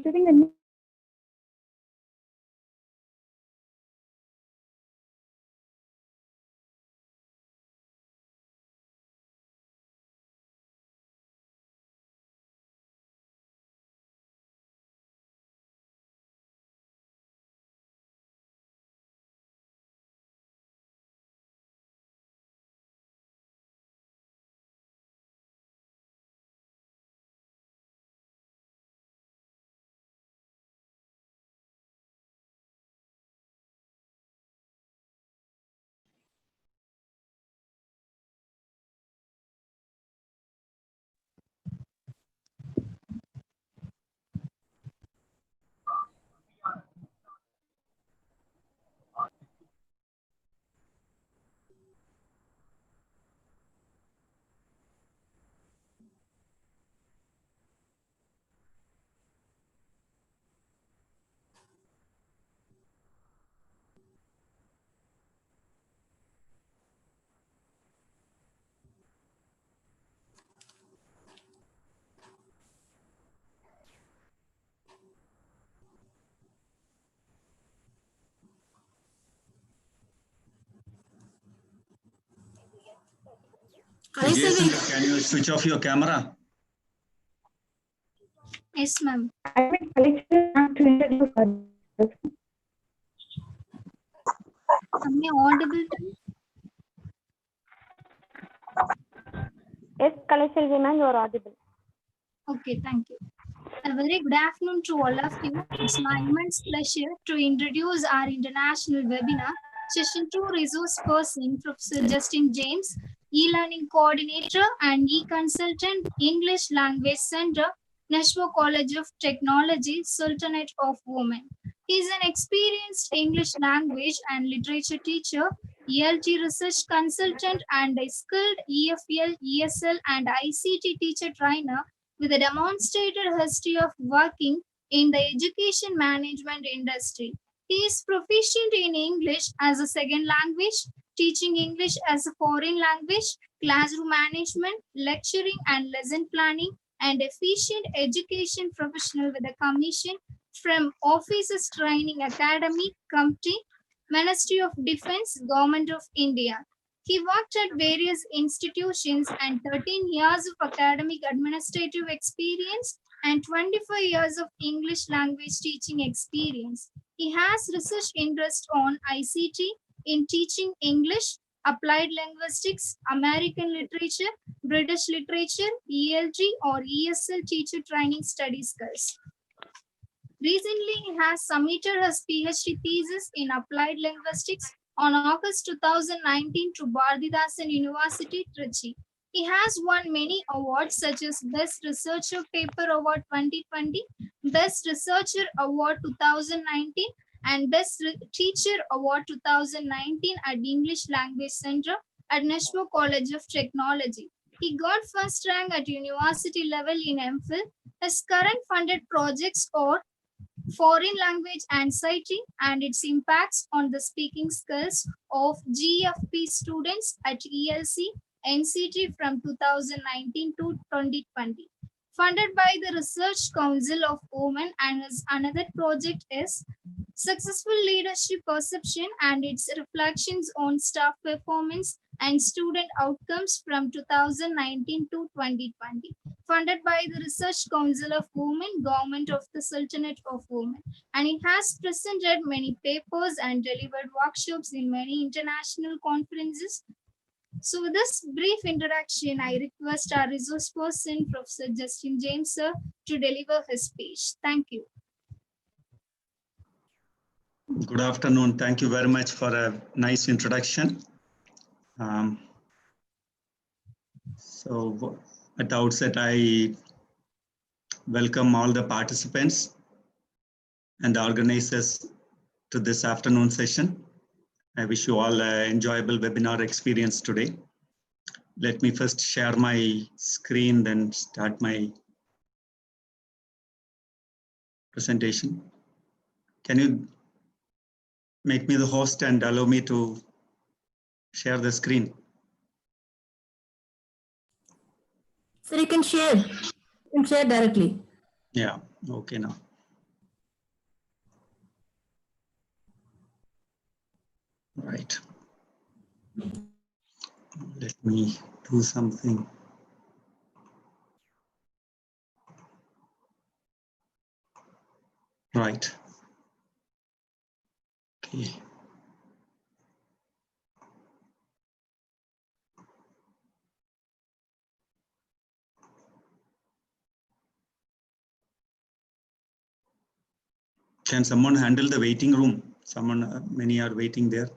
considering the Jason, can you switch off your camera? Yes, ma'am. I will to introduce others. Am I audible? Yes, Kalaiselvi ma'am, you are audible. Okay, thank you. A very good afternoon to all of you. It's my immense pleasure to introduce our international webinar, Session 2 Resource Person, Professor Justin James, E-Learning Coordinator and E-Consultant, English Language Center, Nizwa College of Technology, Sultanate of Oman. He is an experienced English language and literature teacher, ELT research consultant, and a skilled EFL, ESL, and ICT teacher trainer with a demonstrated history of working in the education management industry. He is proficient in English as a second language, teaching English as a foreign language, classroom management, lecturing and lesson planning, and efficient education professional with a commission from Officers Training Academy, Committee, Ministry of Defense, Government of India. He worked at various institutions and 13 years of academic administrative experience and 25 years of English language teaching experience. He has research interest on ICT in teaching English, applied linguistics, American literature, British literature, ELT or ESL teacher training study skills. Recently, he has submitted his PhD thesis in applied linguistics on August 2019 to Bharathidasan University, Trichy. He has won many awards such as Best Researcher Paper Award 2020, Best Researcher Award 2019, and Best Teacher Award 2019 at English Language Center at Nizwa College of Technology. He got first rank at university level in MPhil. His current funded projects are foreign language anxiety and its impacts on the speaking skills of GFP students at ELC NCT from 2019 to 2020. Funded by the Research Council of Oman, and his another project is Successful Leadership Perception and its Reflections on Staff Performance and Student Outcomes from 2019 to 2020. Funded by the Research Council of Women, Government of the Sultanate of Oman. And he has presented many papers and delivered workshops in many international conferences. So with this brief introduction, I request our resource person, Professor Justin James, sir, to deliver his speech. Thank you. Good afternoon. Thank you very much for a nice introduction. So at the outset, I welcome all the participants and the organizers to this afternoon session. I wish you all an enjoyable webinar experience today. Let me first share my screen, then start my presentation. Can you make me the host and allow me to share the screen? So you can share directly. Yeah, okay now. Right. Let me do something. Right. Okay. Can someone handle the waiting room? Someone, many are waiting there.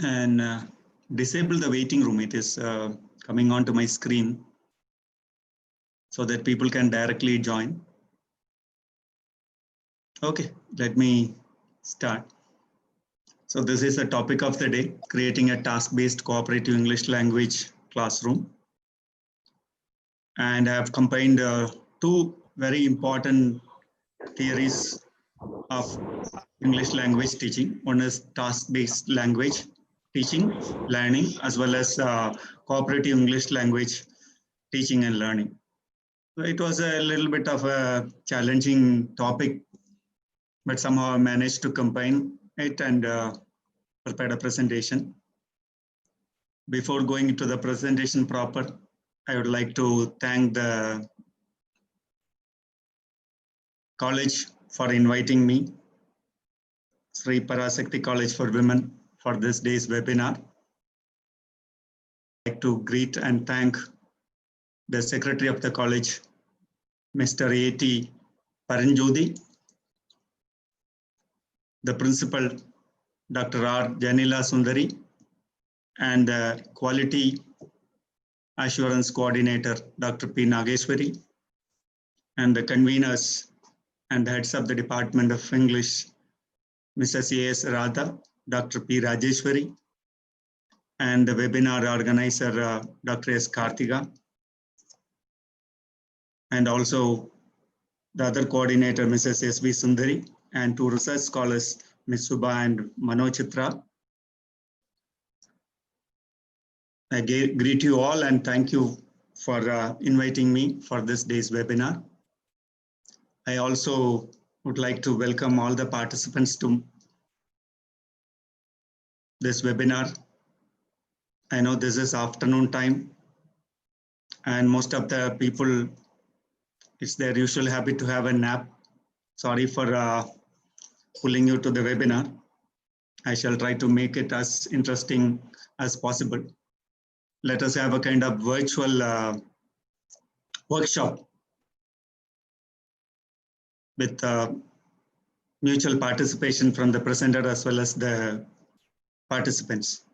And disable the waiting room. It is coming onto my screen so that people can directly join. Okay, let me start. So this is a topic of the day, creating a task-based cooperative English language classroom. And I have combined two very important theories of English language teaching. One is task-based language teaching, learning, as well as cooperative English language teaching and learning. So it was a little bit of a challenging topic, but somehow I managed to combine it and prepared a presentation. Before going into the presentation proper, I would like to thank the college for inviting me, Sri PARASAKTHI College for Women, for this day's webinar. I'd like to greet and thank the Secretary of the College, Mr. A.T. Paranjodi, the Principal, Dr. R. Janila Sundari, and the Quality Assurance Coordinator, Dr. P. Nageshwari, and the conveners and the heads of the Department of English, Mrs. A.S. Radha, Dr. P. Rajeshwari, and the webinar organizer, Dr. S. Karthika, and also the other coordinator, Mrs. S.V. Sundari, and two research scholars, Ms. Subha and Manochitra. I greet you all and thank you for inviting me for this day's webinar. I also would like to welcome all the participants to this webinar. I know this is afternoon time and most of the people, it's their usual habit to have a nap. Sorry for pulling you to the webinar. I shall try to make it as interesting as possible. Let us have a kind of virtual workshop with mutual participation from the presenter as well as the participants.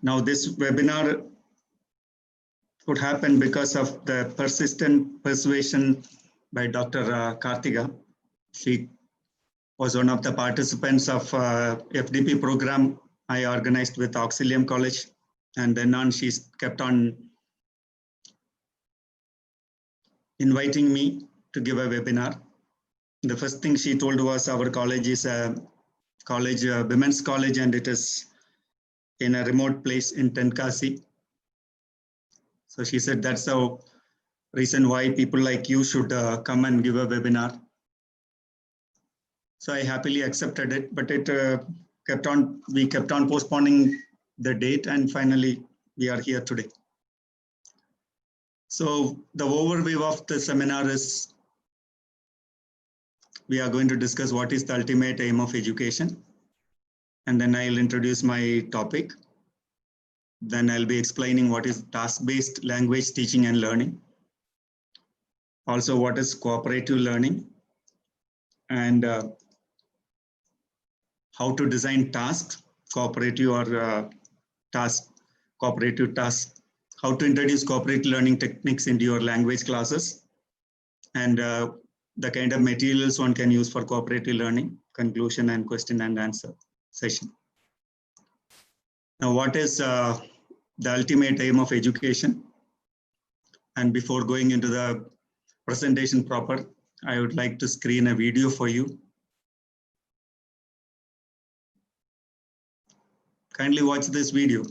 Now this webinar could happen because of the persistent persuasion by Dr. Karthika. She was one of the participants of FDP program I organized with Auxilium College, and then on she's kept on inviting me to give a webinar. The first thing she told was our college is a college, women's college, and it is in a remote place in Tenkasi. So she said that's the reason why people like you should come and give a webinar. So I happily accepted it, but it we kept on postponing the date, and finally we are here today. So the overview of the seminar is we are going to discuss what is the ultimate aim of education. And then I'll introduce my topic. Then I'll be explaining what is task-based language teaching and learning. Also, what is cooperative learning and how to design tasks, cooperative or cooperative tasks, how to introduce cooperative learning techniques into your language classes, and the kind of materials one can use for cooperative learning, conclusion and question and answer session. Now, what is the ultimate aim of education? And before going into the presentation proper, I would like to screen a video for you. Kindly watch this video.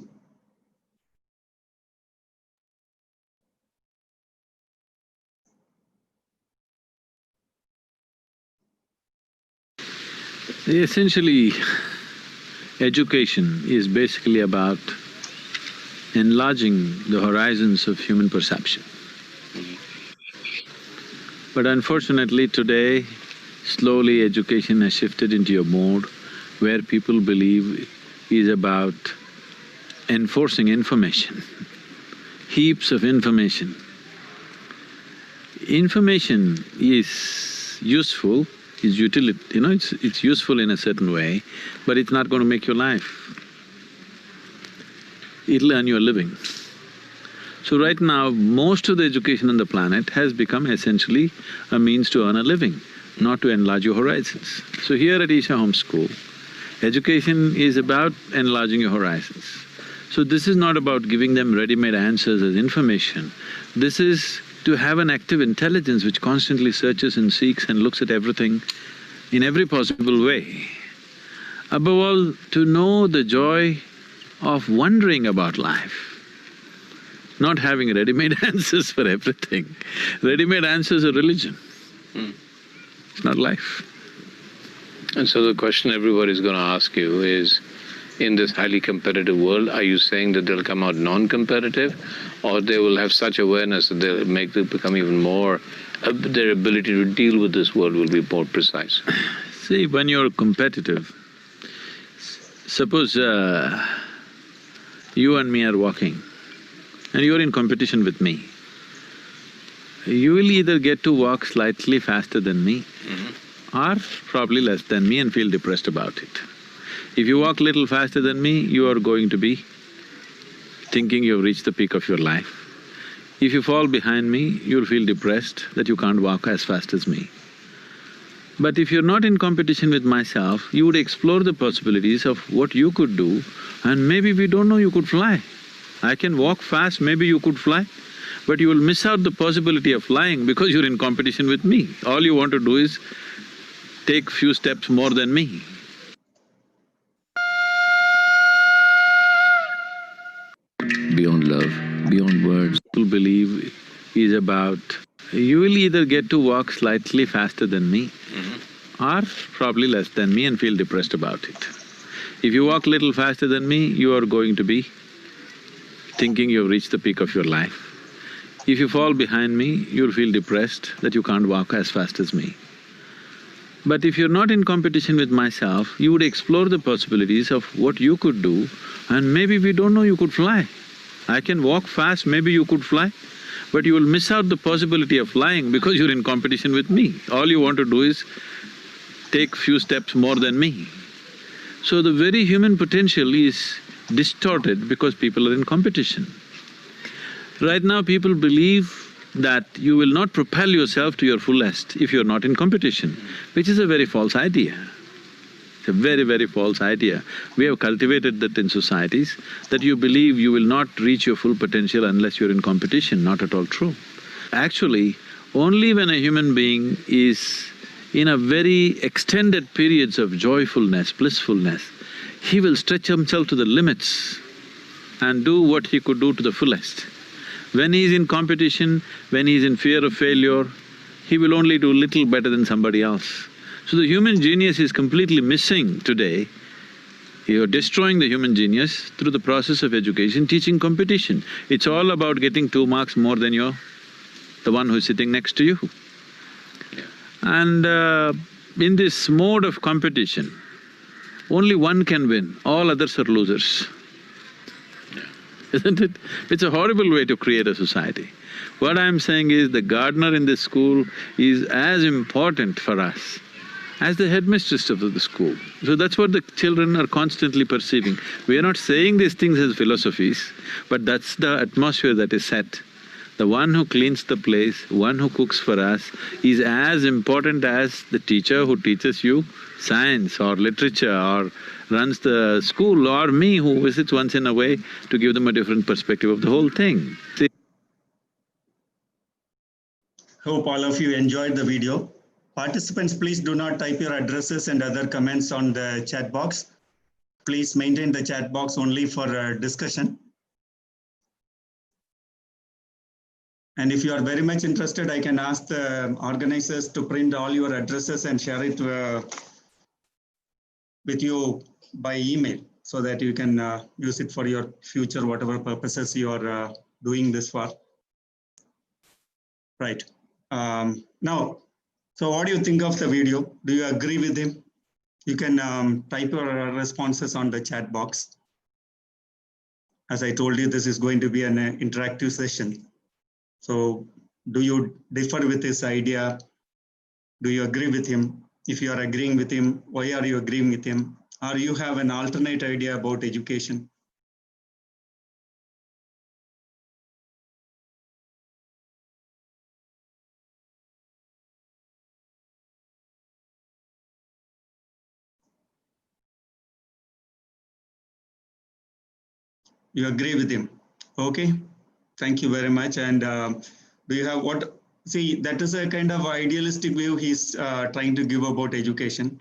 Essentially, education is basically about enlarging the horizons of human perception. But unfortunately today, slowly education has shifted into a mode where people believe is about enforcing information, heaps of information. Information is useful, is utility, it's useful in a certain way, but it's not going to make your life. It'll earn you a living. So right now, most of the education on the planet has become essentially a means to earn a living, not to enlarge your horizons. So here at Isha Home School, education is about enlarging your horizons. So this is not about giving them ready-made answers as information. This is to have an active intelligence which constantly searches and seeks and looks at everything in every possible way. Above all, to know the joy of wondering about life, not having ready-made answers for everything. Ready-made answers are religion. It's not life. And so the question everybody's going to ask you is, in this highly competitive world, are you saying that they'll come out non-competitive, or they will have such awareness that they'll make it become even more… their ability to deal with this world will be more precise? See, when you're competitive, suppose you and me are walking and you're in competition with me, you will either get to walk slightly faster than me or probably less than me and feel depressed about it. If you walk little faster than me, you are going to be thinking you've reached the peak of your life. If you fall behind me, you'll feel depressed that you can't walk as fast as me. But if you're not in competition with myself, you would explore the possibilities of what you could do, and maybe we don't know you could fly. I can walk fast, maybe you could fly, but you will miss out the possibility of flying because you're in competition with me. All you want to do is take few steps more than me. Beyond love, beyond words. People believe is about, you will either get to walk slightly faster than me or probably less than me and feel depressed about it. If you walk little faster than me, you are going to be thinking you've reached the peak of your life. If you fall behind me, you'll feel depressed that you can't walk as fast as me. But if you're not in competition with myself, you would explore the possibilities of what you could do, and maybe we don't know you could fly. I can walk fast, maybe you could fly, but you will miss out the possibility of flying because you're in competition with me. All you want to do is take few steps more than me. So the very human potential is distorted because people are in competition. Right now people believe that you will not propel yourself to your fullest if you're not in competition, which is a very false idea. It's a very, very false idea. We have cultivated that in societies, that you believe you will not reach your full potential unless you're in competition. Not at all true. Actually, only when a human being is in a very extended periods of joyfulness, blissfulness, he will stretch himself to the limits and do what he could do to the fullest. When he is in competition, when he is in fear of failure, he will only do little better than somebody else. So the human genius is completely missing today. You're destroying the human genius through the process of education, teaching competition. It's all about getting 2 marks more than the one who's sitting next to you. And in this mode of competition, only one can win, all others are losers. Isn't it? It's a horrible way to create a society. What I'm saying is the gardener in this school is as important for us as the headmistress of the school. So that's what the children are constantly perceiving. We are not saying these things as philosophies, but that's the atmosphere that is set The one who cleans the place, one who cooks for us, is as important as the teacher who teaches you science or literature or runs the school, or me who visits once in a way to give them a different perspective of the whole thing. See? Hope all of you enjoyed the video. Participants, please do not type your addresses and other comments on the chat box. Please maintain the chat box only for discussion. And if you are very much interested, I can ask the organizers to print all your addresses and share it with you by email so that you can use it for your future, whatever purposes you are doing this for. Right. Now, so what do you think of the video? Do you agree with him? You can type your responses on the chat box. As I told you, this is going to be an interactive session. So do you differ with his idea? Do you agree with him? If you are agreeing with him, why are you agreeing with him? Or you have an alternate idea about education? You agree with him? Okay, thank you very much. And do you have what? See, that is a kind of idealistic view he's trying to give about education.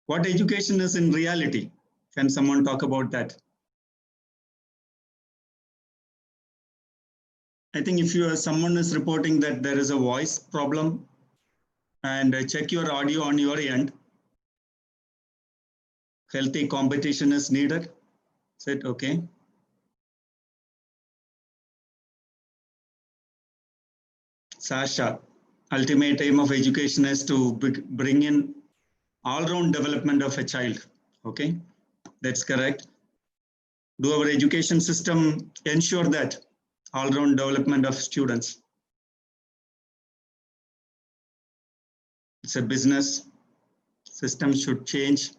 What education is in reality? Can someone talk about that? I think if someone is reporting that there is a voice problem, and check your audio on your end, healthy competition is needed. Is it okay? Sasha, ultimate aim of education is to bring in all-round development of a child. Okay, that's correct. Do our education system ensure that all-round development of students? It's a business. System should change.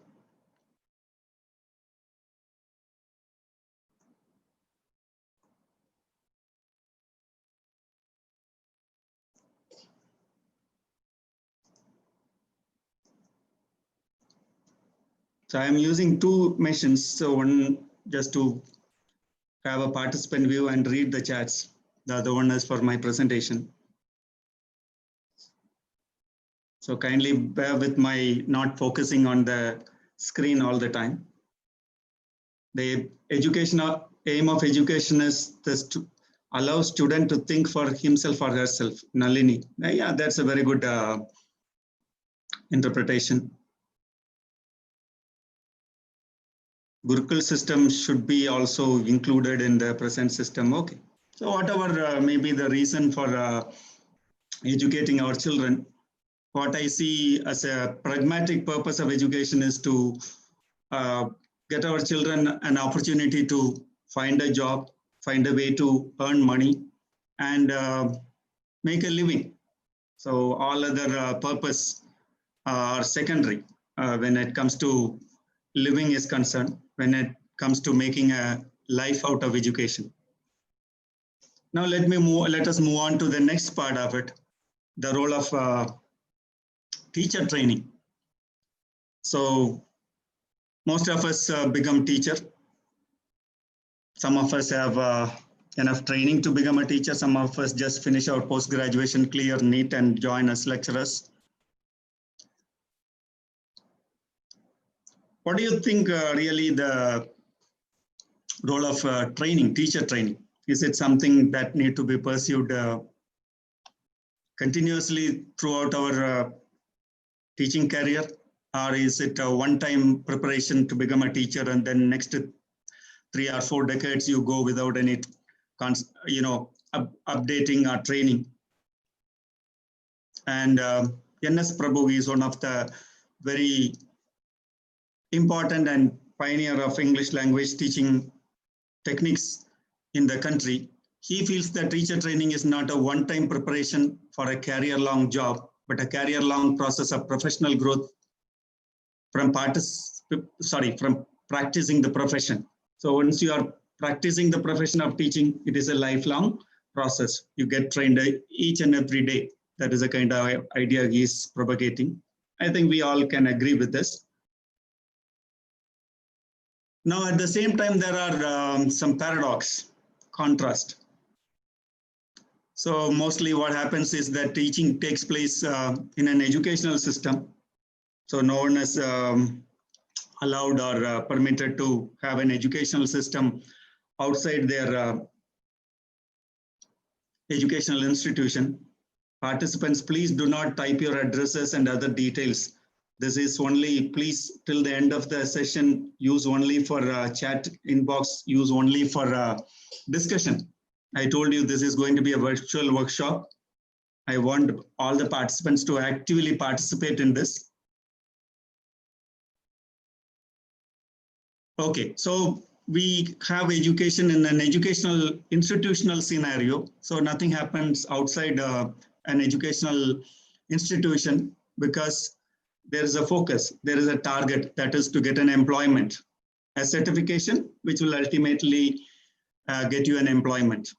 So I'm using two machines. So one just to have a participant view and read the chats. The other one is for my presentation. So kindly bear with my not focusing on the screen all the time. The educational aim of education is to allow student to think for himself or herself. Nalini, yeah, that's a very good interpretation. Gurukul system should be also included in the present system. Okay. So whatever may be the reason for educating our children, what I see as a pragmatic purpose of education is to get our children an opportunity to find a job, find a way to earn money, and make a living. So all other purpose are secondary when it comes to living is concerned, when it comes to making a life out of education. Now let us move on to the next part of it, the role of teacher training. So most of us become teacher. Some of us have enough training to become a teacher. Some of us just finish our post-graduation, clear, NEET, and join as lecturers. What do you think really the role of training, teacher training? Is it something that need to be pursued continuously throughout our teaching career? Or is it a one-time preparation to become a teacher and then next 3 or 4 decades you go without any, updating or training? And N.S. Prabhu is one of the very important and pioneer of English language teaching techniques in the country. He feels that teacher training is not a one-time preparation for a career-long job, but a career-long process of professional growth from practicing the profession. So once you are practicing the profession of teaching, it is a lifelong process. You get trained each and every day. That is the kind of idea he is propagating. I think we all can agree with this. Now, at the same time, there are some paradox, contrast. So mostly what happens is that teaching takes place in an educational system. So no one is allowed or permitted to have an educational system outside their educational institution. Participants, please do not type your addresses and other details. This is only, please, till the end of the session, use only for chat inbox, use only for discussion. I told you this is going to be a virtual workshop. I want all the participants to actively participate in this. Okay, so we have education in an educational institutional scenario. So nothing happens outside an educational institution because there is a focus, there is a target, that is to get an employment, a certification, which will ultimately get you an employment.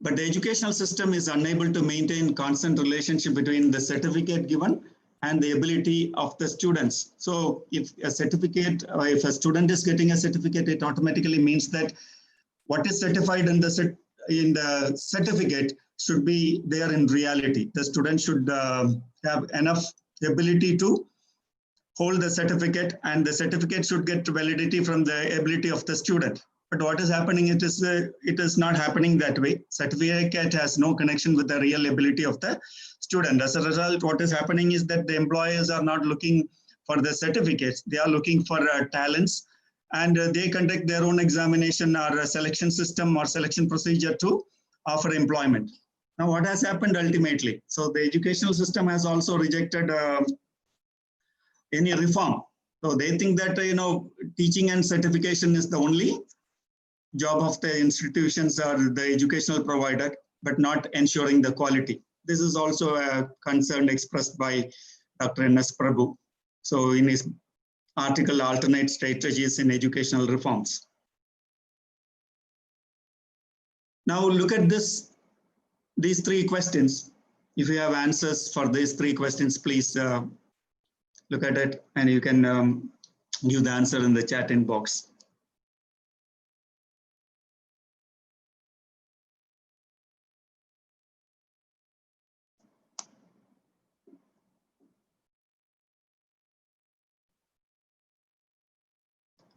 But the educational system is unable to maintain constant relationship between the certificate given and the ability of the students. So if a certificate, or if a student is getting a certificate, it automatically means that what is certified in the certificate should be there in reality. The student should have enough ability to hold the certificate, and the certificate should get validity from the ability of the student. But what is happening, it is not happening that way. Certificate has no connection with the real ability of the student. As a result, what is happening is that the employers are not looking for the certificates. They are looking for talents, and they conduct their own examination or a selection system or selection procedure to offer employment. Now, what has happened ultimately? So the educational system has also rejected any reform. So they think that, teaching and certification is the only job of the institutions or the educational provider, but not ensuring the quality. This is also a concern expressed by Dr. N.S. Prabhu. So in his article, Alternate Strategies in Educational Reforms. Now look at these three questions. If you have answers for these three questions, please look at it, and you can give the answer in the chat inbox.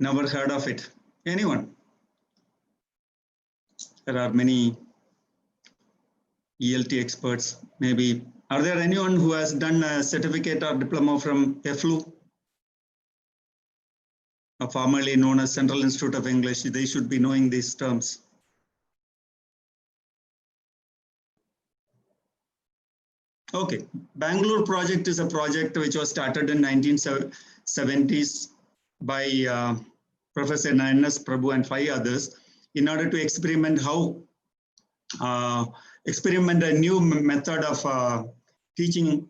Never heard of it. Anyone? There are many ELT experts. Maybe, are there anyone who has done a certificate or diploma from EFLU? Formerly known as Central Institute of English. They should be knowing these terms. Okay, Bangalore project is a project which was started in 1970s by Professor N.S. Prabhu and 5 others in order to experiment a new method of teaching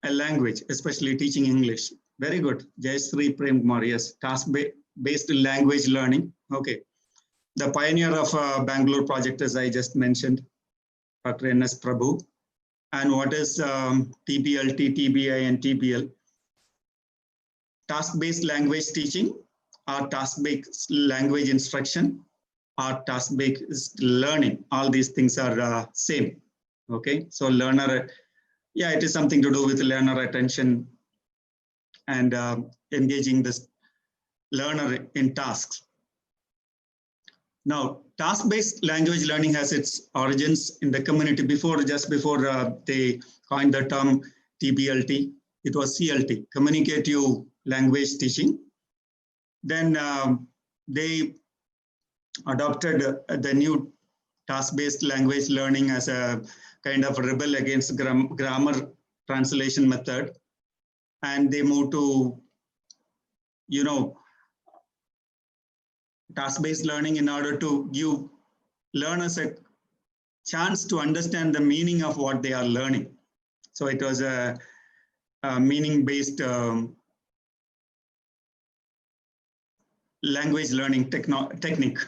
a language, especially teaching English. Very good, Jayashree Prem Kumar, yes, task-based language learning. Okay, the pioneer of Bangalore project, as I just mentioned, Dr. N.S. Prabhu. And what is TBL, TBI, and TBL? Task-based language teaching, or task-based language instruction, or task-based learning. All these things are same. Okay, so learner, yeah, it is something to do with learner attention and engaging this learner in tasks. Now, task-based language learning has its origins in the community just before they coined the term TBLT. It was CLT, Communicative Language Teaching. Then they adopted the new task-based language learning as a kind of rebel against grammar translation method. And they moved to, task-based learning in order to give learners a chance to understand the meaning of what they are learning. So it was a meaning-based language learning technique.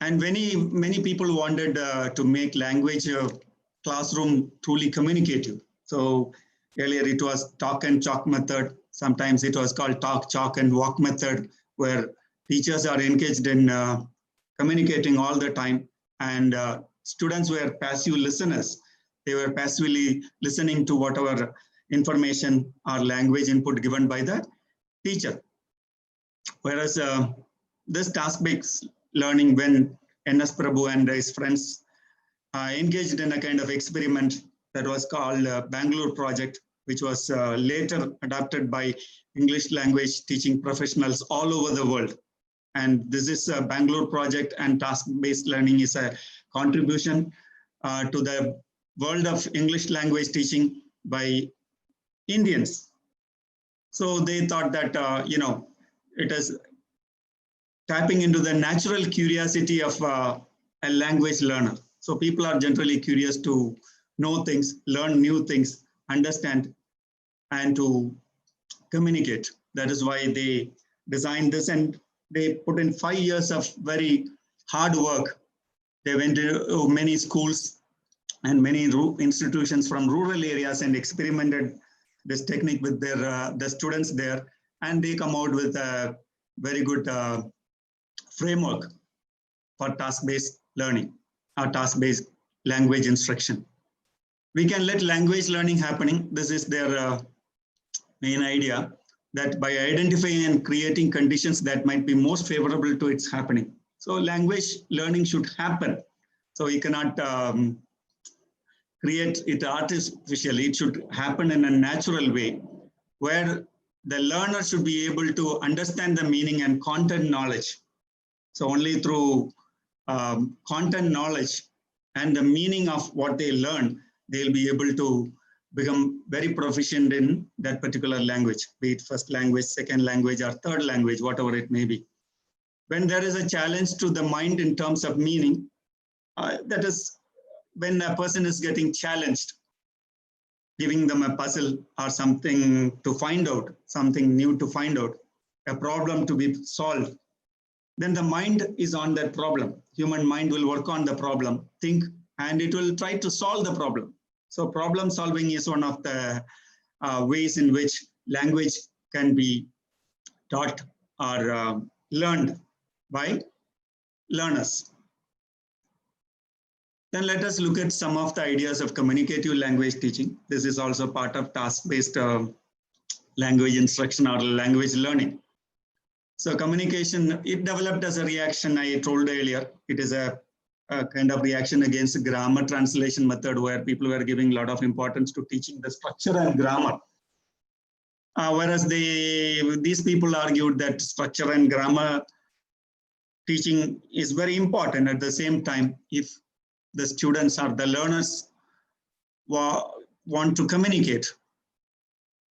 And many people wanted to make language classroom truly communicative. So earlier it was talk and chalk method. Sometimes it was called talk, chalk and walk method, where teachers are engaged in communicating all the time, and students were passive listeners. They were passively listening to whatever information or language input given by the teacher. Whereas this task-based learning, when N.S. Prabhu and his friends engaged in a kind of experiment that was called Bangalore Project, which was later adopted by English language teaching professionals all over the world. And this is a Bangalore Project, and task-based learning is a contribution to the world of English language teaching by Indians. So they thought that, it is tapping into the natural curiosity of a language learner. So people are generally curious to know things, learn new things, understand, and to communicate. That is why they designed this, and they put in 5 years of very hard work. They went to many schools and many institutions from rural areas and experimented this technique with the students there, and they come out with a very good framework for task-based learning or task-based language instruction. We can let language learning happening. This is their main idea, that by identifying and creating conditions that might be most favorable to its happening. So language learning should happen. So you cannot create it artificially. It should happen in a natural way, where the learner should be able to understand the meaning and content knowledge. So only through content knowledge and the meaning of what they learn, they'll be able to become very proficient in that particular language, be it first language, second language, or third language, whatever it may be. When there is a challenge to the mind in terms of meaning, that is when a person is getting challenged, giving them a puzzle or something to find out, something new to find out, a problem to be solved, then the mind is on that problem. Human mind will work on the problem, think, and it will try to solve the problem. So problem solving is one of the ways in which language can be taught or learned by learners. Then let us look at some of the ideas of communicative language teaching. This is also part of task-based language instruction or language learning. So communication, it developed as a reaction, I told earlier. It is a kind of reaction against grammar translation method, where people were giving a lot of importance to teaching the structure and grammar. Whereas these people argued that structure and grammar teaching is very important. At the same time, if the students or the learners want to communicate,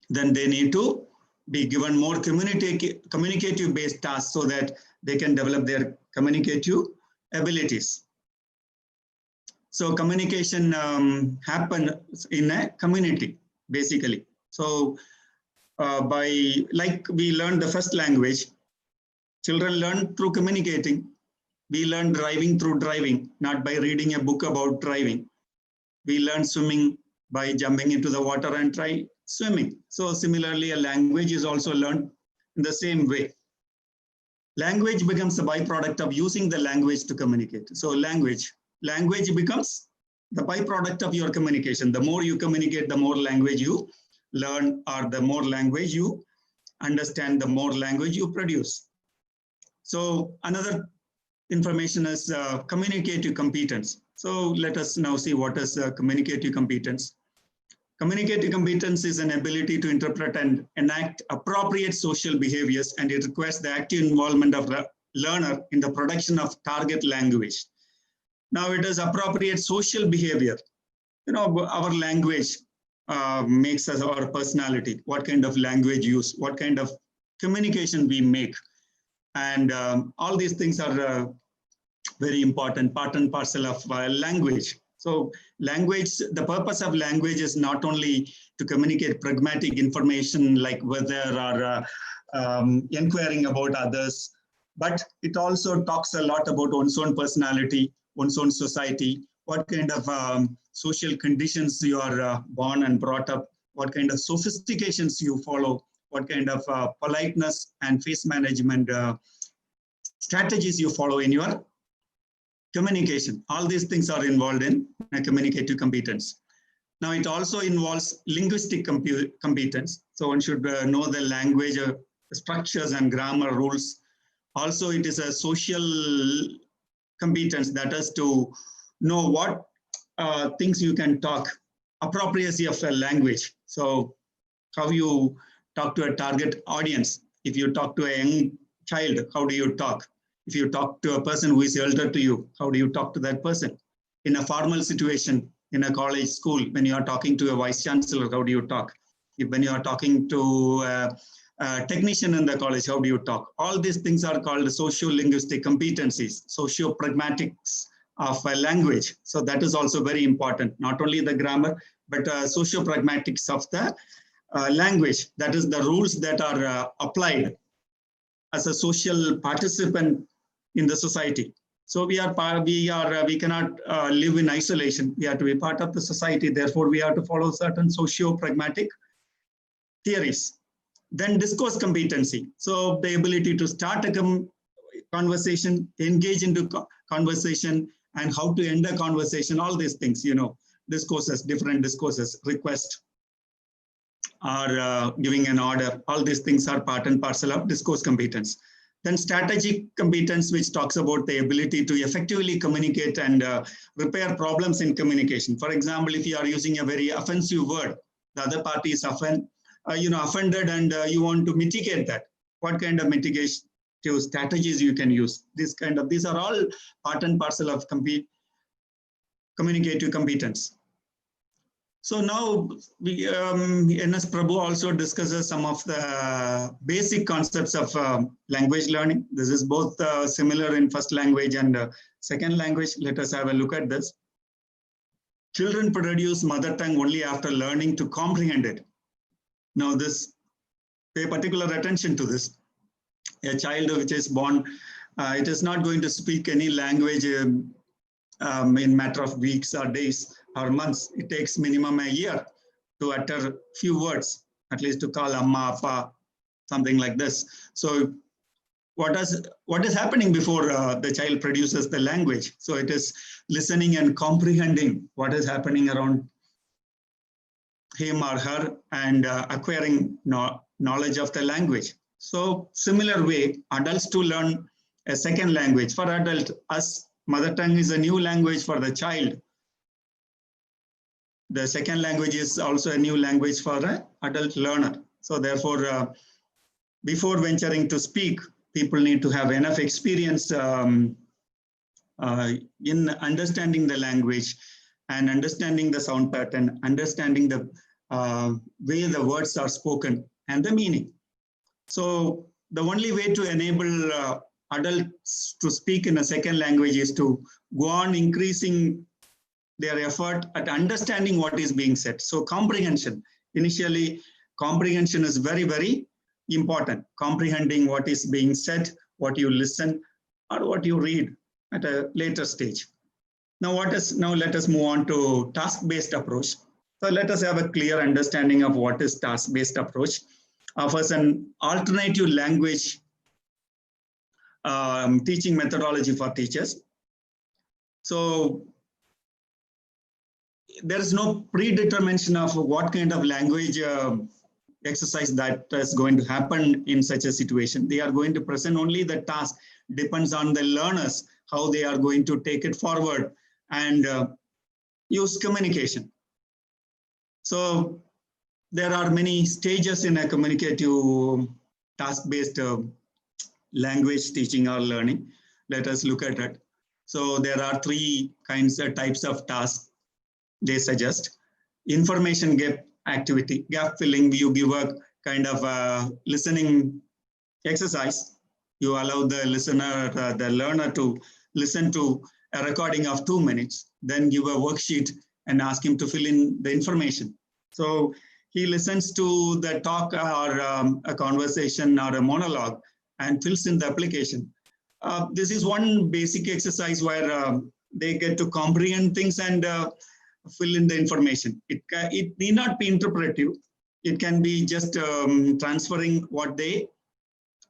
then they need to be given more communicative based tasks so that they can develop their communicative abilities. So communication happens in a community, basically. So like we learned the first language, children learn through communicating. We learn driving through driving, not by reading a book about driving. We learn swimming by jumping into the water and try swimming. So similarly, a language is also learned in the same way. Language becomes a byproduct of using the language to communicate. So language becomes the byproduct of your communication. The more you communicate, the more language you learn, or the more language you understand, the more language you produce. So another information is communicative competence. So let us now see what is communicative competence. Communicative competence is an ability to interpret and enact appropriate social behaviors, and it requires the active involvement of the learner in the production of target language. Now it is appropriate social behavior. Our language makes us our personality, what kind of language use, what kind of communication we make. And all these things are very important, part and parcel of language. So language, the purpose of language is not only to communicate pragmatic information like weather or inquiring about others but it also talks a lot about one's own personality, one's own society, what kind of social conditions you are born and brought up, what kind of sophistications you follow, what kind of politeness and face management strategies you follow in your communication. All these things are involved in communicative competence. Now, it also involves linguistic competence. So one should know the language structures and grammar rules. Also, it is a social competence, that is to know what things you can talk, appropriacy of a language. So how you talk to a target audience. If you talk to a young child, how do you talk? If you talk to a person who is elder to you, how do you talk to that person? In a formal situation, in a college, school, when you are talking to a vice chancellor, how do you talk? When you are talking to a technician in the college, how do you talk? All these things are called socio-linguistic competencies, socio-pragmatics of a language. So that is also very important, not only the grammar, but socio-pragmatics of the language. That is the rules that are applied as a social participant in the society. So we cannot live in isolation. We have to be part of the society. Therefore, we have to follow certain socio-pragmatic theories. Then discourse competency. So the ability to start a conversation, engage into conversation, and how to end a conversation, all these things, discourses, different discourses, request, or giving an order. All these things are part and parcel of discourse competence. Then strategic competence, which talks about the ability to effectively communicate and repair problems in communication. For example, if you are using a very offensive word, the other party is offended, and you want to mitigate that. What kind of mitigation strategies you can use? These are all part and parcel of communicative competence. So now NS Prabhu also discusses some of the basic concepts of language learning. This is both similar in first language and second language. Let us have a look at this. Children produce mother tongue only after learning to comprehend it. Now pay particular attention to this. A child which is born, it is not going to speak any language in matter of weeks or days or months. It takes minimum a year to utter few words, at least to call amma, appa, something like this. So what is happening before the child produces the language? So it is listening and comprehending what is happening around him or her and acquiring knowledge of the language. So similar way, adults to learn a second language. For adult, as mother tongue is a new language for the child, the second language is also a new language for an adult learner. So therefore, before venturing to speak, people need to have enough experience in understanding the language and understanding the sound pattern, understanding the way the words are spoken and the meaning. So the only way to enable adults to speak in a second language is to go on increasing their effort at understanding what is being said. So comprehension, initially comprehension is very, very important. Comprehending what is being said, what you listen, or what you read at a later stage. Now let us move on to task-based approach. So let us have a clear understanding of what is task-based approach. Offers an alternative language teaching methodology for teachers. So there is no predetermination of what kind of language exercise that is going to happen in such a situation. They are going to present only the task. Depends on the learners, how they are going to take it forward and use communication. So there are many stages in a communicative task-based language teaching or learning. Let us look at it. So there are three types of tasks they suggest. Information gap activity, gap filling. You give a kind of listening exercise. You allow the listener, the learner to listen to a recording of 2 minutes, then give a worksheet and ask him to fill in the information. So he listens to the talk or a conversation or a monologue and fills in the application. this is one basic exercise where they get to comprehend things and fill in the information. It need not be interpretive. It can be just transferring what they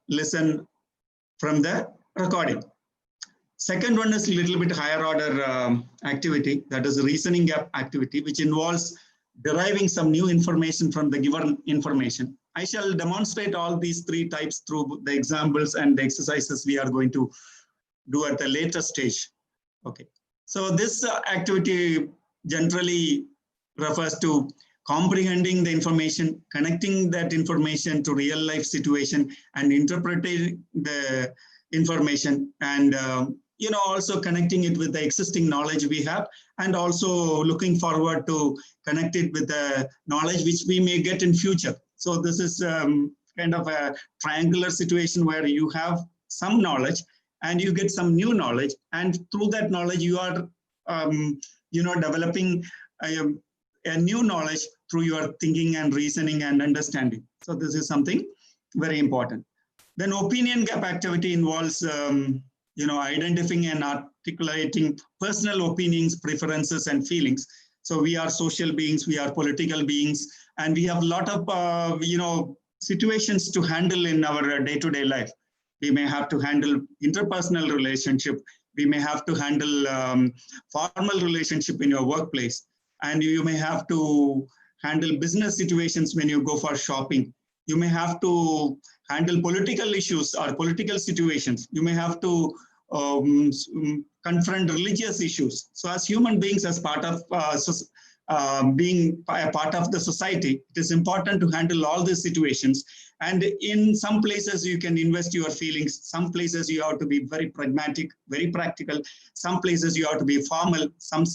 listen from the recording. Second one is a little bit higher order activity, that is reasoning gap activity, which involves deriving some new information from the given information. I shall demonstrate all these three types through the examples and the exercises we are going to do at the later stage. Okay, so this activity generally refers to comprehending the information, connecting that information to real life situation and interpreting the information, and also connecting it with the existing knowledge we have, and also looking forward to connect it with the knowledge which we may get in future. So this is kind of a triangular situation where you have some knowledge and you get some new knowledge, and through that knowledge you are developing a new knowledge through your thinking and reasoning and understanding. So this is something very important. Then opinion gap activity involves identifying and articulating personal opinions, preferences, and feelings. So we are social beings, we are political beings, and we have a lot of situations to handle in our day-to-day life. We may have to handle interpersonal relationship. We may have to handle formal relationship in your workplace, and you may have to handle business situations when you go for shopping. You may have to handle political issues or political situations. You may have to confront religious issues. So as human beings, as part of being a part of the society, it is important to handle all these situations. And in some places you can invest your feelings. Some places you have to be very pragmatic, very practical. Some places you have to be formal. Some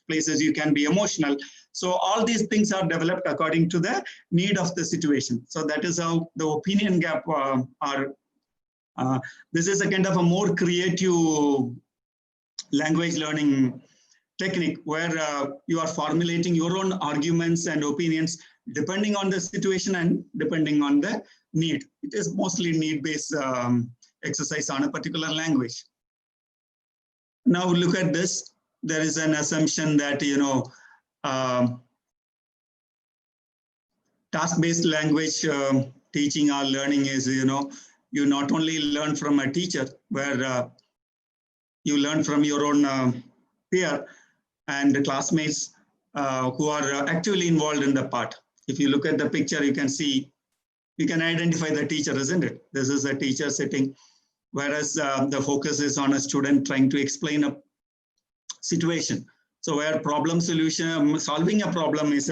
places you can be emotional. So all these things are developed according to the need of the situation. So that is how the opinion gap this is a kind of a more creative language learning technique where you are formulating your own arguments and opinions depending on the situation and depending on the need. It is mostly need-based exercise on a particular language. Now look at this. There is an assumption that, task-based language teaching or learning is, you not only learn from a teacher, where you learn from your own peer and classmates who are actively involved in the part. If you look at the picture, you can see, you can identify the teacher, isn't it? This is a teacher sitting, whereas the focus is on a student trying to explain a situation. So where problem solution, solving a problem is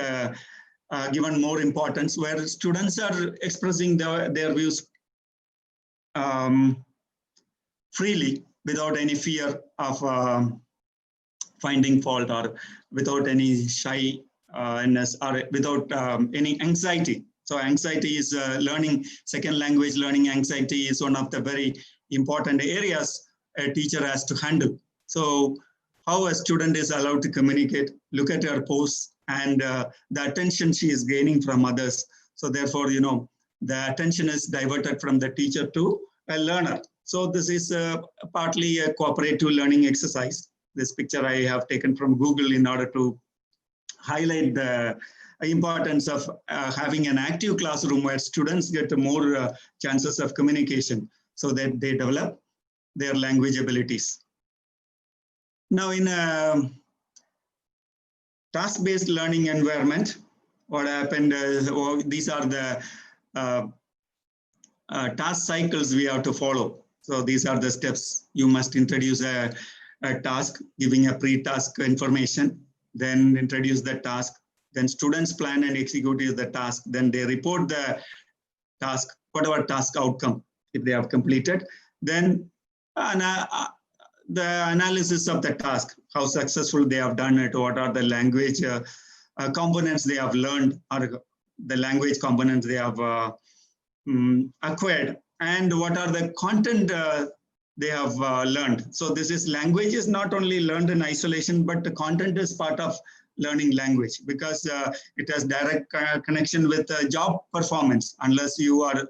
given more importance, where students are expressing their views freely without any fear of finding fault or without any shyness or without any anxiety. So anxiety is learning, second language learning anxiety is one of the very important areas a teacher has to handle. So how a student is allowed to communicate, look at her posts and the attention she is gaining from others. So therefore, the attention is diverted from the teacher to a learner. So this is partly a cooperative learning exercise. This picture I have taken from Google in order to highlight the importance of having an active classroom where students get more chances of communication so that they develop their language abilities. Now in a task-based learning environment, what happened is, these are the task cycles we have to follow. So these are the steps. You must introduce a task, giving a pre-task information, then introduce the task, then students plan and execute the task, then they report the task, whatever task outcome, if they have completed, then the analysis of the task, how successful they have done it, what are the language components they have learned, or the language components they have acquired, and what are the content they have learned. So this is language is not only learned in isolation, but the content is part of learning language because it has direct connection with job performance. Unless you are,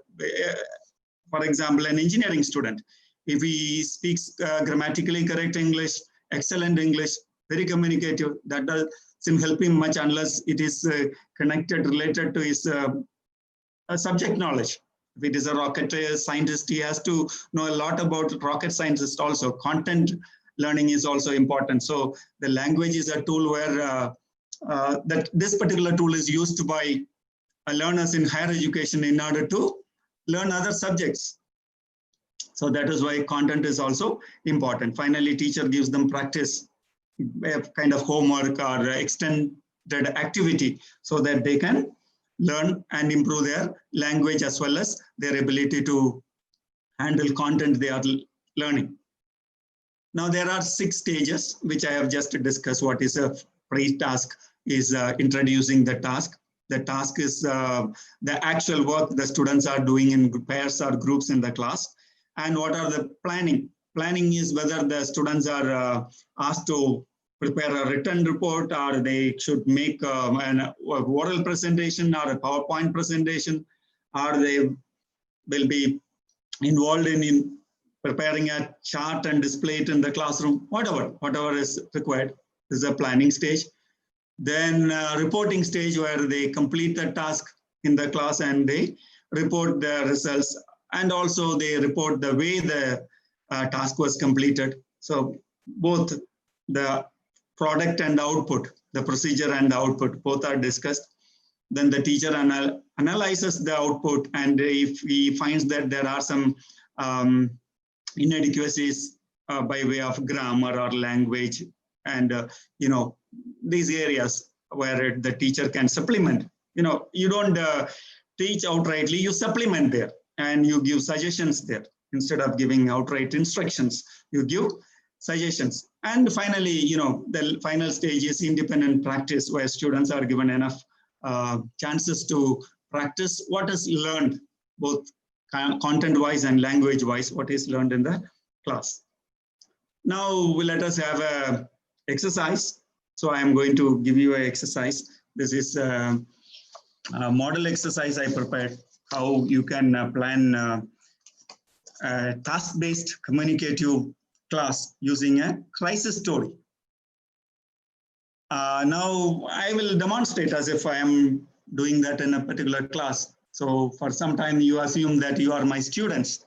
for example, an engineering student, If he speaks grammatically correct English, excellent English, very communicative, that doesn't help him much unless it is connected, related to his subject knowledge. If it is a rocket scientist, he has to know a lot about rocket scientists also. Content learning is also important. So the language is a tool where this particular tool is used by learners in higher education in order to learn other subjects. So that is why content is also important. Finally, teacher gives them practice, kind of homework or extended activity so that they can learn and improve their language as well as their ability to handle content they are learning. Now there are 6 stages which I have just discussed. What is a pre-task is introducing the task. The task is the actual work the students are doing in pairs or groups in the class. And what are the planning? Planning is whether the students are asked to prepare a written report, or they should make an oral presentation or a PowerPoint presentation, or they will be involved in preparing a chart and display it in the classroom, whatever is required. This is a planning stage. Then reporting stage, where they complete the task in the class and they report the results, and also they report the way the task was completed. So both the product and output, the procedure and the output, both are discussed. Then the teacher analyzes the output, and if he finds that there are some inadequacies by way of grammar or language, and these areas where the teacher can supplement. You don't teach outrightly, you supplement there and you give suggestions there. Instead of giving outright instructions, you give suggestions. And finally, the final stage is independent practice, where students are given enough chances to practice what is learned, both content-wise and language-wise, what is learned in the class. Now, let us have an exercise. So I am going to give you an exercise. This is a model exercise I prepared, how you can plan a task-based communicative class using a crisis story. Now, I will demonstrate as if I am doing that in a particular class. So for some time, you assume that you are my students.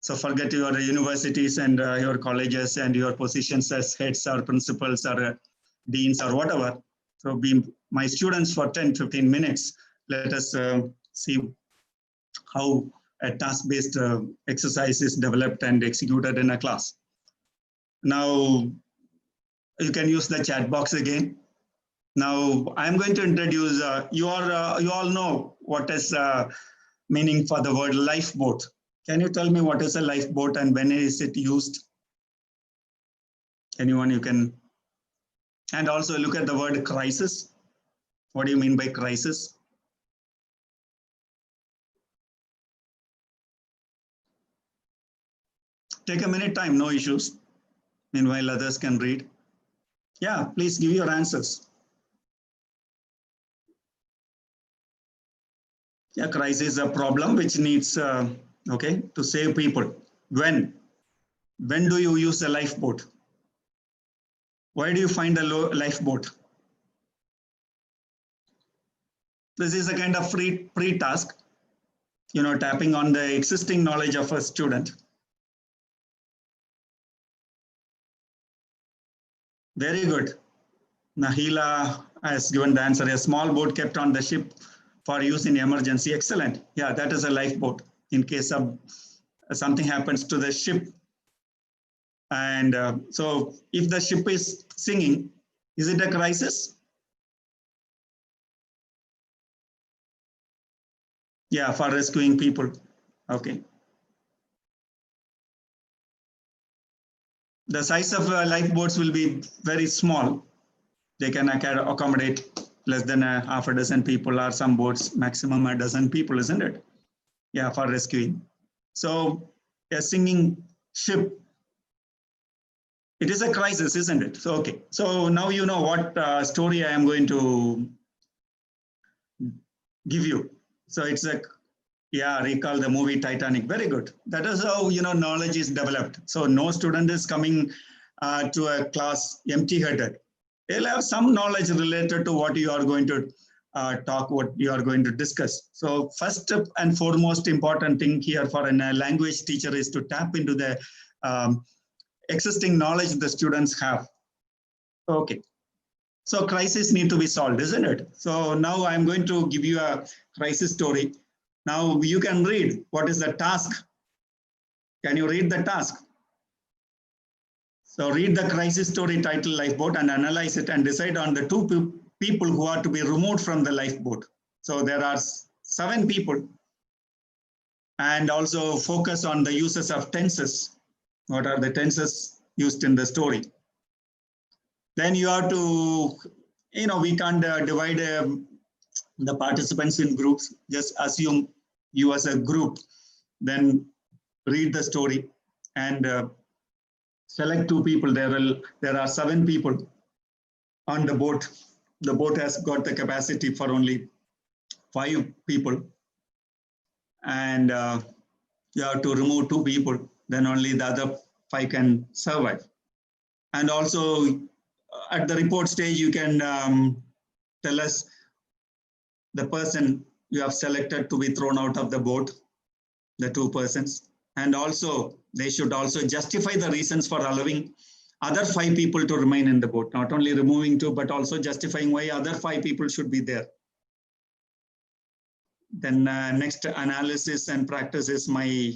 So forget your universities and your colleges and your positions as heads or principals or deans or whatever. So be my students for 10-15 minutes. Let us see how a task-based exercise is developed and executed in a class. Now, you can use the chat box again. Now, I'm going to introduce, you all know what is meaning for the word lifeboat. Can you tell me what is a lifeboat and when is it used? Anyone you can? And also look at the word crisis. What do you mean by crisis? Take a minute time, no issues. Meanwhile, others can read. Yeah, please give your answers. Yeah, crisis is a problem which needs, to save people. When do you use a lifeboat? Why do you find a lifeboat? This is a kind of free task, tapping on the existing knowledge of a student. Very good. Nahila has given the answer. A small boat kept on the ship for use in emergency. Excellent. Yeah, that is a lifeboat in case of something happens to the ship. And so if the ship is sinking, is it a crisis? Yeah, for rescuing people. Okay. The size of lifeboats will be very small. They can accommodate less than half a dozen people, or some boats maximum a dozen people, isn't it? Yeah, for rescuing. So a sinking ship, it is a crisis, isn't it? So, okay. So now you know what story I am going to give you. So it's a Yeah, recall the movie Titanic. Very good. That is how, knowledge is developed. So no student is coming to a class empty-headed. They'll have some knowledge related to what you are going to talk, what you are going to discuss. So first and foremost important thing here for a language teacher is to tap into the existing knowledge the students have. Okay. So crisis need to be solved, isn't it? So now I'm going to give you a crisis story. Now you can read what is the task. Can you read the task? So read the crisis story titled Lifeboat and analyze it and decide on the two people who are to be removed from the lifeboat. So there are 7 people, and also focus on the uses of tenses. What are the tenses used in the story? Then you have to, we can't divide the participants in groups. Just assume you as a group, then read the story and select 2 people. There are 7 people on the boat. The boat has got the capacity for only 5 people. And you have to remove 2 people, then only the other 5 can survive. And also at the report stage, you can tell us the person you have selected to be thrown out of the boat, the 2 persons. And also, they should also justify the reasons for allowing other 5 people to remain in the boat, not only removing 2, but also justifying why other 5 people should be there. Then next, analysis and practice is my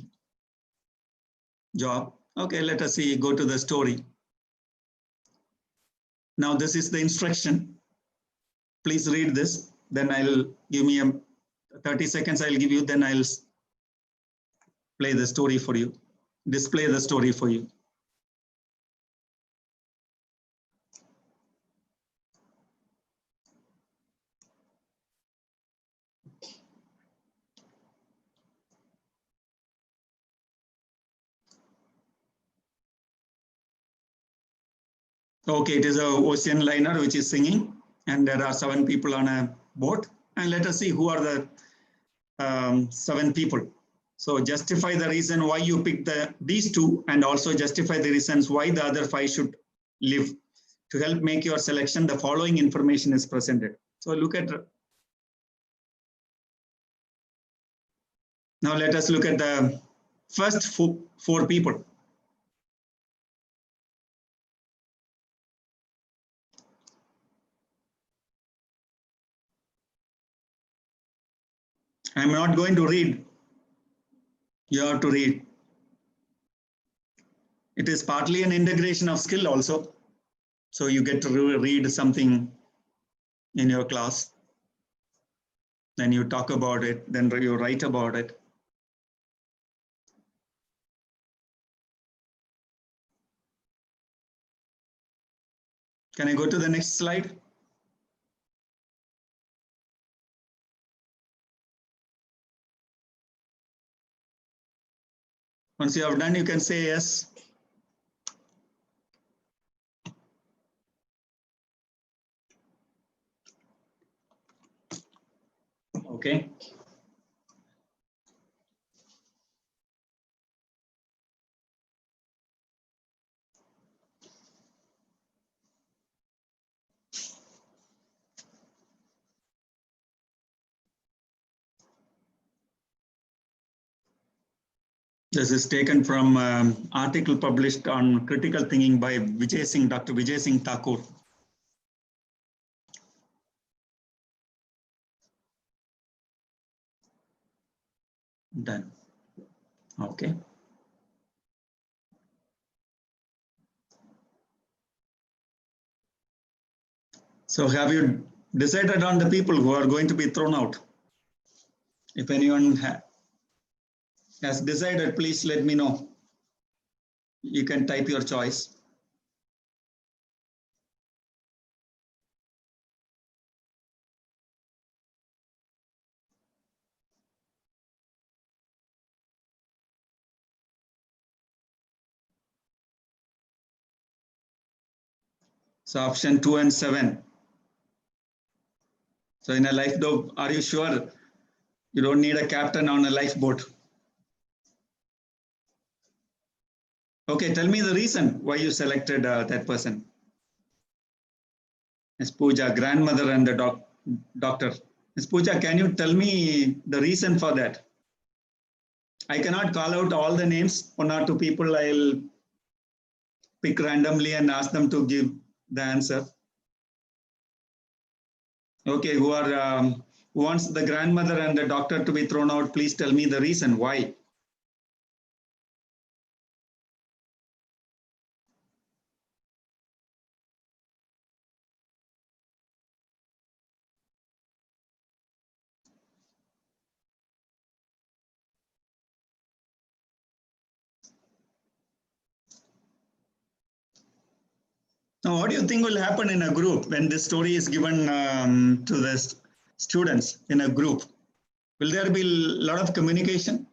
job. Okay, let us see, go to the story. Now this is the instruction. Please read this. Then I'll give me 30 seconds I'll give you, then I'll play the story for you, display the story for you. Okay, it is a ocean liner which is singing, and there are 7 people on a boat. And let us see who are the 7 people. So justify the reason why you picked these 2, and also justify the reasons why the other 5 should live. To help make your selection, the following information is presented. So look at, now let us look at the first 4 people. I'm not going to read. You have to read. It is partly an integration of skill also. So you get to read something in your class. Then you talk about it, then you write about it. Can I go to the next slide? Once you have done, you can say yes. Okay. This is taken from article published on critical thinking by Vijay Singh, Dr. Vijay Singh Thakur. Done. Okay. So have you decided on the people who are going to be thrown out? If anyone has decided, please let me know. You can type your choice. So option 2 and 7. So in a life dog, are you sure You don't need a captain on a lifeboat. Okay, tell me the reason why you selected that person. Ms. Pooja, grandmother and the doctor. Ms. Pooja, can you tell me the reason for that? I cannot call out all the names. 1 or 2 people I'll pick randomly and ask them to give the answer. Okay, who wants the grandmother and the doctor to be thrown out? Please tell me the reason why. Now, what do you think will happen in a group when this story is given to the students in a group? Will there be a lot of communication?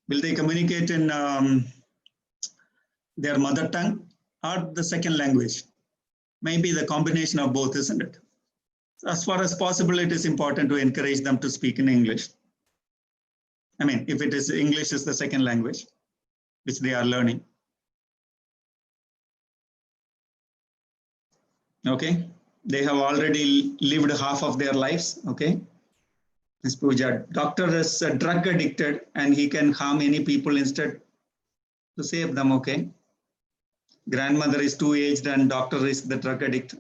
Will they communicate in their mother tongue or the second language? Maybe the combination of both, isn't it? As far as possible, it is important to encourage them to speak in English. I mean, if it is English is the second language, which they are learning. Okay, they have already lived half of their lives. Okay, Ms. Pooja, doctor is drug addicted and he can harm any people instead to save them. Okay, grandmother is too aged and doctor is the drug addict.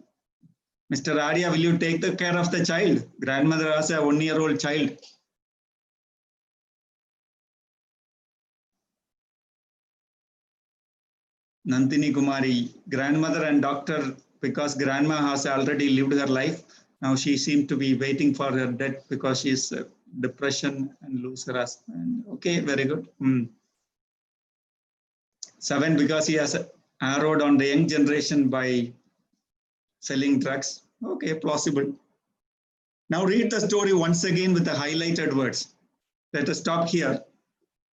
Mr. Arya, will you take the care of the child? Grandmother has a 1-year-old child. Nandini Kumari, grandmother and doctor, because grandma has already lived her life. Now she seemed to be waiting for her death because she's depression and lose her husband. Okay, very good. 7, because he has arrowed on the young generation by selling drugs. Okay, plausible. Now read the story once again with the highlighted words. Let us stop here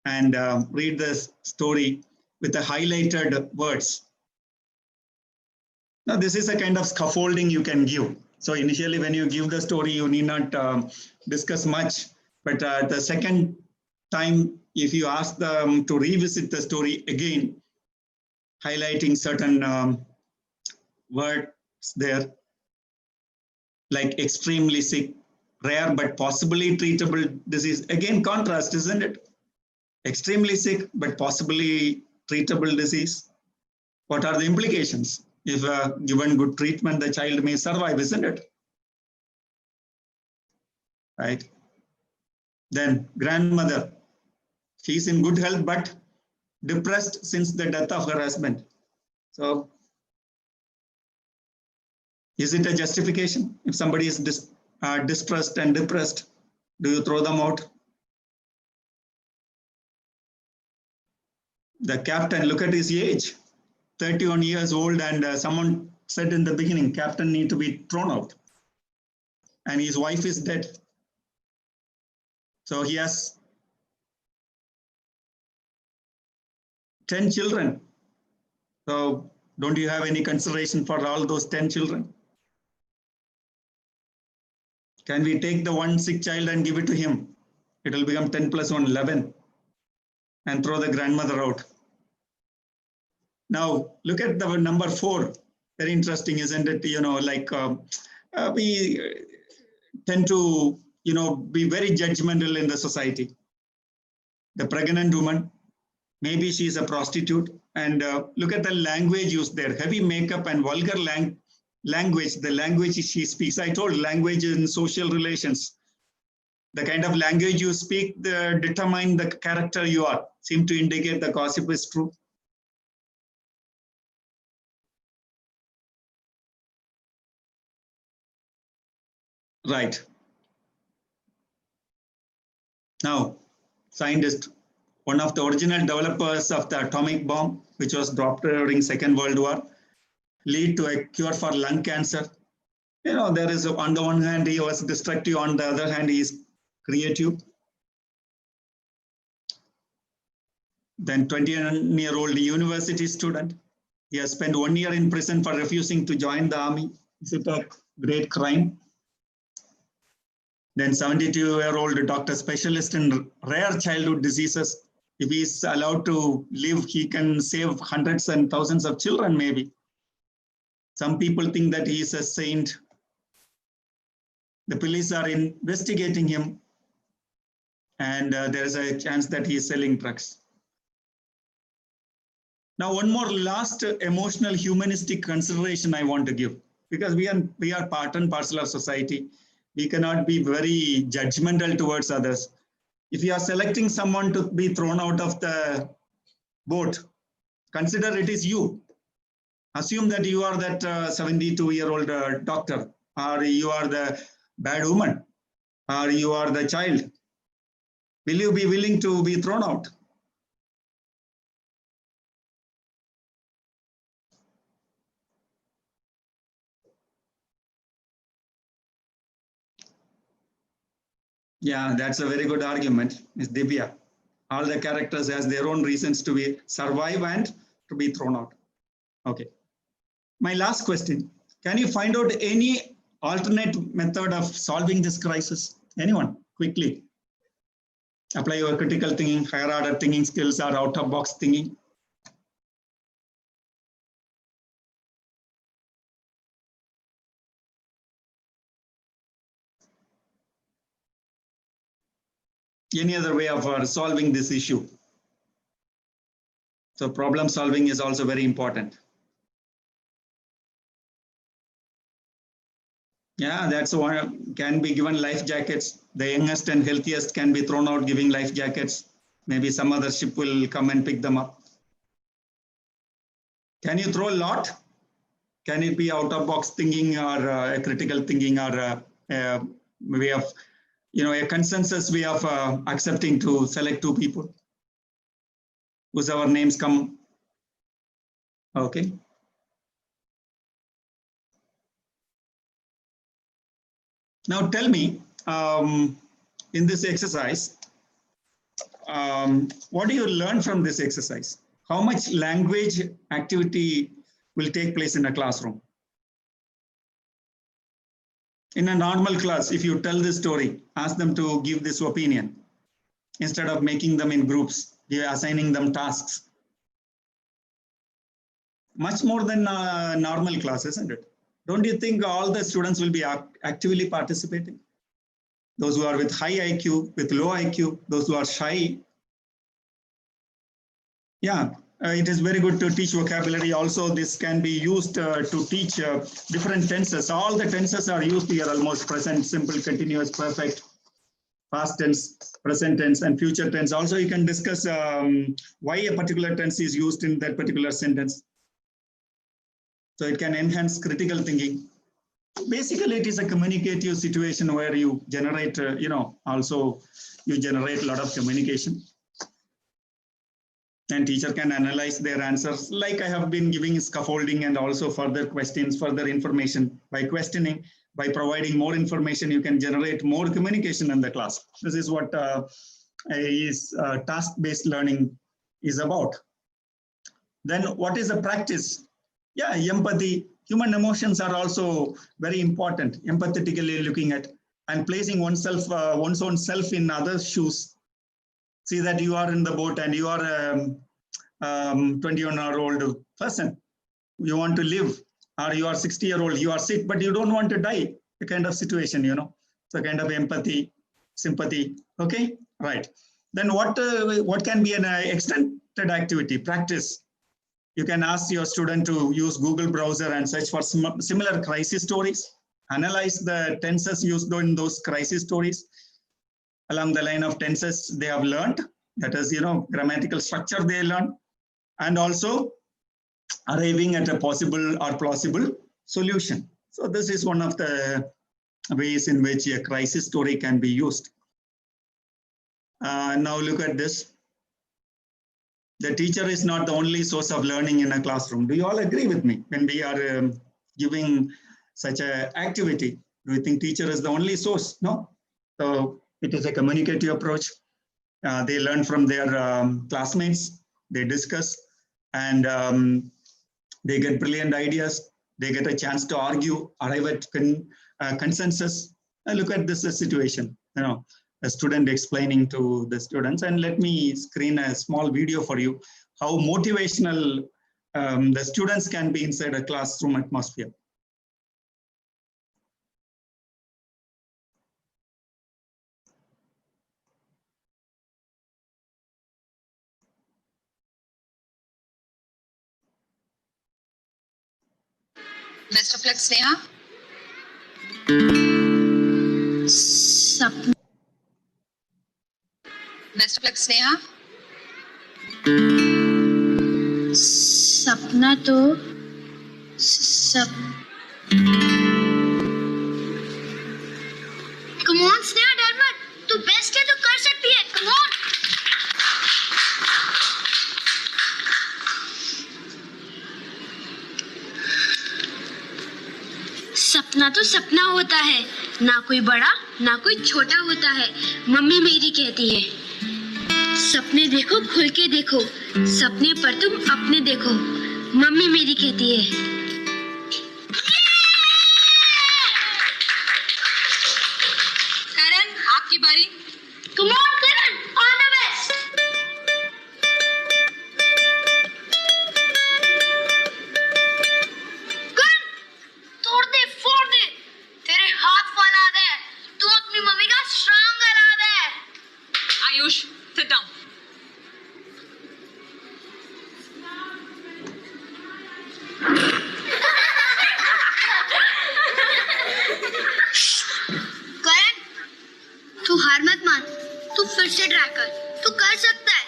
and read the story with the highlighted words. Now, this is a kind of scaffolding you can give. So initially, when you give the story, you need not discuss much. But the second time, if you ask them to revisit the story again, highlighting certain words there, like extremely sick, rare but possibly treatable disease. Again, contrast, isn't it? Extremely sick but possibly treatable disease. What are the implications? If given good treatment, the child may survive, isn't it? Right. Then grandmother, she's in good health but depressed since the death of her husband. So, is it a justification? If somebody is distressed and depressed, do you throw them out? The captain, look at his age. 31 years old, and someone said in the beginning, captain need to be thrown out. And his wife is dead. So he has 10 children. So don't you have any consideration for all those 10 children? Can we take the one sick child and give it to him? It will become 10 plus 1, 11. And throw the grandmother out. Now, look at the number 4. Very interesting, isn't it? You know, like we tend to, be very judgmental in the society. The pregnant woman, maybe she's a prostitute. And look at the language used there. Heavy makeup and vulgar language, the language she speaks. I told language in social relations. The kind of language you speak determine the character you are. Seem to indicate the gossip is true. Right. Now, scientist, one of the original developers of the atomic bomb, which was dropped during Second World War, lead to a cure for lung cancer. There is, on the one hand, he was destructive, on the other hand, he is creative. Then 21-year-old university student, he has spent 1 year in prison for refusing to join the army. Is it a great crime? Then 72-year-old doctor specialist in rare childhood diseases. If he's allowed to live, he can save hundreds and thousands of children maybe. Some people think that he is a saint. The police are investigating him, and there is a chance that he is selling drugs. Now, one more last emotional humanistic consideration I want to give, because we are part and parcel of society. We cannot be very judgmental towards others. If you are selecting someone to be thrown out of the boat, consider it is you. Assume that you are that 72-year-old doctor, or you are the bad woman, or you are the child. Will you be willing to be thrown out? Yeah, that's a very good argument, Ms. Divya. All the characters has their own reasons to be survive and to be thrown out. Okay. My last question, can you find out any alternate method of solving this crisis? Anyone, quickly. Apply your critical thinking, higher order thinking skills, or out of box thinking. Any other way of solving this issue? So problem solving is also very important. Yeah, that's one. Can be given life jackets. The youngest and healthiest can be thrown out giving life jackets. Maybe some other ship will come and pick them up. Can you throw a lot? Can it be out of box thinking, or a critical thinking, or a way of, a consensus way of accepting to select two people whose our names come? Okay. Now tell me, in this exercise, what do you learn from this exercise? How much language activity will take place in a classroom? In a normal class, if you tell this story, ask them to give this opinion, instead of making them in groups, you're assigning them tasks. Much more than normal class, isn't it? Don't you think all the students will be actively participating? Those who are with high IQ, with low IQ, those who are shy. Yeah, it is very good to teach vocabulary. Also, this can be used to teach different tenses. All the tenses are used here almost: present, simple, continuous, perfect, past tense, present tense, and future tense. Also, you can discuss why a particular tense is used in that particular sentence. So it can enhance critical thinking. Basically, it is a communicative situation where you generate, also you generate a lot of communication. And teacher can analyze their answers. Like I have been giving scaffolding and also further questions, further information. By questioning, by providing more information, you can generate more communication in the class. This is what task-based learning is about. Then what is the practice? Yeah, empathy. Human emotions are also very important. Empathetically looking at and placing one's own self in others' shoes. See that you are in the boat and you are a 21-year-old person. You want to live, or you are 60-year-old, you are sick, but you don't want to die. The kind of situation, So kind of empathy, sympathy. Okay, right. Then what can be an extended activity, practice? You can ask your student to use Google browser and search for similar crisis stories. Analyze the tenses used in those crisis stories along the line of tenses they have learned. That is, grammatical structure they learn, and also arriving at a possible or plausible solution. So this is one of the ways in which a crisis story can be used. Now look at this. The teacher is not the only source of learning in a classroom. Do you all agree with me? When we are giving such an activity, do you think teacher is the only source? No. So it is a communicative approach. They learn from their classmates, they discuss, and they get brilliant ideas. They get a chance to argue, arrive at consensus. Look at this situation, a student explaining to the students, and let me screen a small video for you, how motivational the students can be inside a classroom atmosphere. Best of luck, Sneha. Best of luck, Sneha. सपना तो Come on, Sneha, डर मत. तू best है, तू कर सकती है. Come on. सपना तो सपना होता है, ना कोई बड़ा ना कोई छोटा होता है. मम्मी मेरी कहती है, सपने देखो खुल के देखो, सपने पर तुम अपने देखो. मम्मी मेरी कहती है. करण, आपकी बारी. Come on, Karan, all the best. Karan, तोड़ दे, फोड़ दे. तेरे हाथ फैला दे. तू अपनी मम्मी का स्ट्रांग करा दे. Ayush, sit down. करण, तू हार मत मान. तू फिर से ट्राई कर. तू कर सकता है.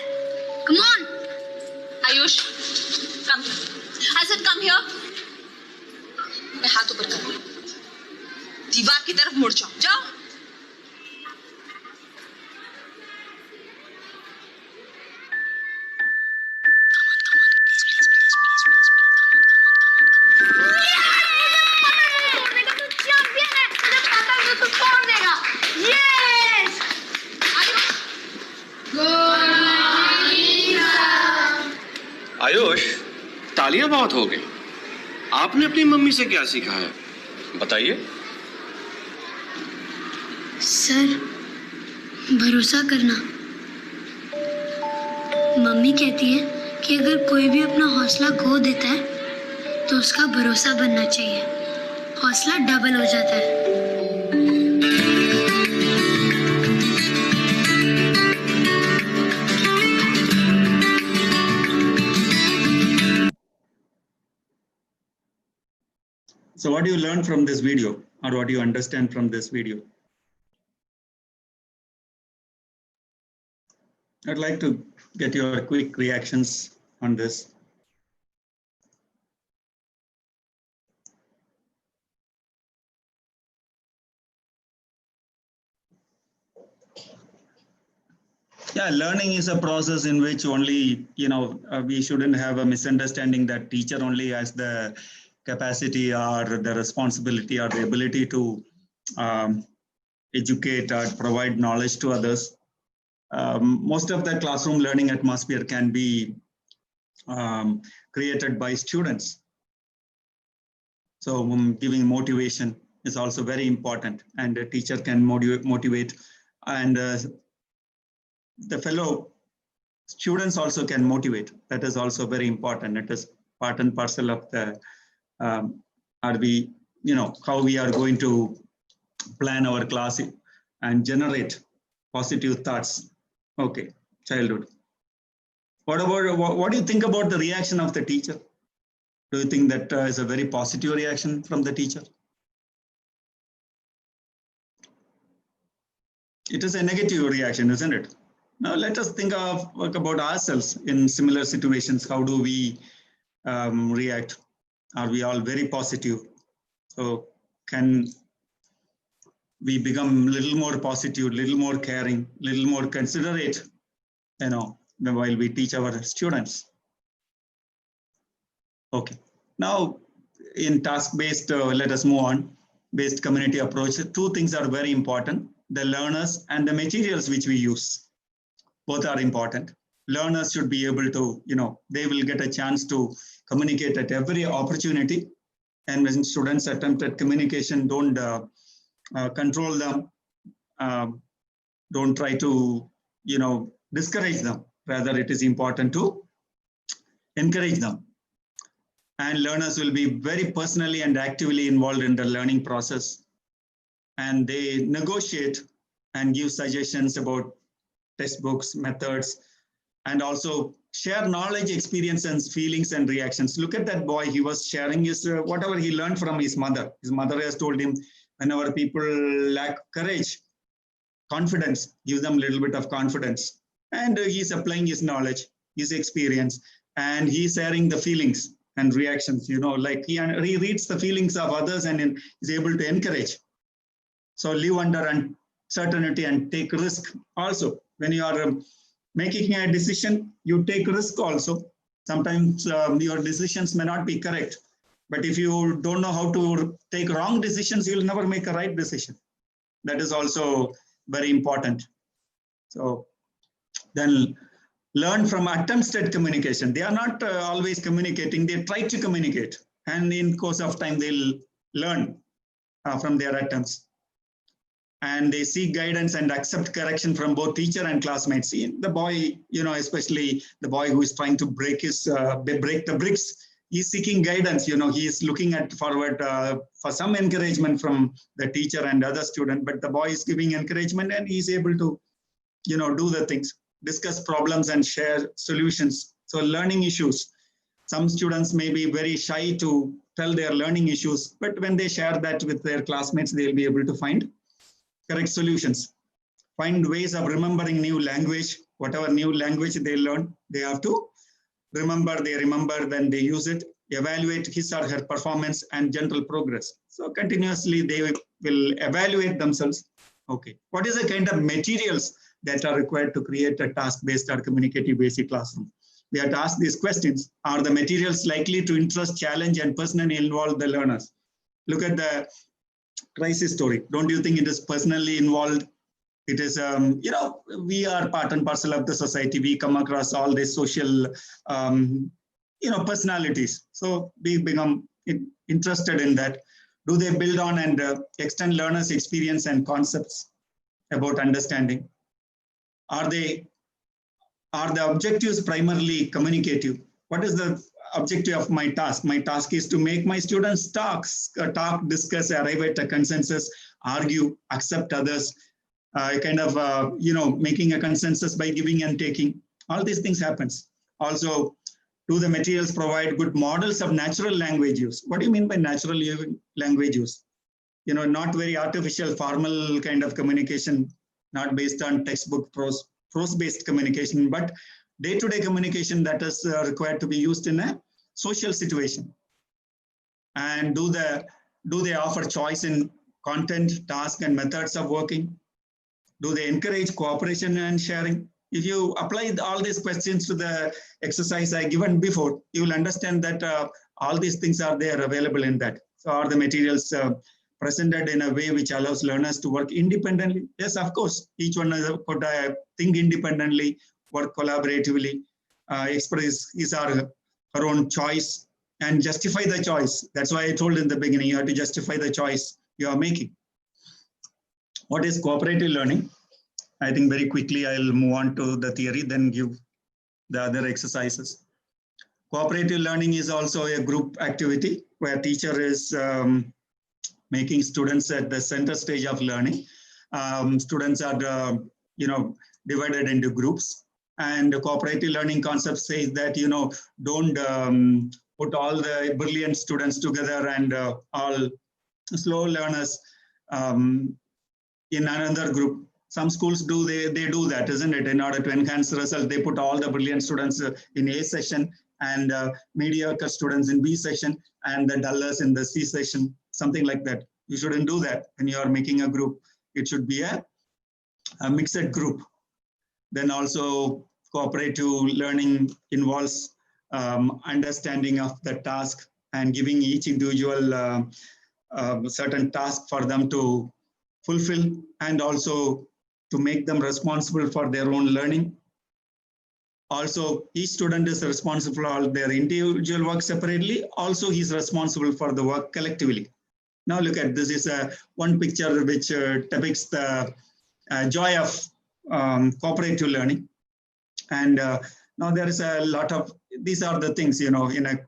Come on. Ayush, come here. I said come here. मैं हाथ ऊपर कर. दीवार की तरफ मुड़ जाओ. जाओ. आयुष, तालियां बहुत हो गई. आपने अपनी मम्मी से क्या सीखा है, बताइए. सर, भरोसा करना. मम्मी कहती है कि अगर कोई भी अपना हौसला खो देता है तो उसका भरोसा बनना चाहिए. हौसला डबल हो जाता है. So what do you learn from this video, or what do you understand from this video? I'd like to get your quick reactions on this. Yeah, learning is a process in which only, we shouldn't have a misunderstanding that teacher only has the capacity or the responsibility or the ability to educate or provide knowledge to others. Most of the classroom learning atmosphere can be created by students. So giving motivation is also very important, and a teacher can motivate, and the fellow students also can motivate. That is also very important. It is part and parcel of the how we are going to plan our class and generate positive thoughts. Okay, childhood. What do you think about the reaction of the teacher? Do you think that is a very positive reaction from the teacher? It is a negative reaction, isn't it? Now let us think about ourselves in similar situations. How do we react? Are we all very positive? So can we become a little more positive, a little more caring, a little more considerate, while we teach our students? Okay. Now in task-based, let us move on, based community approach. Two things are very important: the learners and the materials which we use. Both are important. Learners should be able to, they will get a chance to communicate at every opportunity. And when students attempt at communication, don't control them. Don't try to, discourage them. Rather, it is important to encourage them. And learners will be very personally and actively involved in the learning process. And they negotiate and give suggestions about textbooks, methods, and also share knowledge, experience, and feelings and reactions. Look at that boy. He was sharing his whatever he learned from his mother. His mother has told him, whenever people lack courage, confidence, give them a little bit of confidence. And he's applying his knowledge, his experience, and he's sharing the feelings and reactions, like he reads the feelings of others and is able to encourage. So live under uncertainty and take risk. Also, when you are making a decision, you take risk also. Sometimes your decisions may not be correct, but if you don't know how to take wrong decisions, you'll never make a right decision. That is also very important. So then learn from attempts at communication. They are not always communicating, they try to communicate. And in course of time, they'll learn from their attempts. And they seek guidance and accept correction from both teacher and classmates. See, the boy, especially the boy who is trying to break the bricks, he's seeking guidance. He is looking forward for some encouragement from the teacher and other student, but the boy is giving encouragement and he's able to, do the things, discuss problems and share solutions. So learning issues. Some students may be very shy to tell their learning issues, but when they share that with their classmates, they'll be able to find correct solutions. Find ways of remembering new language. Whatever new language they learn, they have to remember, then they use it, evaluate his or her performance and general progress. So continuously they will evaluate themselves. Okay, what is the kind of materials that are required to create a task-based or communicative basic classroom? We have to ask these questions. Are the materials likely to interest, challenge, and personally involve the learners? Look at the crisis story. Don't you think it is personally involved? It is, we are part and parcel of the society. We come across all these social, personalities. So we become interested in that. Do they build on and extend learners' experience and concepts about understanding? Are the objectives primarily communicative? What is the objective of my task? My task is to make my students talk, discuss, arrive at a consensus, argue, accept others, making a consensus by giving and taking. All these things happens. Also, do the materials provide good models of natural language use? What do you mean by natural language use? Not very artificial, formal kind of communication, not based on textbook prose-based communication, but day-to-day communication that is required to be used in a social situation. And do they offer choice in content, task, and methods of working? Do they encourage cooperation and sharing? If you apply all these questions to the exercise I given before, you will understand that all these things are there available in that. So are the materials presented in a way which allows learners to work independently? Yes, of course. Each one could think independently, work collaboratively, express his or her own choice and justify the choice. That's why I told in the beginning, you have to justify the choice you are making. What is cooperative learning? I think very quickly I'll move on to the theory, then give the other exercises. Cooperative learning is also a group activity where teacher is making students at the center stage of learning. Students are, divided into groups. And the cooperative learning concept says that, don't put all the brilliant students together and all slow learners in another group. Some schools do, they do that, isn't it? In order to enhance the result, they put all the brilliant students in A session and mediocre students in B session and the dullers in the C session, something like that. You shouldn't do that when you are making a group. It should be a mixed group. Then also cooperative learning involves understanding of the task and giving each individual certain task for them to fulfill and also to make them responsible for their own learning. Also, each student is responsible for their individual work separately. Also, he's responsible for the work collectively. Now look at this is one picture which depicts the joy of cooperative learning. And now there is a lot of, these are the things, in a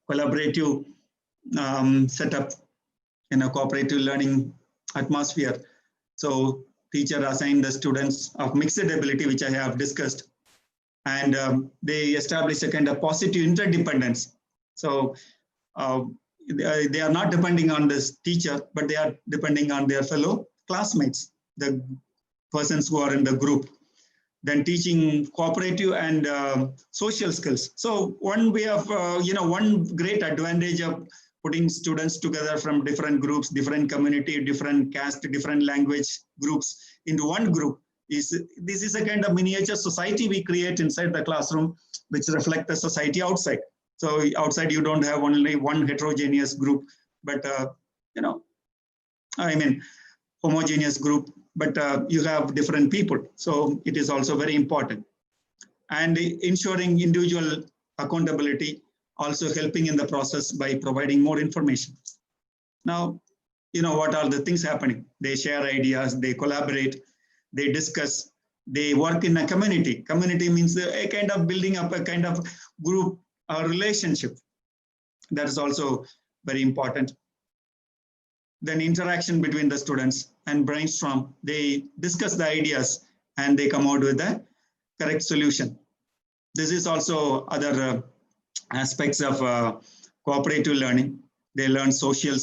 collaborative setup, in a cooperative learning atmosphere. So teacher assigned the students of mixed ability, which I have discussed, and they establish a kind of positive interdependence. So they are not depending on this teacher, but they are depending on their fellow classmates, the persons who are in the group. Then teaching cooperative and social skills. So one way of, one great advantage of putting students together from different groups, different community, different caste, different language groups into one group is, this is a kind of miniature society we create inside the classroom, which reflect the society outside. So outside you don't have only one heterogeneous group, but, homogeneous group, but you have different people. So it is also very important. And ensuring individual accountability, also helping in the process by providing more information. Now, what are the things happening? They share ideas, they collaborate, they discuss, they work in a community. Community means a kind of building up a kind of group or relationship. That is also very important. Then interaction between the students and brainstorm. They discuss the ideas and they come out with the correct solution. This is also other aspects of cooperative learning. They learn social,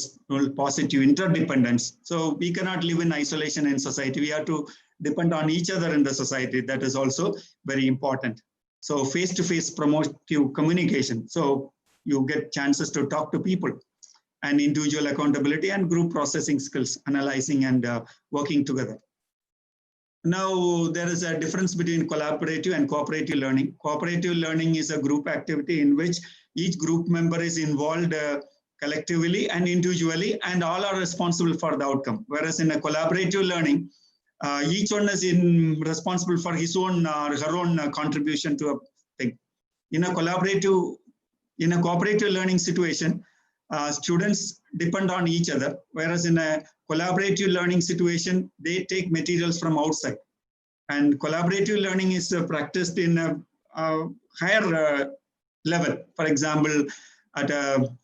positive interdependence. So we cannot live in isolation in society. We have to depend on each other in the society. That is also very important. So face-to-face promotive communication. So you get chances to talk to people, and individual accountability and group processing skills, analyzing and working together. Now, there is a difference between collaborative and cooperative learning. Cooperative learning is a group activity in which each group member is involved collectively and individually, and all are responsible for the outcome. Whereas in a collaborative learning, each one is responsible for his own or her own contribution to a thing. In a cooperative learning situation, students depend on each other, whereas in a collaborative learning situation, they take materials from outside. And collaborative learning is practiced in a higher level. For example, at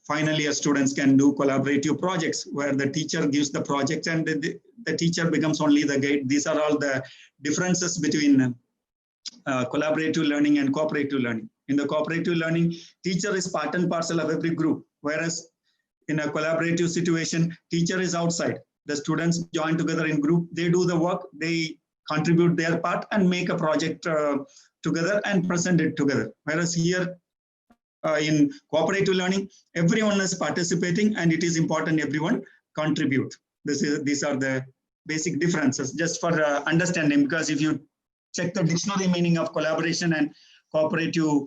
final year, students can do collaborative projects where the teacher gives the project and the teacher becomes only the guide. These are all the differences between collaborative learning and cooperative learning. In the cooperative learning, teacher is part and parcel of every group, whereas in a collaborative situation, teacher is outside. The students join together in group, they do the work, they contribute their part and make a project together and present it together. Whereas here in cooperative learning, everyone is participating and it is important everyone contribute. These are the basic differences just for understanding, because if you check the dictionary meaning of collaboration and cooperative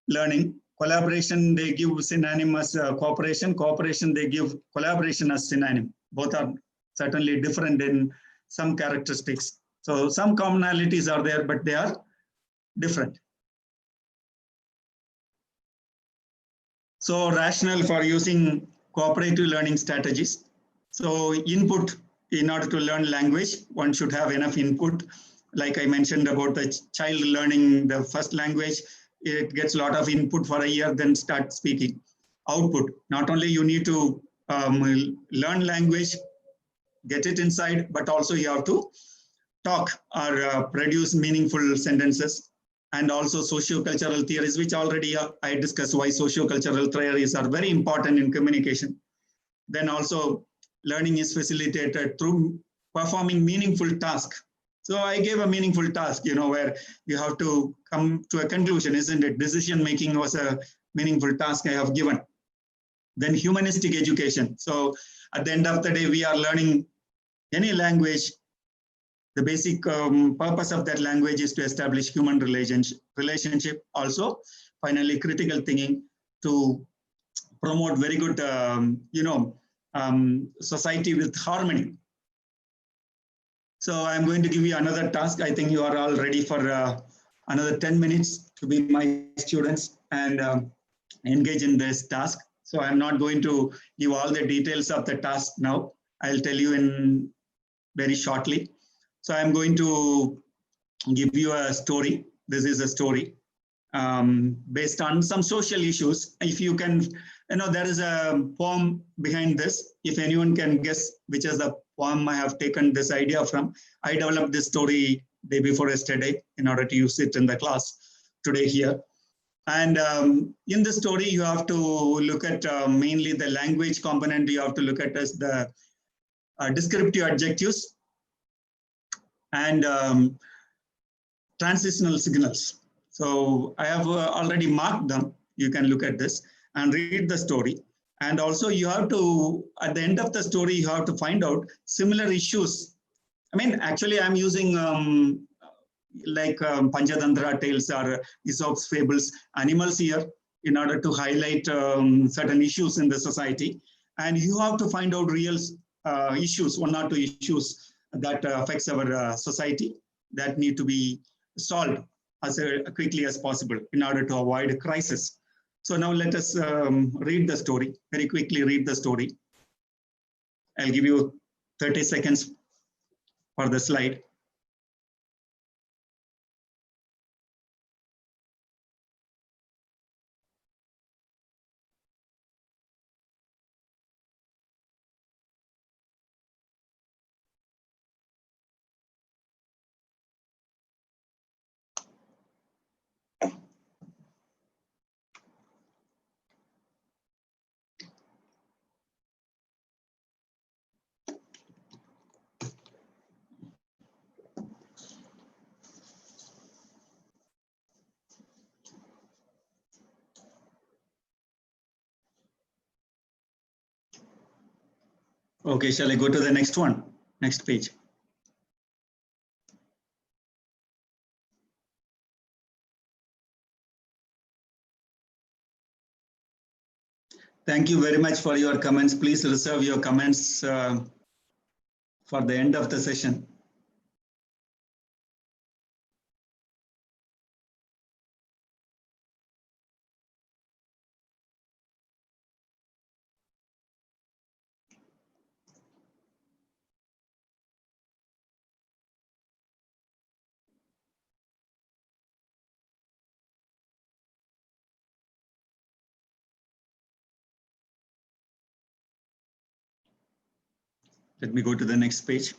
learning, collaboration they give synonym as cooperation, cooperation they give collaboration as synonym. Both are certainly different in some characteristics. So some commonalities are there, but they are different. So rationale for using cooperative learning strategies. So input, in order to learn language, one should have enough input. Like I mentioned about the child learning the first language, it gets a lot of input for a year, then start speaking. Output, not only you need to learn language, get it inside, but also you have to talk or produce meaningful sentences. And also socio-cultural theories, which already I discussed why socio-cultural theories are very important in communication. Then also learning is facilitated through performing meaningful tasks. So I gave a meaningful task, where you have to come to a conclusion, isn't it? Decision making was a meaningful task I have given. Then humanistic education. So at the end of the day, we are learning any language. The basic purpose of that language is to establish human relationship. Also, finally, critical thinking to promote very good, society with harmony. So I'm going to give you another task. I think you are all ready for another 10 minutes to be my students and engage in this task. So I'm not going to give all the details of the task now. I'll tell you in very shortly. So I'm going to give you a story. This is a story based on some social issues. If you can, there is a poem behind this. If anyone can guess which is the poem I have taken this idea from, I developed this story day before yesterday in order to use it in the class today here. And in the story, you have to look at mainly the language component. You have to look at as the descriptive adjectives and transitional signals. So I have already marked them. You can look at this and read the story. And also you have to, at the end of the story, you have to find out similar issues. I mean, actually, I'm using Panchatantra tales or Aesop's fables, animals here in order to highlight certain issues in the society. And you have to find out real issues, one or two issues that affects our society that need to be solved as quickly as possible in order to avoid a crisis. So now let us read the story, very quickly read the story. I'll give you 30 seconds for the slide. Okay, shall I go to the next one? Next page. Thank you very much for your comments. Please reserve your comments for the end of the session. Let me go to the next page.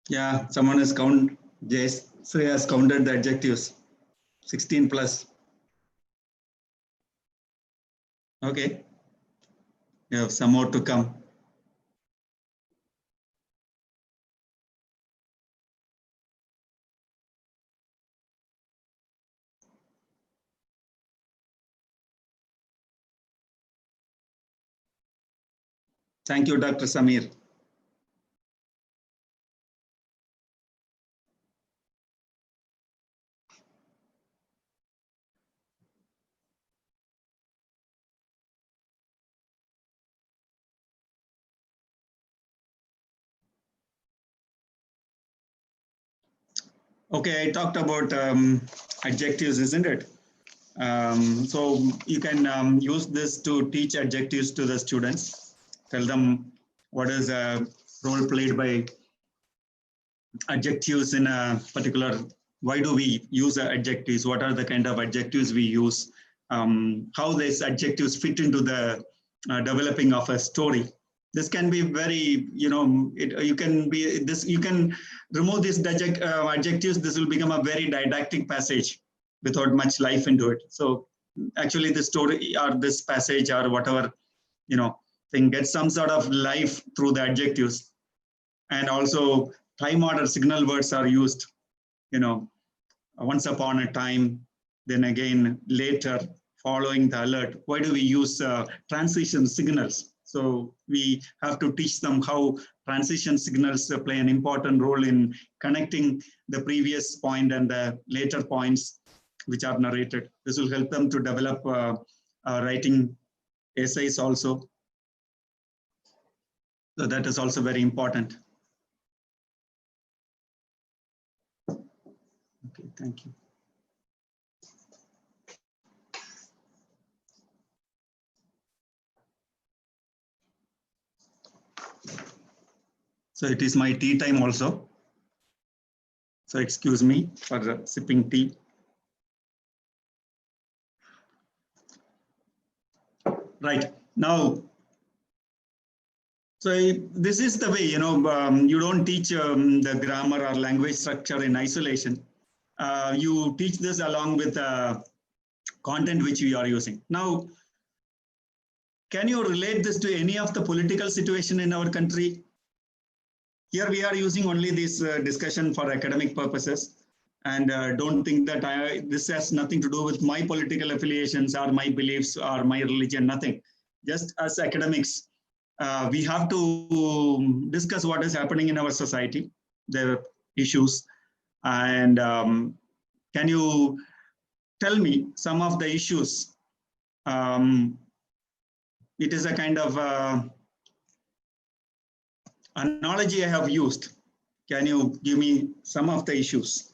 Yeah, someone has counted, Sri has counted the adjectives, 16 plus. Okay, you have some more to come. Thank you, Dr. Samir. Okay, I talked about adjectives, isn't it? So you can use this to teach adjectives to the students. Tell them what is a role played by adjectives in a particular, why do we use adjectives? What are the kind of adjectives we use? How these adjectives fit into the developing of a story. This can be very, you can remove these adjectives. This will become a very didactic passage without much life into it. So actually the story or this passage or whatever, thing gets some sort of life through the adjectives. And also time order signal words are used, once upon a time, then again later, following the alert. Why do we use transition signals? So we have to teach them how transition signals play an important role in connecting the previous point and the later points which are narrated. This will help them to develop writing essays also. So that is also very important. Okay, thank you. So it is my tea time also. So excuse me for sipping tea. Right now, so this is the way, you don't teach the grammar or language structure in isolation. You teach this along with the content which you are using. Now, can you relate this to any of the political situation in our country? Here we are using only this discussion for academic purposes, and don't think that this has nothing to do with my political affiliations or my beliefs or my religion, nothing. Just as academics, we have to discuss what is happening in our society, the issues, and can you tell me some of the issues? It is a kind of analogy I have used. Can you give me some of the issues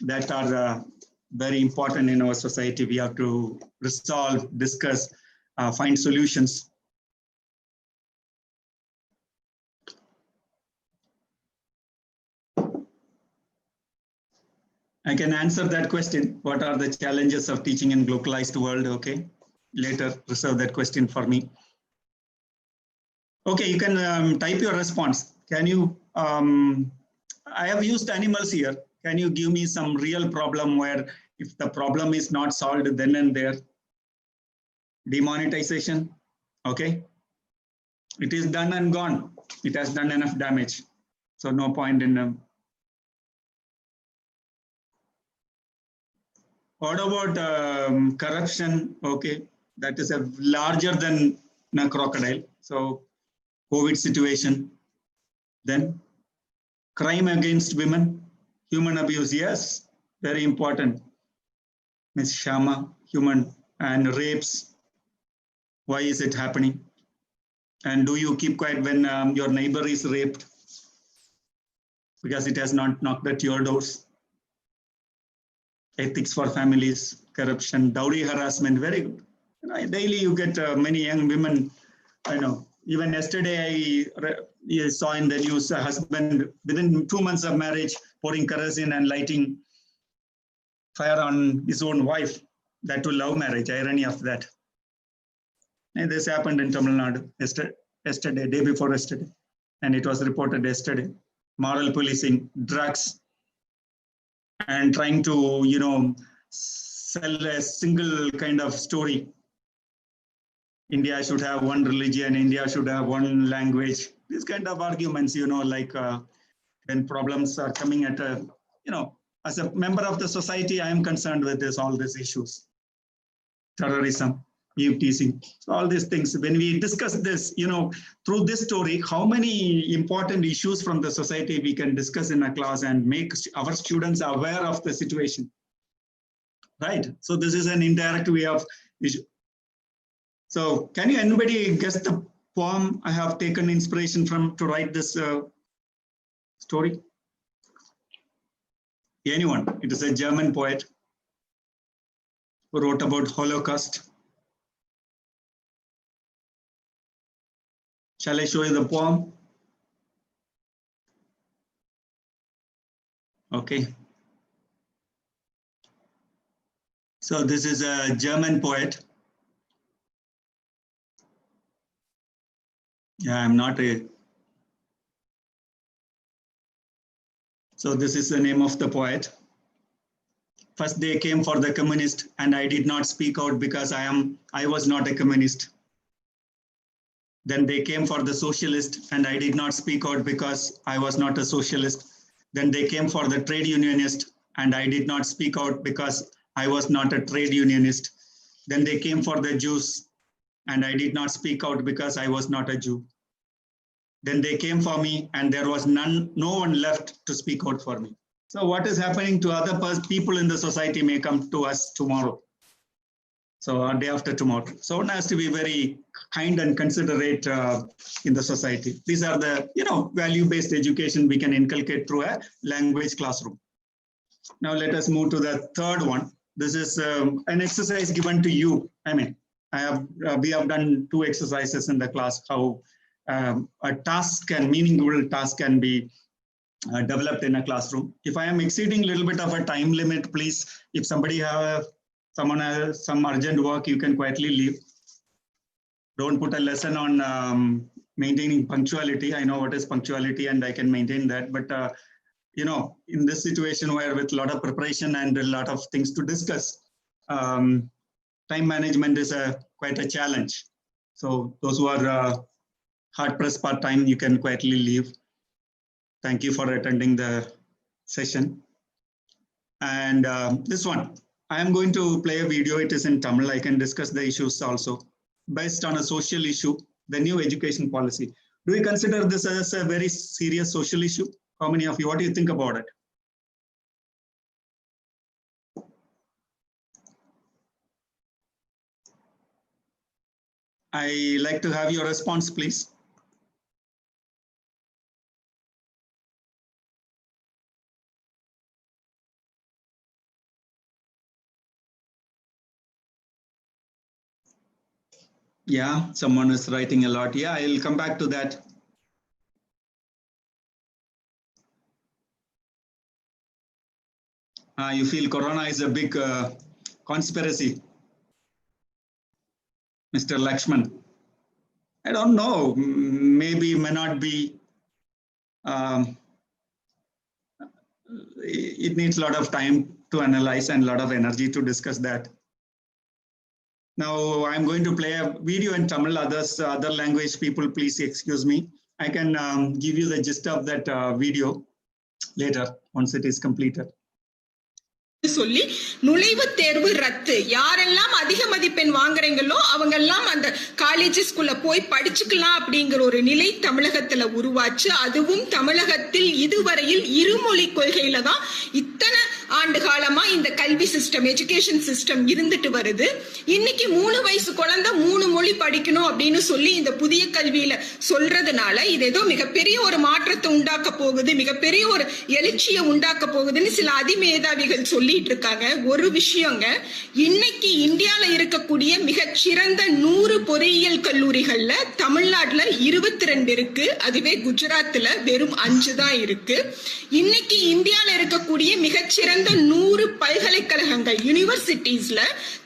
that are very important in our society? We have to resolve, discuss, find solutions. I can answer that question. What are the challenges of teaching in globalized world? Okay, later reserve that question for me. Okay, you can type your response. Can you, I have used animals here. Can you give me some real problem where if the problem is not solved then and there? Demonetization, okay. It is done and gone. It has done enough damage. So no point in What about corruption? Okay, that is a larger than a crocodile. So COVID situation. Then crime against women, human abuse, yes, very important. Ms. Shama, human and rapes. Why is it happening? And do you keep quiet when your neighbor is raped? Because it has not knocked at your doors. Ethics for families, corruption, dowry harassment, very good. Daily you get many young women, I know. Even yesterday I saw in the news a husband within 2 months of marriage pouring kerosene and lighting fire on his own wife. That to love marriage, irony of that. And this happened in Tamil Nadu yesterday, day before yesterday. And it was reported yesterday. Moral policing, drugs, and trying to, sell a single kind of story. India should have one religion, India should have one language. These kind of arguments, like when problems are coming at as a member of the society, I am concerned with all these issues. Terrorism, eve teasing, so all these things. When we discuss this, through this story, how many important issues from the society we can discuss in a class and make our students aware of the situation, right? So this is an indirect way of issue. So can anybody guess the poem I have taken inspiration from to write this story? Anyone? It is a German poet who wrote about Holocaust. Shall I show you the poem? Okay. So this is a German poet. Yeah, I'm not a. So this is the name of the poet. First they came for the communist and I did not speak out because I was not a communist. Then they came for the socialist and I did not speak out because I was not a socialist. Then they came for the trade unionist and I did not speak out because I was not a trade unionist. Then they came for the Jews and I did not speak out because I was not a Jew. Then they came for me, and there was no one left to speak out for me. So what is happening to other people in the society may come to us tomorrow. So or day after tomorrow. So one has to be very kind and considerate in the society. These are the value-based education we can inculcate through a language classroom. Now let us move to the third one. This is an exercise given to you. I mean, we have done 2 exercises in the class, how a task and meaningful task can be developed in a classroom. If I am exceeding a little bit of a time limit, please, if someone has some urgent work, you can quietly leave. Don't put a lesson on maintaining punctuality. I know what is punctuality and I can maintain that, but in this situation where with a lot of preparation and a lot of things to discuss, time management is quite a challenge. So those who are hard pressed part time, you can quietly leave. Thank you for attending the session. And this one, I am going to play a video. It is in Tamil. I can discuss the issues also based on a social issue, the new education policy. Do you consider this as a very serious social issue? How many of you, what do you think about it? I like to have your response, please. Yeah, someone is writing a lot. Yeah, I'll come back to that. You feel Corona is a big conspiracy, Mr. Lakshman. I don't know, maybe, may not be. It needs a lot of time to analyze and a lot of energy to discuss that. Now I'm going to play a video in Tamil. Other language people, please excuse me. I can give you the gist of that video later once it is completed. சொல்லி நுழைவுத் தேர்வு ரத்து, யாரெல்லாம் அதிக மதிப்பெண் வாங்குறீங்களோ அவங்க எல்லாம் அந்த காலேஜஸ்குள்ள போய் படிச்சுக்கலாம் அப்படிங்கிற ஒரு நிலை தமிழகத்துல உருவாச்சு. அதுவும் தமிழகத்தில் இதுவரையில் இருமொழி கொள்கையில தான் இத்தனை ஆண்டு காலமா இந்த கல்வி சிஸ்டம், எஜுகேஷன் சிஸ்டம் இருந்துட்டு வருது. இன்னைக்கு 3 வயசு குழந்தை 3 மொழி படிக்கணும் அப்படின்னு சொல்லி இந்த புதிய கல்வியில சொல்றதுனால இது ஏதோ மிகப்பெரிய ஒரு மாற்றத்தை உண்டாக்க போகுது, மிகப்பெரிய ஒரு எழுச்சியை உண்டாக்க போகுதுன்னு சில அதிமேதாவிகள் சொல்லிட்டு இருக்காங்க. ஒரு விஷயங்க, இன்னைக்கு இந்தியால இருக்கக்கூடிய மிகச்சிறந்த 100 பொறியியல் கல்லூரிகள்ல தமிழ்நாட்டுல 22 இருக்கு. அதுவே குஜராத்ல வெறும் 5 தான் இருக்கு. இன்னைக்கு இந்தியால இருக்கக்கூடிய மிகச்சிறந்த 100 பல்கலைக்கழகங்கள், யூனிவர்சிட்டிஸ்ல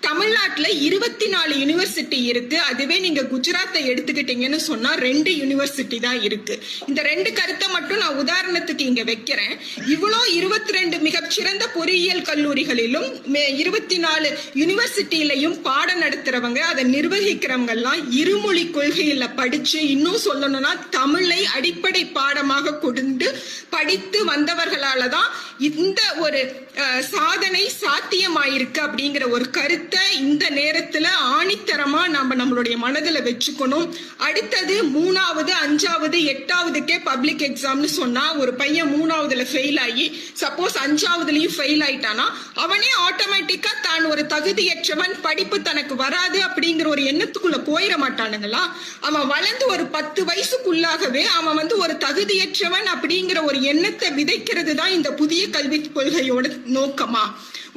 தமிழ்நாட்டுல 24 யூனிவர்சிட்டி இருக்கு. அதுவே நீங்க குஜராத்தை எடுத்துக்கிட்டீங்கன்னு சொன்னா 2 யூனிவர்சிட்டி தான் இருக்கு. இந்த 2 கருத்தை மட்டும் நான் உதாரணத்துக்கு இங்க வைக்கிறேன். இவ்வளோ 22 மிகச்சிறந்த பொறியியல் கல்லூரிகளிலும் 24 யூனிவர்சிட்டியிலையும் பாடம் நடத்துறவங்க, அதை நிர்வகிக்கிறவங்க எல்லாம் இருமொழி கொள்கையில படிச்சு, இன்னும் சொல்லணும்னா தமிழை அடிப்படை பாடமாக கொண்டு படித்து வந்தவர்களால தான் இந்த ஒரு சாதனை சாத்தியமாயிருக்கு அப்படிங்கிற ஒரு கருத்தை இந்த நேரத்துல ஆணித்தரமா நாம நம்மளுடைய மனதில் வச்சுக்கணும். அடுத்தது 3வது 5வது 8வதுக்கே பப்ளிக் எக்ஸாம்னு சொன்னா ஒரு பையன் 3வதுல ஃபெயில் ஆகி சப்போஸ் 5வதுலயும் ஃபெயில் ஆயிட்டானா அவனே ஆட்டோமேட்டிக்கா தான் ஒரு தகுதியற்றவன், படிப்பு தனக்கு வராது அப்படிங்கிற ஒரு எண்ணத்துக்குள்ள போயிட மாட்டானுங்களா? அவன் வளர்ந்து ஒரு 10 வயசுக்குள்ளாகவே அவன் ஒரு தகுதியற்றவன் அப்படிங்கிற ஒரு எண்ணத்தை விதைக்கிறது தான் இந்த புதிய கல்வி கொள்கையோட நோக்கமா?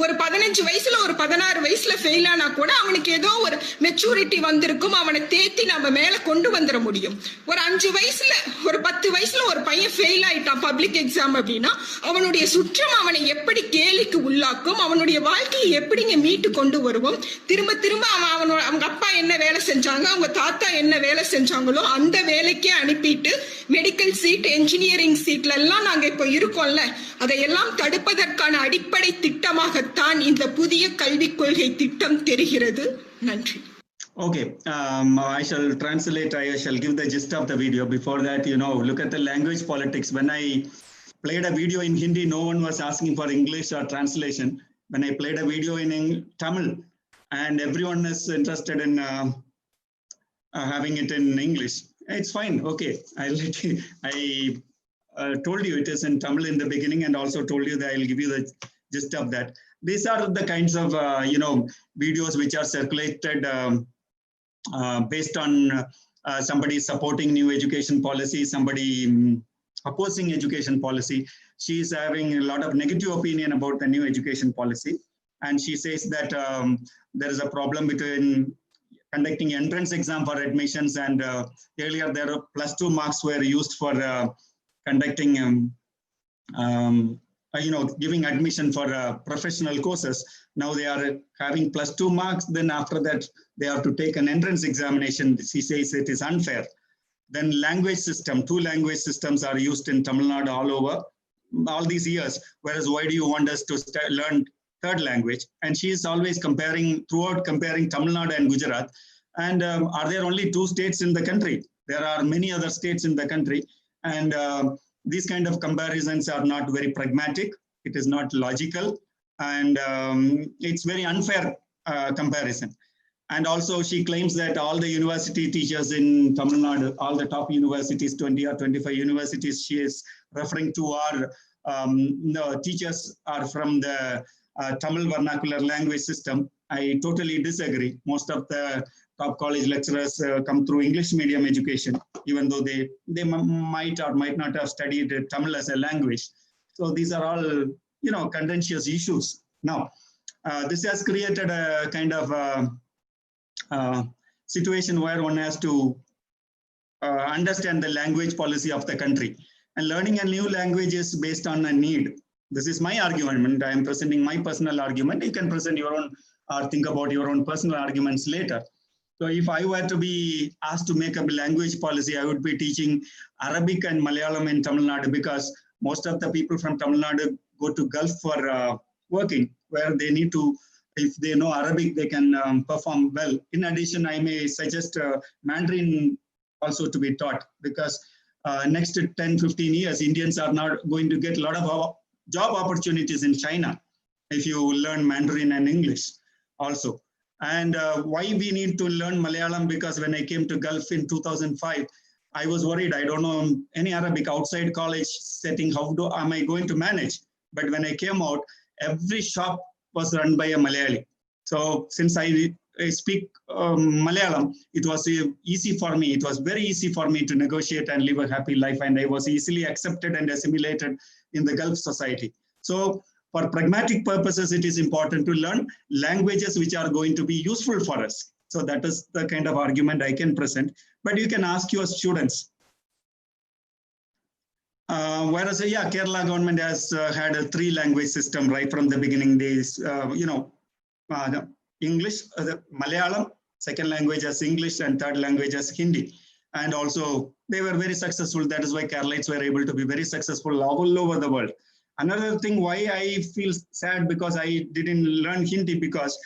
ஒரு 15 வயசுல ஒரு 16 வயசுல ஃபெயில் ஆனா கூட அவனுக்கு ஏதோ ஒரு மெச்சூரிட்டி வந்திருக்கும், அவனை தேத்தி நம்ம மேல கொண்டு வந்துட முடியும். ஒரு 5 வயசுல ஒரு 10 வயசுல ஒரு பையன் ஃபெயில் ஆயிட்டான் பப்ளிக் எக்ஸாம் அப்படின்னா அவனுடைய சுற்றம் அவனை எப்படி கேலிக்கு உள்ளாக்கும், அவனுடைய வாழ்க்கையை எப்படிங்க மீட்டு கொண்டு வருவோம்? திரும்ப திரும்ப அவங்க அப்பா என்ன வேலை செஞ்சாங்க, அவங்க தாத்தா என்ன வேலை செஞ்சாங்களோ அந்த வேலைக்கே அனுப்பிட்டு மெடிக்கல் சீட், என்ஜினியரிங் சீட்ல எல்லாம் நாங்க இப்ப இருக்கோம்ல, அதையெல்லாம் தடுப்பதற்கான அடிப்படை திட்டமாகத்தான் இந்த புதிய கல்விக் கொள்கை திட்டம் தெரிகிறது. நன்றி. Okay, I shall translate, I shall give the gist of the video. Before that, look at the language politics. When I played a video in Hindi, no one was asking for English or translation. When I played a video in Tamil, and everyone is interested in having it in English. It's fine. Okay, I told you it is in Tamil in the beginning, and also told you that I'll give you the gist of that. These are the kinds of videos which are circulated based on somebody supporting new education policy, somebody opposing education policy. She is having a lot of negative opinion about the new education policy, and she says that there is a problem between conducting entrance exam for admissions, and earlier there are +2 marks were used for conducting giving admission for professional courses. Now they are having +2 marks, then after that they have to take an entrance examination. She says it is unfair. Then language system, 2 language systems are used in Tamil Nadu all over all these years, whereas why do you want us to learn 3rd language? And she is always comparing Tamil Nadu and Gujarat. And are there only 2 states in the country? There are many other states in the country, and these kind of comparisons are not very pragmatic. It is not logical, and it's very unfair comparison. And also she claims that all the university teachers in Tamil Nadu, all the top universities, 20 or 25 universities she is referring to, are teachers are from the Tamil vernacular language system. I totally disagree. Most of the top college lecturers come through English medium education, even though they might or might not have studied Tamil as a language. So these are all, contentious issues. Now, this has created a kind of situation where one has to understand the language policy of the country. And learning a new language is based on a need. This is my argument. I am presenting my personal argument. You can present your own or think about your own personal arguments later. So if I were to be asked to make a language policy, I would be teaching Arabic and Malayalam in Tamil Nadu, because most of the people from Tamil Nadu go to Gulf for working, where they need to, if they know Arabic, they can perform well. In addition, I may suggest Mandarin also to be taught, because next 10-15 years, Indians are not going to get a lot of job opportunities in China if you learn Mandarin and English also. And why we need to learn Malayalam, because when I came to Gulf in 2005, I was worried. I don't know any Arabic outside college setting. How am I going to manage? But when I came out, every shop was run by a Malayali. So since I speak Malayalam, it was easy for me. It was very easy for me to negotiate and live a happy life. And I was easily accepted and assimilated in the Gulf society. So for pragmatic purposes, it is important to learn languages which are going to be useful for us. So that is the kind of argument I can present. But you can ask your students. Whereas, Kerala government has had a 3 language system right from the beginning. They, English, Malayalam, second language as English, and third language as Hindi. And also, they were very successful. That is why Keralites were able to be very successful all over the world. Another thing why I feel sad, because I didn't learn Hindi, because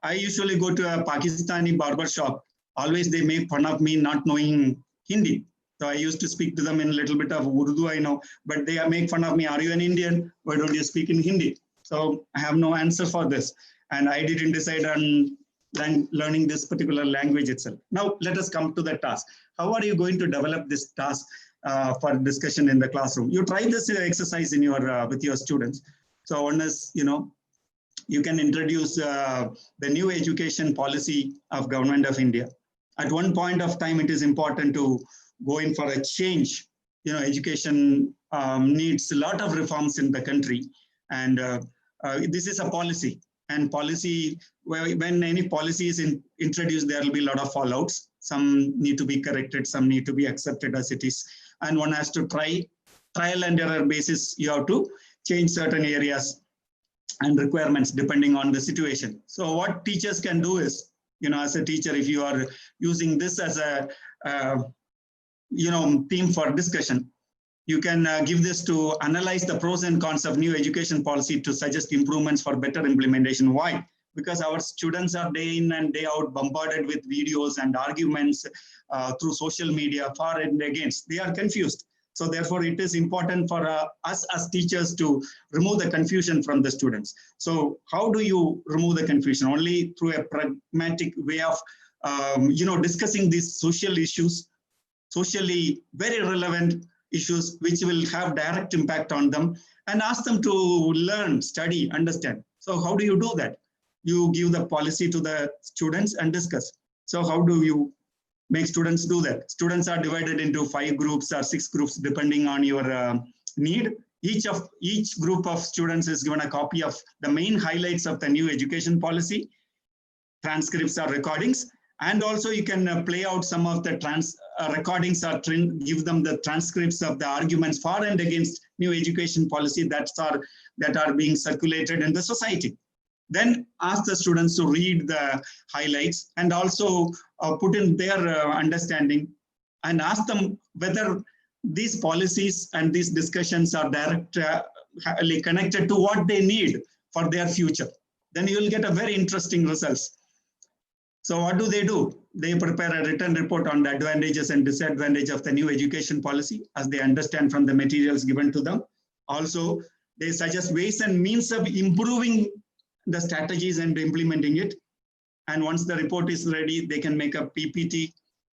I usually go to a Pakistani barber shop. Always they make fun of me not knowing Hindi. So I used to speak to them in a little bit of Urdu, I know, but they make fun of me. Are you an Indian? Why don't you speak in Hindi? So I have no answer for this. And I didn't decide on learning this particular language itself. Now let us come to the task. How are you going to develop this task for discussion in the classroom? You try this exercise in your with your students. So one is, you can introduce the new education policy of Government of India. At one point of time, it is important to go in for a change. Education needs a lot of reforms in the country, and this is a policy. And policy, when any policy is introduced, there will be a lot of fallouts. Some need to be corrected, some need to be accepted as it is. And one has to trial and error basis. You have to change certain areas and requirements depending on the situation. So what teachers can do is, as a teacher, if you are using this as a theme for discussion, you can give this to analyze the pros and cons of new education policy to suggest improvements for better implementation. Why? Because our students are day in and day out bombarded with videos and arguments through social media, for and against. They are confused. So therefore, it is important for us as teachers to remove the confusion from the students. So how do you remove the confusion? Only through a pragmatic way of discussing these social issues, socially very relevant issues, which will have direct impact on them, and ask them to learn, study, understand. So how do you do that? You give the policy to the students and discuss. So how do you make students do that? Students are divided into 5 groups or 6 groups, depending on your need. Each group of students is given a copy of the main highlights of the new education policy, transcripts or recordings, and also you can play out some of the recordings or give them the transcripts of the arguments for and against new education policy that are being circulated in the society. Then ask the students to read the highlights and also put in their understanding, and ask them whether these policies and these discussions are directly connected to what they need for their future. Then you will get a very interesting results. So what do? They prepare a written report on the advantages and disadvantages of the new education policy as they understand from the materials given to them. Also, they suggest ways and means of improving the strategies and implementing it. And once the report is ready, they can make a PPT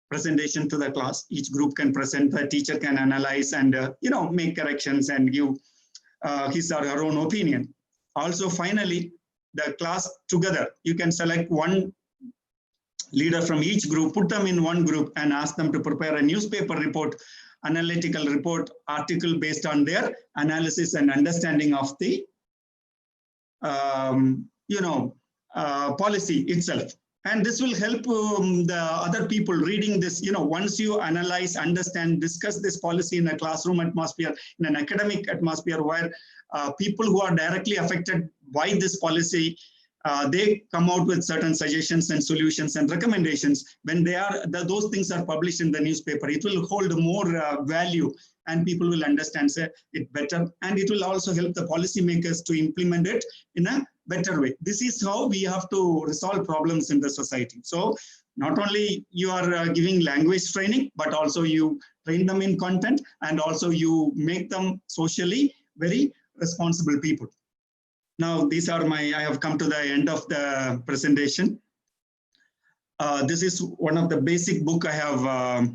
presentation to the class. Each group can present, the teacher can analyze and make corrections and give his or her own opinion. Also, finally, the class together, you can select one leader from each group, put them in one group and ask them to prepare a newspaper report, analytical report, article based on their analysis and understanding of the policy itself. And this will help the other people reading this. Once you analyze, understand, discuss this policy in a classroom atmosphere, in an academic atmosphere where people who are directly affected by this policy, they come out with certain suggestions and solutions and recommendations. When those things are published in the newspaper, it will hold more value and people will understand it better. And it will also help the policymakers to implement it in a better way. This is how we have to resolve problems in the society. So not only you are giving language training, but also you train them in content, and also you make them socially very responsible people. Now, I have come to the end of the presentation. This is one of the basic book I have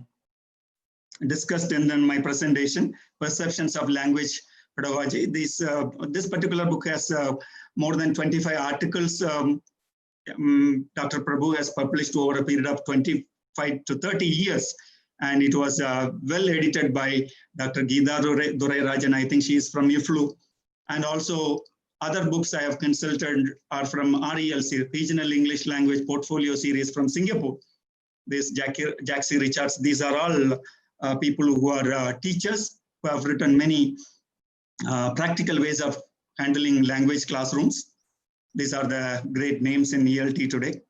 discussed in my presentation, Perceptions of Language Pedagogy. This particular book has more than 25 articles. Dr. Prabhu has published over a period of 25 to 30 years. And it was well edited by Dr. Geeta Durayrajan. I think she is from IFLU. And also, other books I have consulted are from RELC, Regional English Language Portfolio Series from Singapore. This Jaxie Richards, these are all people who are teachers who have written many practical ways of handling language classrooms. These are the great names in ELT today.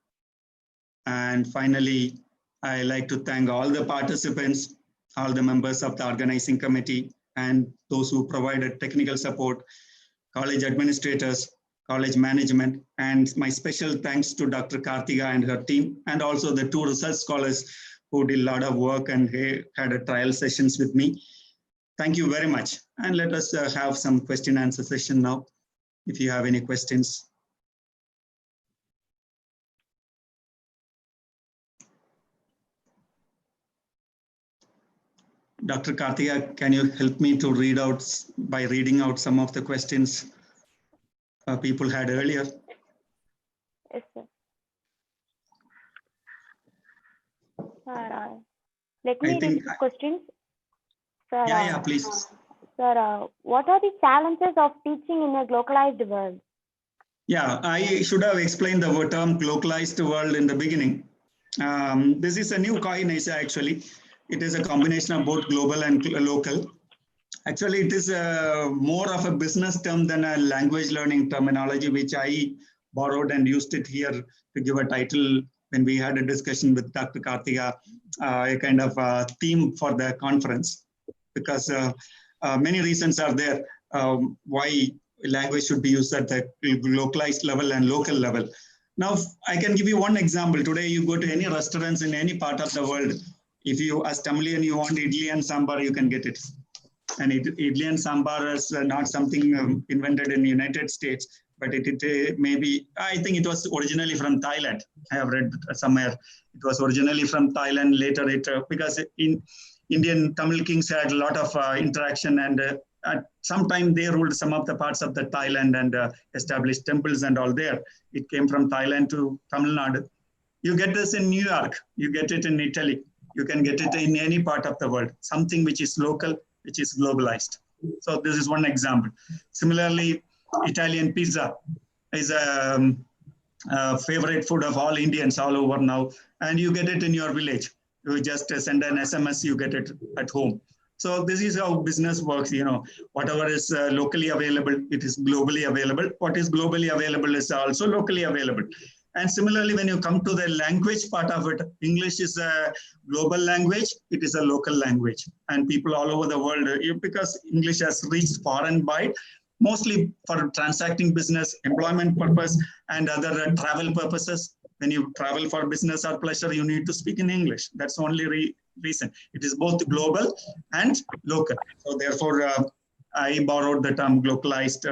And finally, I like to thank all the participants, all the members of the organizing committee, and those who provided technical support, college administrators, college management, and my special thanks to Dr. Karthika and her team, and also the 2 research scholars who did a lot of work and had a trial sessions with me. Thank you very much. And let us have some question answer session now, if you have any questions. Dr. Karthika, can you help me to read out by reading out some of the questions people had earlier? Yes, sir. Let me read the questions. Sir, yeah, please. Sir, what are the challenges of teaching in a globalized world? Yeah, I should have explained the term glocalized world in the beginning. This is a new coinage actually. It is a combination of both global and local. Actually, it is more of a business term than a language learning terminology, which I borrowed and used it here to give a title when we had a discussion with Dr. Karthika, a kind of theme for the conference, because many reasons are there why language should be used at the localized level and local level. Now, I can give you one example. Today, you go to any restaurants in any part of the world. If you ask Tamilian, you want idli and sambar, you can get it. And idli and sambar is not something invented in the United States. but it maybe, I think it was originally from Thailand. I have read somewhere it was originally from Thailand. Later because in Indian Tamil kings had a lot of interaction, and at some time they ruled some of the parts of the Thailand and established temples and all there. It came from Thailand to Tamil Nadu. You get this in New York, you get it in Italy, you can get it in any part of the world, something which is local, which is globalized. So this is one example. Similarly, Italian pizza is a favorite food of all Indians all over now, and you get it in your village. You just send an SMS, you get it at home. So this is how business works. Whatever is locally available, it is globally available. What is globally available is also locally available. And similarly, when you come to the language part of it, English is a global language, it is a local language. And people all over the world, because English has reached far and wide, mostly for transacting business, employment purpose, and other travel purposes. When you travel for business or pleasure, you need to speak in English. That's the only reason. It is both global and local. So therefore, I borrowed the term glocalized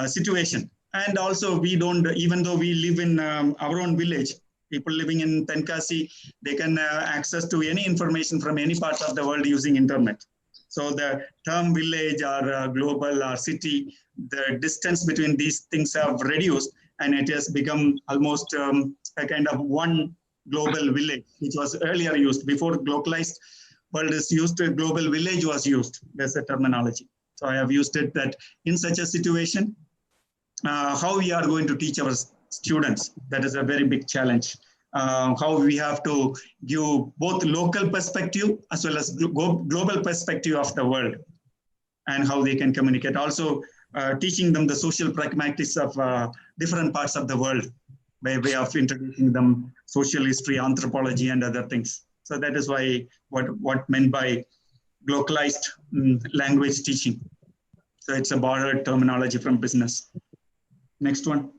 situation. And also we don't, even though we live in our own village, people living in Tenkasi, they can access to any information from any part of the world using internet. So the term village or global or city, the distance between these things have reduced, and it has become almost a kind of one global village, which was earlier used. Before glocalized world is used, global village was used. That's the terminology. So I have used it that in such a situation, how we are going to teach our students, that is a very big challenge. How we have to give both local perspective as well as global perspective of the world, and how they can communicate. Also teaching them the social pragmatics of different parts of the world by way of introducing them social history, anthropology, and other things. So that is why what meant by glocalized language teaching. So it's a borrowed terminology from business. Next one.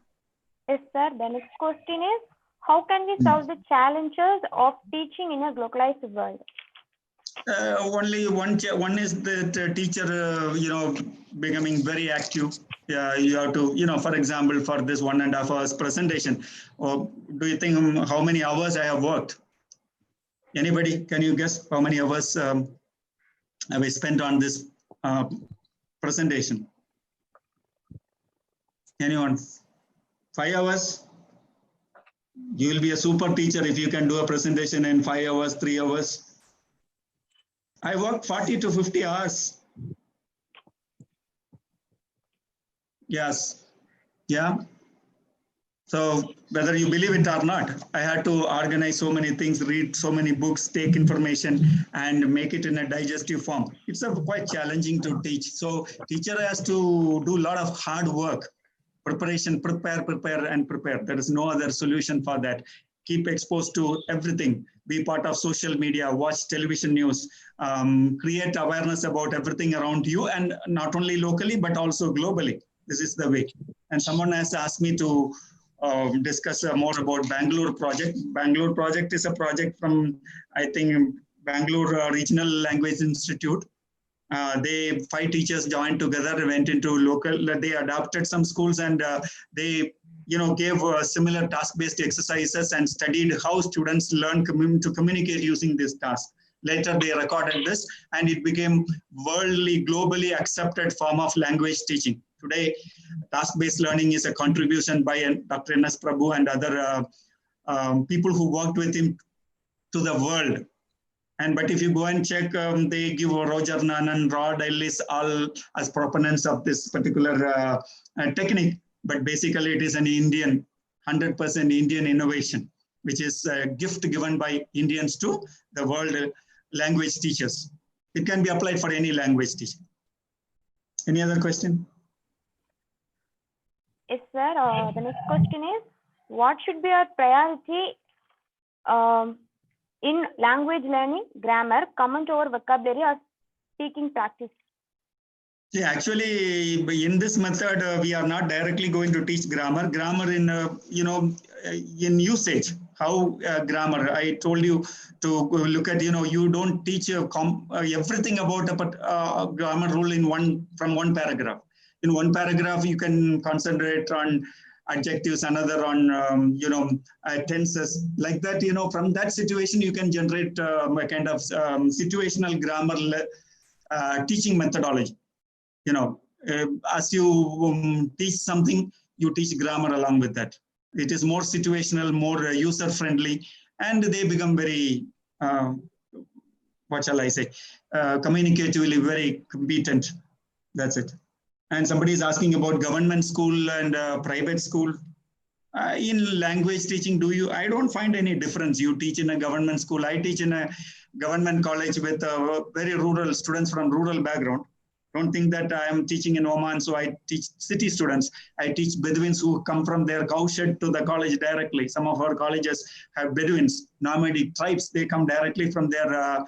Yes, sir. The next question is, how can we solve the challenges of teaching in a globalized world? Only one is that teacher, becoming very active. You have to, for example, for this 1.5 hours presentation, do you think how many hours I have worked? Anybody, can you guess how many hours have I spent on this presentation? Anyone? 5 hours? You will be a super teacher if you can do a presentation in 5 hours, 3 hours. I work 40 to 50 hours. Yes. Yeah. So whether you believe it or not, I had to organize so many things, read so many books, take information, and make it in a digestive form. It's quite challenging to teach. So teacher has to do a lot of hard work. Preparation, prepare. There is no other solution for that. Keep exposed to everything. Be part of social media, watch television news, create awareness about everything around you, and not only locally, but also globally. This is the way. And someone has asked me to discuss more about Bangalore project. Bangalore project is a project from, I think, Bangalore Regional Language Institute. 5 teachers joined together, went into local, they adapted some schools, and they gave similar task-based exercises and studied how students learn to communicate using this task. Later, they recorded this, and it became worldly, globally accepted form of language teaching. Today, task-based learning is a contribution by Dr. N.S. Prabhu and other people who worked with him to the world. But if you go and check, they give Roger Nunn, Rod Ellis all as proponents of this particular technique. But basically, it is an Indian, 100% Indian innovation, which is a gift given by Indians to the world language teachers. It can be applied for any language teacher. Any other question? Yes, sir. The next question is, what should be our priority in language learning, grammar, comment over vocabulary, or speaking practice? Yeah, actually, in this method, we are not directly going to teach grammar. Grammar in, in usage. How grammar, I told you to look at, you don't teach everything about a grammar rule from one paragraph. in one paragraph, you can concentrate on adjectives, another on, tenses, like that, from that situation, you can generate a kind of situational grammar teaching methodology. As you teach something, you teach grammar along with that. It is more situational, more user-friendly, and they become very, communicatively very competent. That's it. And somebody is asking about government school and private school. In language teaching, I don't find any difference. You teach in a government school. I teach in a government college with very rural students from rural background. Don't think that I am teaching in Oman, so I teach city students. I teach Bedouins who come from their cowshed to the college directly. Some of our colleges have Bedouins, nomadic tribes. They come directly from their,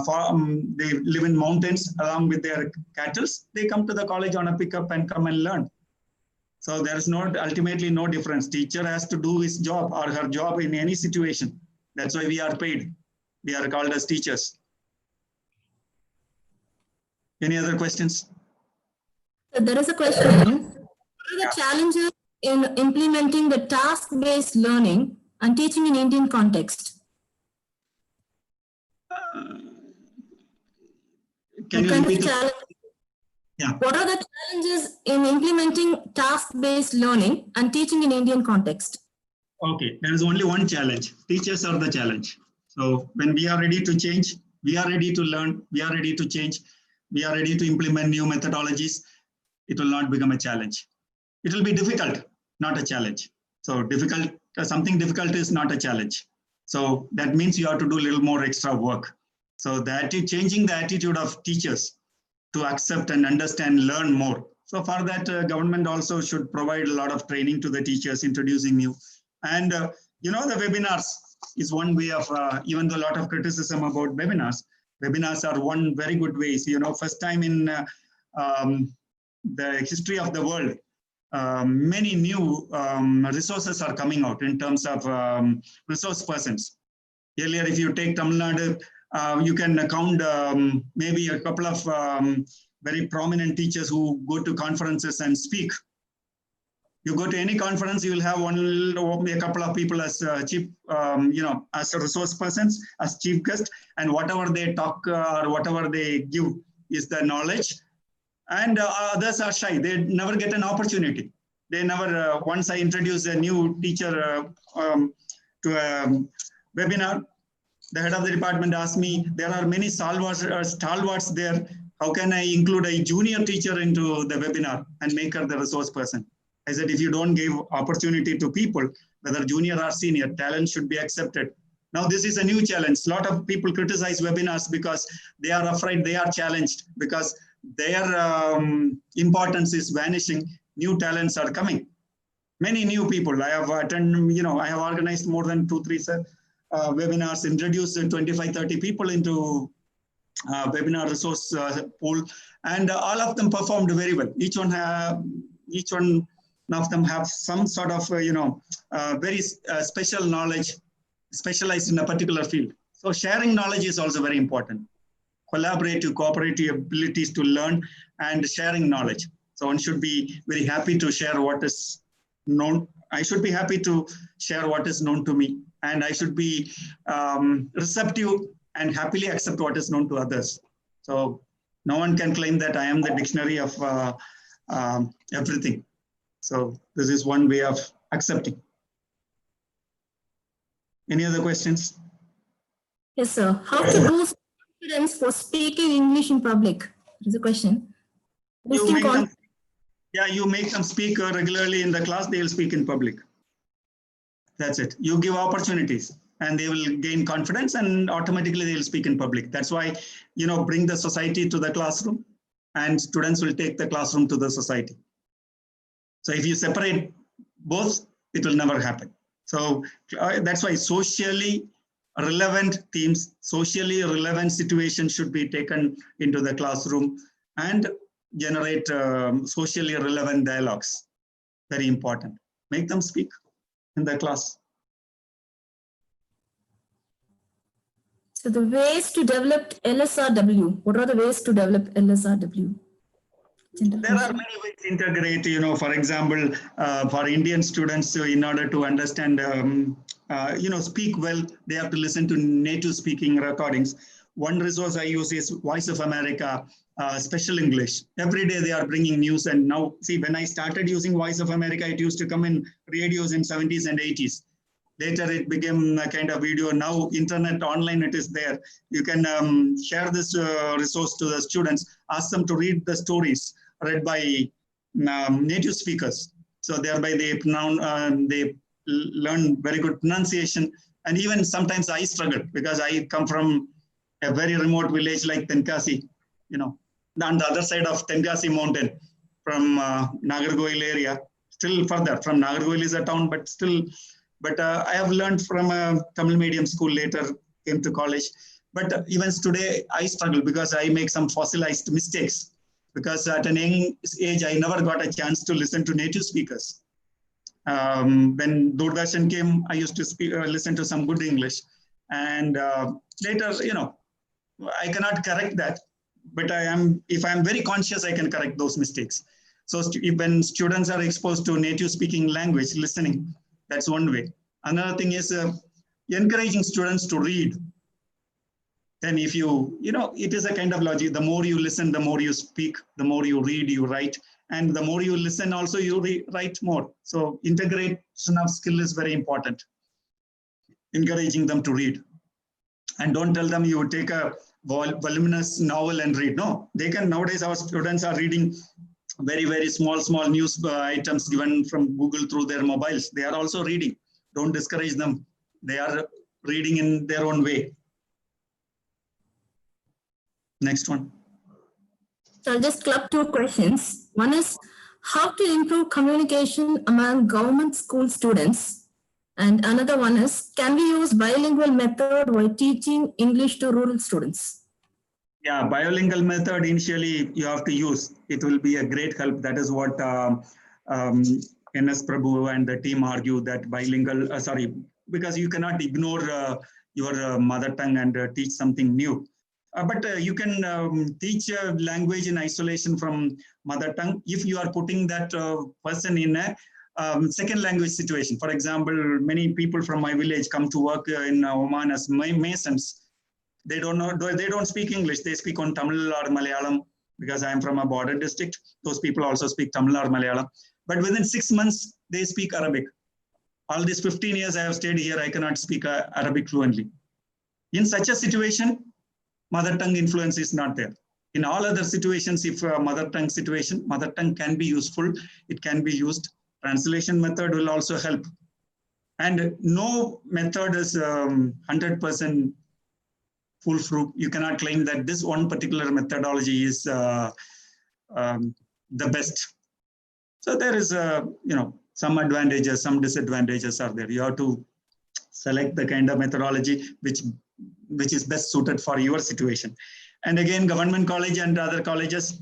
farm. They live in mountains along with their cattle. They come to the college on a pickup and come and learn. So there is ultimately no difference. Teacher has to do his job or her job in any situation. That's why we are paid. We are called as teachers. Any other questions? There is a question. What are the challenges in implementing the task-based learning and teaching in Indian context? Can you repeat? Yeah. What are the challenges in implementing task-based learning and teaching in Indian context? Okay, there is only one challenge. Teachers are the challenge. So when we are ready to change, we are ready to learn, we are ready to change, we are ready to implement new methodologies, it will not become a challenge. It will be difficult, not a challenge. So something difficult is not a challenge. So that means you have to do a little more extra work. So changing the attitude of teachers to accept and understand, learn more. So for that, government also should provide a lot of training to the teachers, introducing new. And the webinars is one way of, even though a lot of criticism about webinars are one very good way. First time in the history of the world, many new resources are coming out in terms of resource persons. Earlier, if you take Tamil Nadu, you can count maybe a couple of very prominent teachers who go to conferences and speak. You go to any conference, you will have a couple of people as chief, as resource persons, as chief guest, and whatever they talk or whatever they give is the knowledge. And others are shy. They never get an opportunity. They never, once I introduce a new teacher to a webinar, the head of the department asked me, there are many stalwarts there. How can I include a junior teacher into the webinar and make her the resource person? I said, if you don't give opportunity to people, whether junior or senior, talent should be accepted. Now, this is a new challenge. A lot of people criticize webinars because they are afraid, they are challenged because their importance is vanishing. New talents are coming. Many new people. I have attended, I have organized more than 2-3 webinars, introduced 25-30 people into webinar resource pool, and all of them performed very well. Each one of them have some sort of, very special knowledge, specialized in a particular field. So sharing knowledge is also very important. Collaborative, cooperative abilities to learn and sharing knowledge. So one should be very happy to share what is known. I should be happy to share what is known to me. And I should be receptive and happily accept what is known to others. So no one can claim that I am the dictionary of everything. So this is one way of accepting. Any other questions? Yes, sir. How to boost confidence for speaking English in public? Is a question. You make them speak regularly in the class, they will speak in public. That's it. You give opportunities and they will gain confidence and automatically they will speak in public. That's why, bring the society to the classroom and students will take the classroom to the society. So if you separate both, it will never happen. So that's why socially relevant themes, socially relevant situations should be taken into the classroom and generate socially relevant dialogues. Very important. Make them speak in the class. So the ways to develop LSRW. What are the ways to develop LSRW? There are many ways to integrate, for example, for Indian students, in order to understand, speak well, they have to listen to native speaking recordings. One resource I use is Voice of America, Special English. Every day they are bringing news. And now, see, when I started using Voice of America, it used to come in radios in 70s and 80s. Later, it became a kind of video. Now, internet, online, it is there. You can share this resource to the students, ask them to read the stories read by native speakers. So thereby they learn very good pronunciation. And even sometimes I struggle because I come from a very remote village like Tenkasi, on the other side of Tenkasi mountain from Nagarkoil area, still further from Nagarkoil is a town, but still. But I have learned from a Tamil medium school, later came to college. But even today, I struggle because I make some fossilized mistakes. Because at an young age, I never got a chance to listen to native speakers. When Doordarshan came, I used to listen to some good English. And later, I cannot correct that. But if I'm very conscious, I can correct those mistakes. So when students are exposed to native speaking language, listening, that's one way. Another thing is encouraging students to read. Then if it is a kind of logic. The more you listen, the more you speak, the more you read, you write. And the more you listen, also you write more. So integration of skill is very important. Encouraging them to read. And don't tell them you take a voluminous novel and read. No, they can. Nowadays, our students are reading very, very small news items given from Google through their mobiles. They are also reading. Don't discourage them. They are reading in their own way. Next one. So I'll just club two questions. One is how to improve communication among government school students. And another one is, can we use bilingual method while teaching English to rural students? Yeah, bilingual method initially you have to use. It will be a great help. That is what NS Prabhu and the team argue, that bilingual, because you cannot ignore your mother tongue and teach something new. But you can teach a language in isolation from mother tongue if you are putting that person in a second language situation. For example, many people from my village come to work in Oman as masons. They don't speak English. They speak on Tamil or Malayalam, because I am from a border district. Those people also speak Tamil or Malayalam. But within 6 months, they speak Arabic. All these 15 years I have stayed here, I cannot speak Arabic fluently. In such a situation, mother tongue influence is not there. In all other situations, if mother tongue can be useful, it can be used. Translation method will also help. And no method is 100% foolproof. You cannot claim that this one particular methodology is the best. So there is some advantages, some disadvantages are there. You have to select the kind of methodology which is best suited for your situation. And again, government college and other colleges,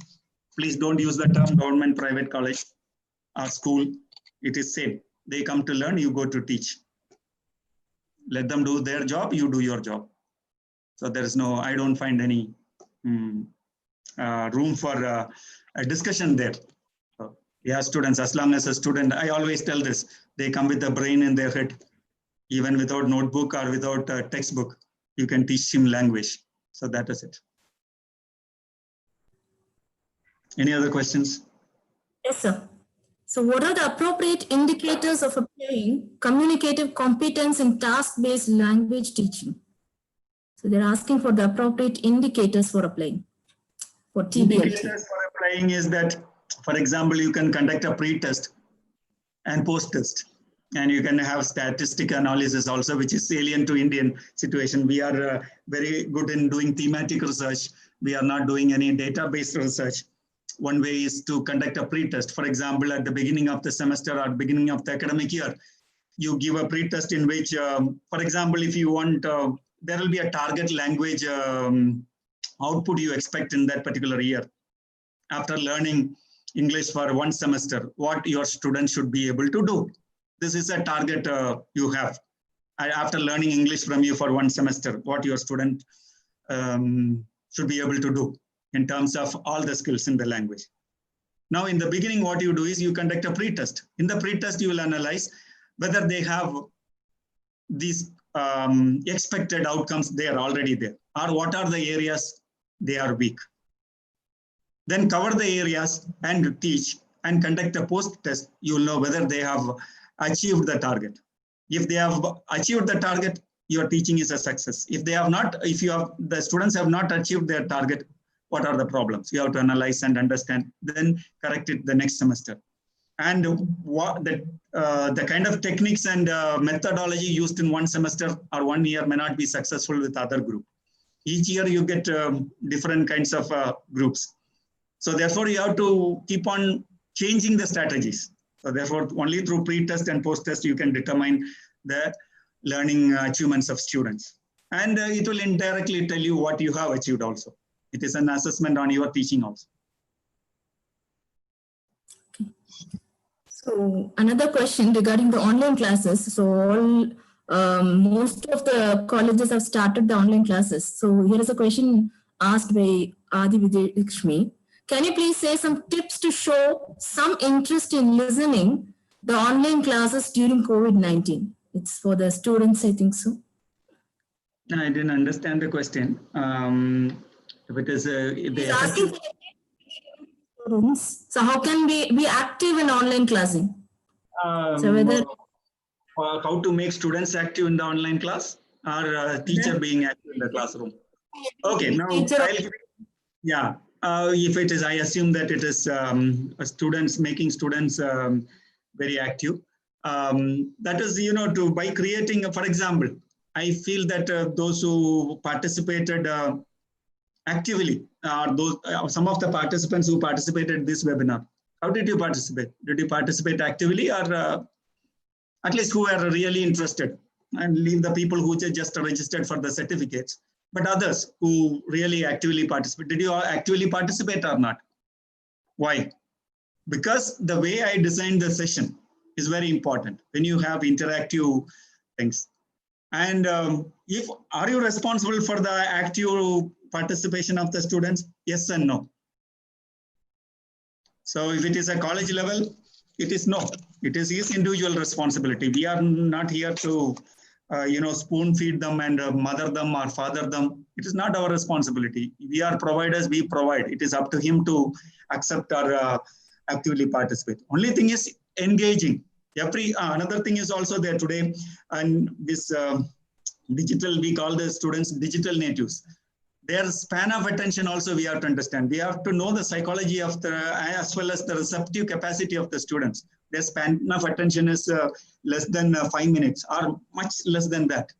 please don't use the term government private college or school. It is same. They come to learn, you go to teach. Let them do their job, you do your job. So there is I don't find any room for a discussion there. So, yeah, students, as long as a student, I always tell this, they come with a brain in their head, even without notebook or without a textbook, you can teach him language. So that is it. Any other questions? Yes, sir. So what are the appropriate indicators of applying communicative competence in task-based language teaching? So they're asking for the appropriate indicators for applying for TBL. Indicators for applying is that, for example, you can conduct a pre-test and post-test. And you can have statistic analysis also, which is salient to Indian situation. We are very good in doing thematic research. We are not doing any database research. One way is to conduct a pre-test. For example, at the beginning of the semester or beginning of the academic year, you give a pre-test in which, for example, if you want, there will be a target language output you expect in that particular year. After learning English for one semester, what your students should be able to do. This is a target you have. After learning English from you for one semester, what your student should be able to do in terms of all the skills in the language. Now, in the beginning, what you do is you conduct a pre-test. In the pre-test, you will analyze whether they have these expected outcomes they are already there, or what are the areas they are weak. Then cover the areas and teach and conduct a post-test. You will know whether they have achieved the target. If they have achieved the target, your teaching is a success. If they have not, the students have not achieved their target, what are the problems? You have to analyze and understand, then correct it the next semester. And what the kind of techniques and methodology used in one semester or 1 year may not be successful with other group. Each year you get different kinds of groups. So therefore you have to keep on changing the strategies. So therefore only through pre-test and post-test you can determine the learning achievements of students. And it will indirectly tell you what you have achieved also. It is an assessment on your teaching also. Okay. So another question regarding the online classes. So most of the colleges have started the online classes. So here is a question asked by Adi Vijayakshmi. Can you please say some tips to show some interest in listening the online classes during COVID-19? It's for the students, I think so. I didn't understand the question. If it is students, so how can we be active in online classing? So whether how to make students active in the online class, or teacher being active in the classroom? Okay, now if it is, I assume that it is students making students very active. That is, by creating, for example, I feel that those who participated actively, some of the participants who participated in this webinar, how did you participate? Did you participate actively, or at least who are really interested? And leave the people who just registered for the certificates, but others who really actively participate. Did you actively participate or not? Why? Because the way I designed the session is very important when you have interactive things. And are you responsible for the active participation of the students? Yes and no. So if it is a college level, it is no. It is his individual responsibility. We are not here to, spoon feed them and mother them or father them. It is not our responsibility. We are providers, we provide. It is up to him to accept or actively participate. Only thing is engaging. Another thing is also there today, and this digital, we call the students digital natives. Their span of attention also we have to understand. We have to know the psychology of as well as the receptive capacity of the students. Their span of attention is less than 5 minutes or much less than that.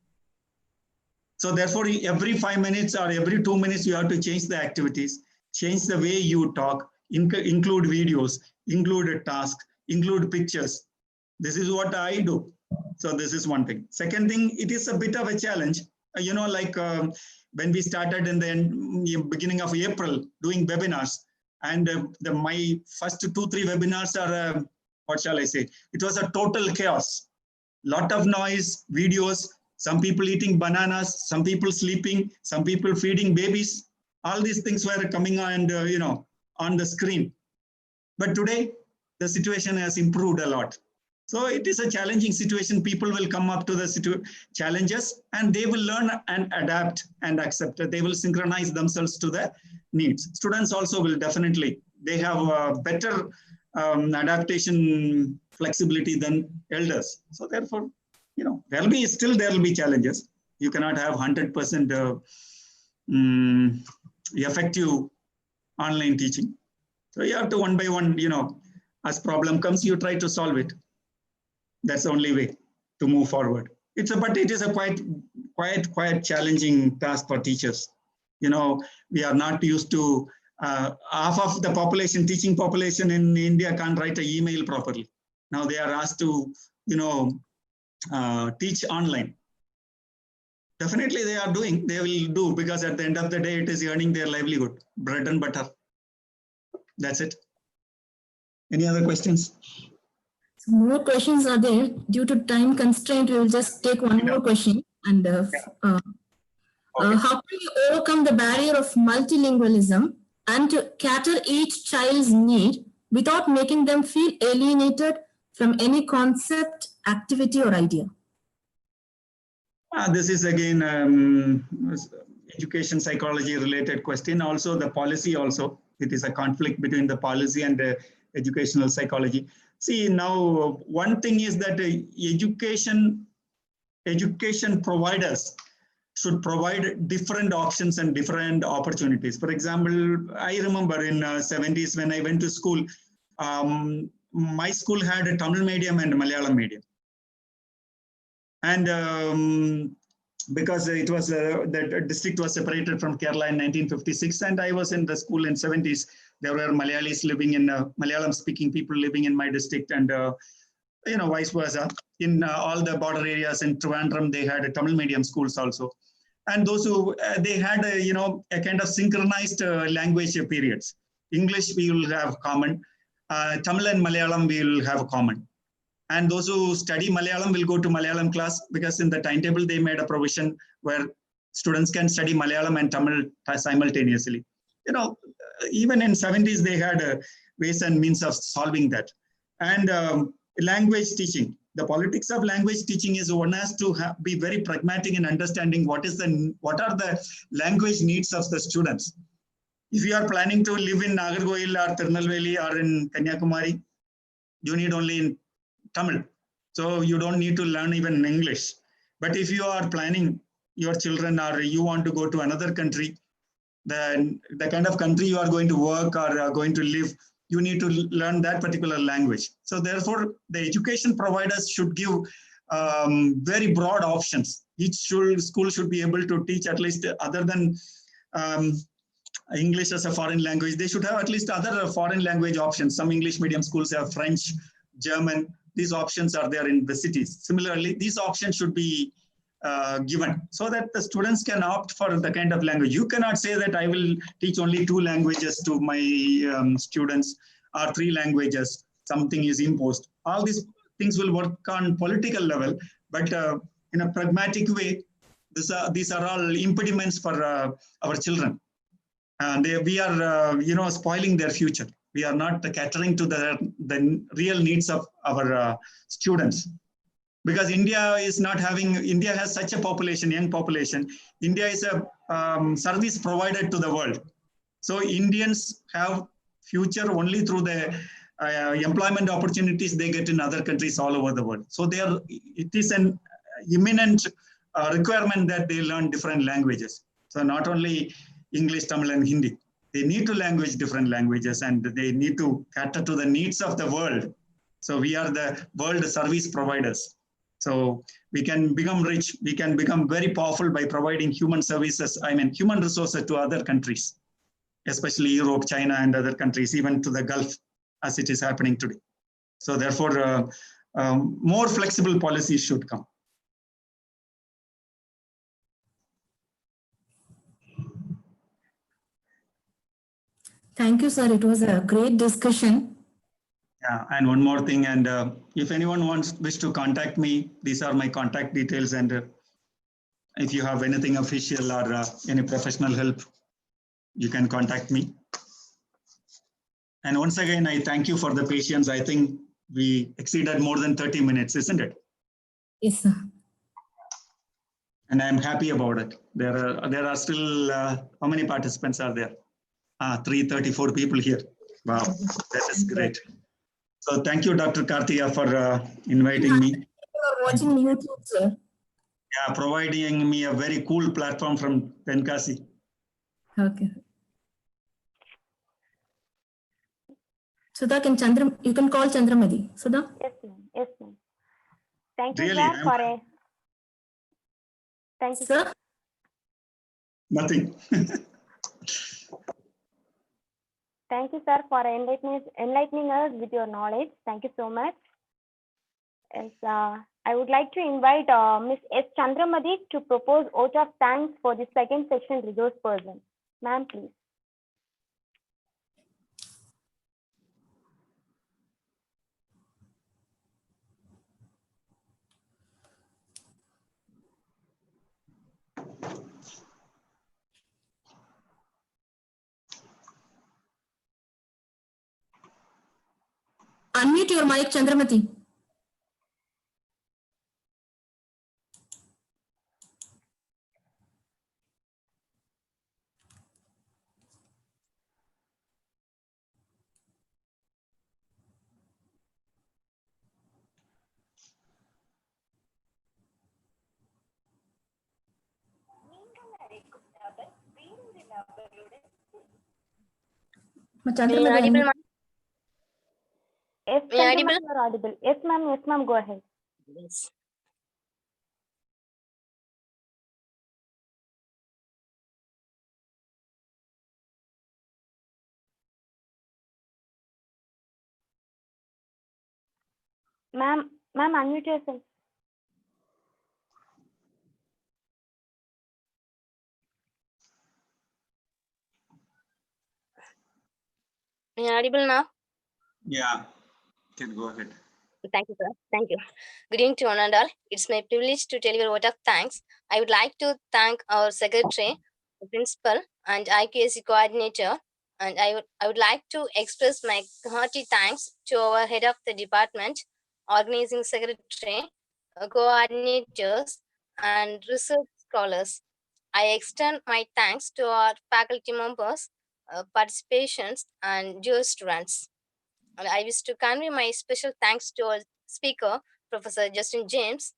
So therefore, every 5 minutes or every 2 minutes, you have to change the activities, change the way you talk, include videos, include a task, include pictures. This is what I do. So this is one thing. Second thing, it is a bit of a challenge. When we started in the beginning of April doing webinars, and my first 2-3 webinars are, what shall I say? It was a total chaos. Lot of noise, videos, some people eating bananas, some people sleeping, some people feeding babies. All these things were coming on, on the screen. But today, the situation has improved a lot. So it is a challenging situation. People will come up to the challenges and they will learn and adapt and accept it. They will synchronize themselves to the needs. Students also will definitely, they have a better adaptation flexibility than elders. So therefore, there will be challenges. You cannot have 100% effective online teaching. So you have to one by one, as problem comes, you try to solve it. That's the only way to move forward. But it is a quite challenging task for teachers. We are not used to, half of the population, teaching population in India can't write an email properly. Now they are asked to, teach online. Definitely they will do, because at the end of the day, it is earning their livelihood, bread and butter. That's it. Any other questions? So more questions are there. Due to time constraint, we will just take one more question. And how can you overcome the barrier of multilingualism and to cater each child's need without making them feel alienated from any concept, activity, or idea? This is again education psychology related question. Also the policy also. It is a conflict between the policy and the educational psychology. See, now one thing is that education providers should provide different options and different opportunities. For example, I remember in 70s when I went to school, my school had a Tamil medium and Malayalam medium. And because it was the district was separated from Kerala in 1956, and I was in the school in 70s. There were Malayalis living in Malayalam speaking people living in my district, and vice versa. In all the border areas in Trivandrum, they had Tamil medium schools also. And those who they had a kind of synchronized language periods. English we will have common, Tamil and Malayalam we will have common. And those who study Malayalam will go to Malayalam class, because in the timetable they made a provision where students can study Malayalam and Tamil simultaneously. Even in 70s they had ways and means of solving that. And language teaching. The politics of language teaching is one has to be very pragmatic in understanding what are the language needs of the students. If you are planning to live in Nagarkoil or Tirunelveli or in Kanyakumari, you need only in Tamil. So you don't need to learn even English. But if you are planning your children or you want to go to another country, then the kind of country you are going to work or are going to live, you need to learn that particular language. So therefore, the education providers should give very broad options. Each school should be able to teach at least, other than English as a foreign language, they should have at least other foreign language options. Some English medium schools have French, German. These options are there in the cities. Similarly, these options should be given so that the students can opt for the kind of language. You cannot say that I will teach only 2 languages to my students or 3 languages. Something is imposed. All these things will work on political level, but in a pragmatic way, these are all impediments for our children. And we are, spoiling their future. We are not catering to the real needs of our students. Because India has such a population, young population. India is a service provider to the world. So Indians have future only through the employment opportunities they get in other countries all over the world. So it is an imminent requirement that they learn different languages. So not only English, Tamil and Hindi. They need to language different languages, and they need to cater to the needs of the world. So we are the world service providers. So we can become rich, we can become very powerful by providing human resources to other countries, especially Europe, China and other countries, even to the Gulf, as it is happening today. So therefore, more flexible policies should come. Thank you, sir. It was a great discussion. Yeah, and one more thing, and if anyone wish to contact me, these are my contact details, and if you have anything official or any professional help, you can contact me. And once again, I thank you for the patience. I think we exceeded more than 30 minutes, isn't it? Yes, sir. And I'm happy about it. There are still, how many participants are there? 334 people here. Wow, that is great. So thank you, Dr. Karthika, for inviting me. For watching YouTube, sir. Yeah, providing me a very cool platform from Tenkasi. Okay. Sudha, you can call Chandramadi. Sudha? Yes, ma'am. Yes, ma'am. Thank you, Really, sir, for a... Thank you, Sir? Nothing. Thank you, sir, for enlightening us with your knowledge. Thank you so much. Yes, I would like to invite Ms. S. Chandramadi to propose vote of thanks for the second section resource person. Ma'am, please. unmute your mic, Chandramati. Chandramati, audible, unmute. Yes, May I audible? Chandramati, you are audible. Yes, ma'am. Yes, ma'am. Go ahead. Yes. Ma'am, unmute yourself. May I audible now? Yeah, can go ahead. Thank you, sir. Thank you. Good evening to one and all. It's my privilege to tell you a vote of thanks. I would like to thank our secretary, the principal, and IQAC coordinator. And I would like to express my hearty thanks to our head of the department, organizing secretary, coordinators, and research scholars. I extend my thanks to our faculty members, participations, and dear students. And I wish to convey my special thanks to our speaker, Professor Justin James.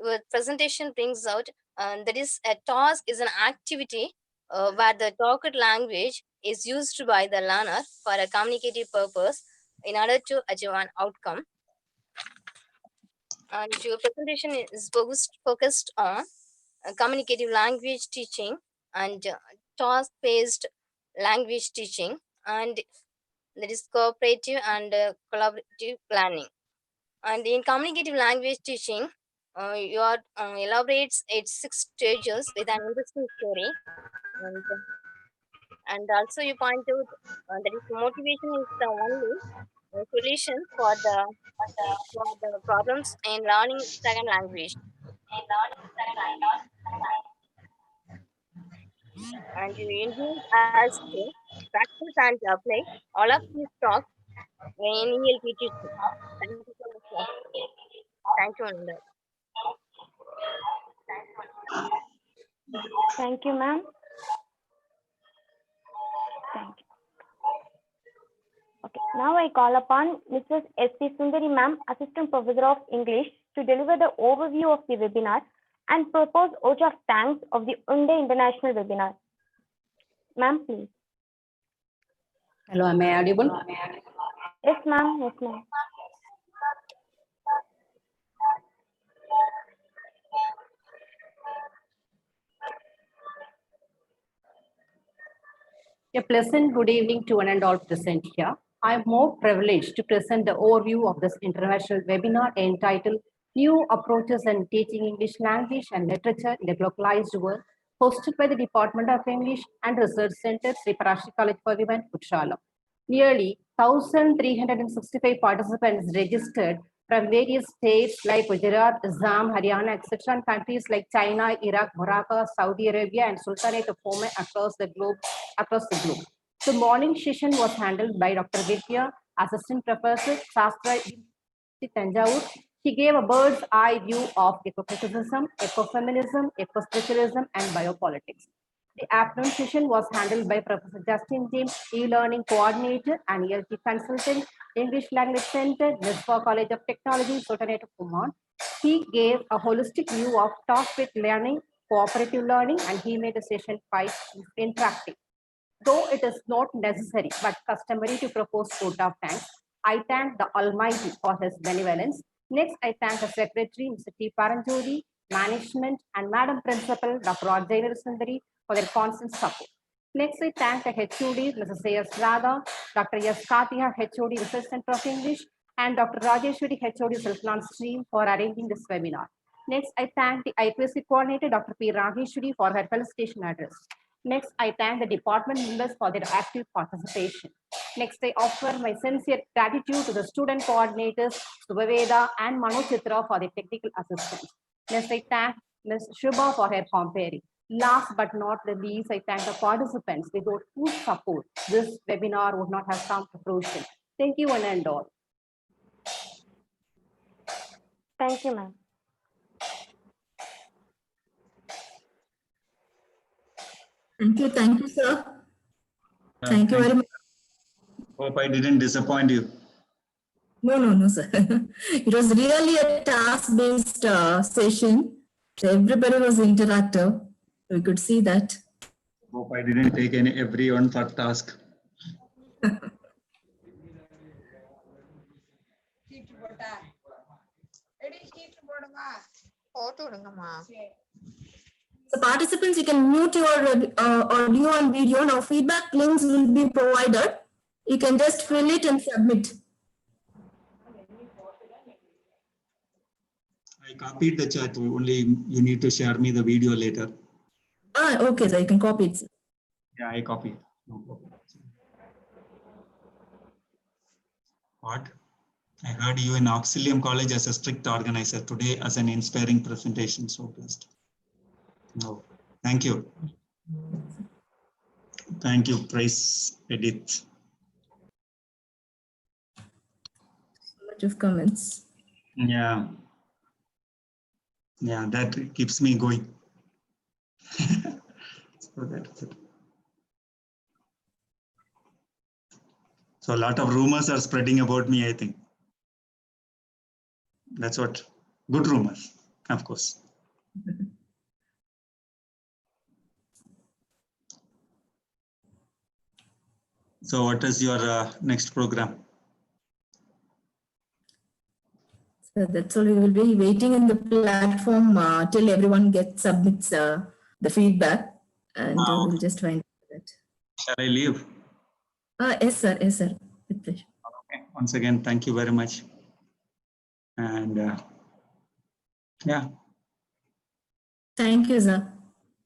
Your presentation brings out that is a task is an activity where the talked language is used by the learner for a communicative purpose in order to achieve an outcome. And your presentation is focused on communicative language teaching and task-based language teaching, and that is cooperative and collaborative learning. And in communicative language teaching, your elaborates its 6 stages with an interesting story, and also you point out that is motivation is the only solution for the problems in learning second language. And you encourage us to practice and apply all of these talks in ELP teaching. Thank you so much, sir. Thank you, Ananda. Thank you, ma'am. Thank you. Okay, now I call upon Mrs. S.P. Sundari ma'am, Assistant Professor of English, to deliver the overview of the webinar and propose vote of thanks of the UNDE International Webinar. Ma'am, please. Hello, am I audible? Yes, ma'am. Yes, ma'am. A pleasant good evening to one and all present here. I am more privileged to present the overview of this international webinar entitled New Approaches in Teaching English Language and Literature in the Glocalized World, hosted by the Department of English and Research Center, Sri PARASAKTHI College for Women, COURTALLAM. Nearly 1,365 participants registered from various states like Gujarat, Assam, Haryana, etc., and countries like China, Iraq, Morocco, Saudi Arabia, and Sultanate of Oman across the globe. The morning session was handled by Dr. Vidya, Assistant Professor, Shastra Tanjavur. She gave a bird's eye view of eco-criticism, ecofeminism, eco-spiritualism, and biopolitics. The afternoon session was handled by Professor Justin James, e-learning coordinator and ELT consultant, English Language Center, Nizwa College of Technology, Sultanate of Oman. He gave a holistic view of task-based learning, cooperative learning, and he made the session quite interactive. Though it is not necessary but customary to propose vote of thanks, I thank the Almighty for his benevolence. Next, I thank the Secretary, Mr. T. Paranjodi, Management, and Madam Principal, Dr. Rajendra Sundari, for their constant support. Next, I thank the HOD, Mrs. A.S. Radha, Dr. S. Katiha, HOD, Research Center of English, and Dr. Rajeshwari, HOD, Sultan Stream, for arranging this webinar. Next, I thank the IQAC coordinator, Dr. P. Raheshwari, for her felicitation address. Next, I thank the department members for their active participation. Next, I offer my sincere gratitude to the student coordinators, Subhaveda and Manochitra, for their technical assistance. Next, I thank Ms. Shubha for her comparing. Last but not the least, I thank the participants without whose support this webinar would not have come to fruition. Thank you one and all. Thank you, ma'am. Thank you, sir. Thank you very much. Hope I didn't disappoint you. No, sir. It was really a task-based session. So everybody was interactive. We could see that. Hope I didn't take everyone for task. So participants, you can mute your audio and video. Now feedback links will be provided. You can just fill it and submit. I copied the chat. Only you need to share me the video later. Okay, so you can copy it. Yeah, I copied. No problem. What? I heard you in Auxilium College as a strict organizer, today as an inspiring presentation. So blessed. No, thank you. Thank you, Praise Edith. So much of comments. Yeah. Yeah, that keeps me going. So that's it. So a lot of rumors are spreading about me, I think. That's what, good rumors, of course. So what is your next program? So that's all. We will be waiting in the platform till everyone submits the feedback, and we'll just find that. Shall I leave? Yes, sir. Yes, sir. With pleasure. Okay. Once again, thank you very much. And yeah. Thank you, sir.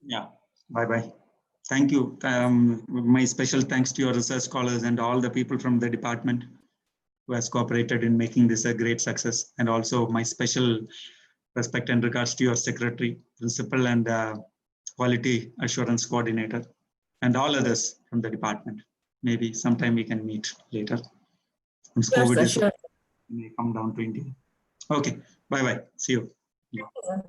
Yeah. Bye-bye. Thank you. My special thanks to your research scholars and all the people from the department who has cooperated in making this a great success. And also my special respect and regards to your secretary, principal, and quality assurance coordinator, and all others from the department. Maybe sometime we can meet later. Once Sure, COVID sir, is sure. may come down to India. Okay. Bye-bye. See you. Thank you, sir.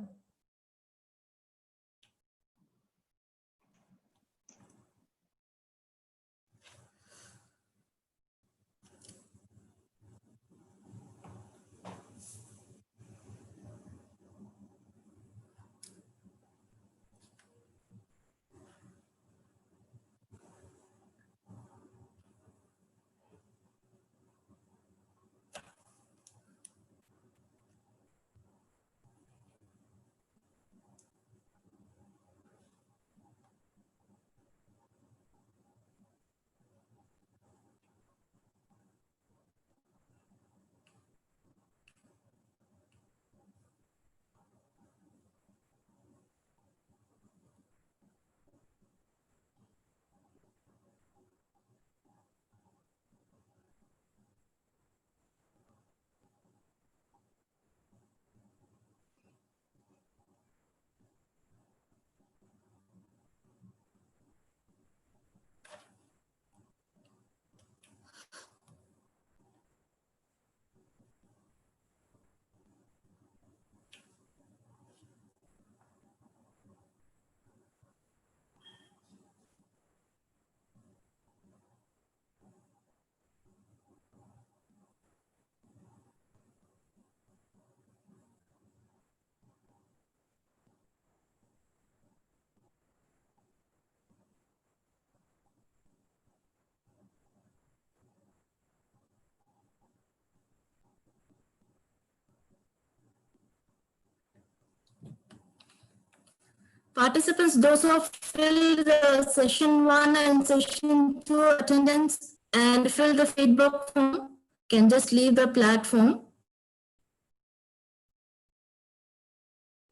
Participants, those who have filled the session 1 and session 2 attendance and fill the feedback form can just leave the platform.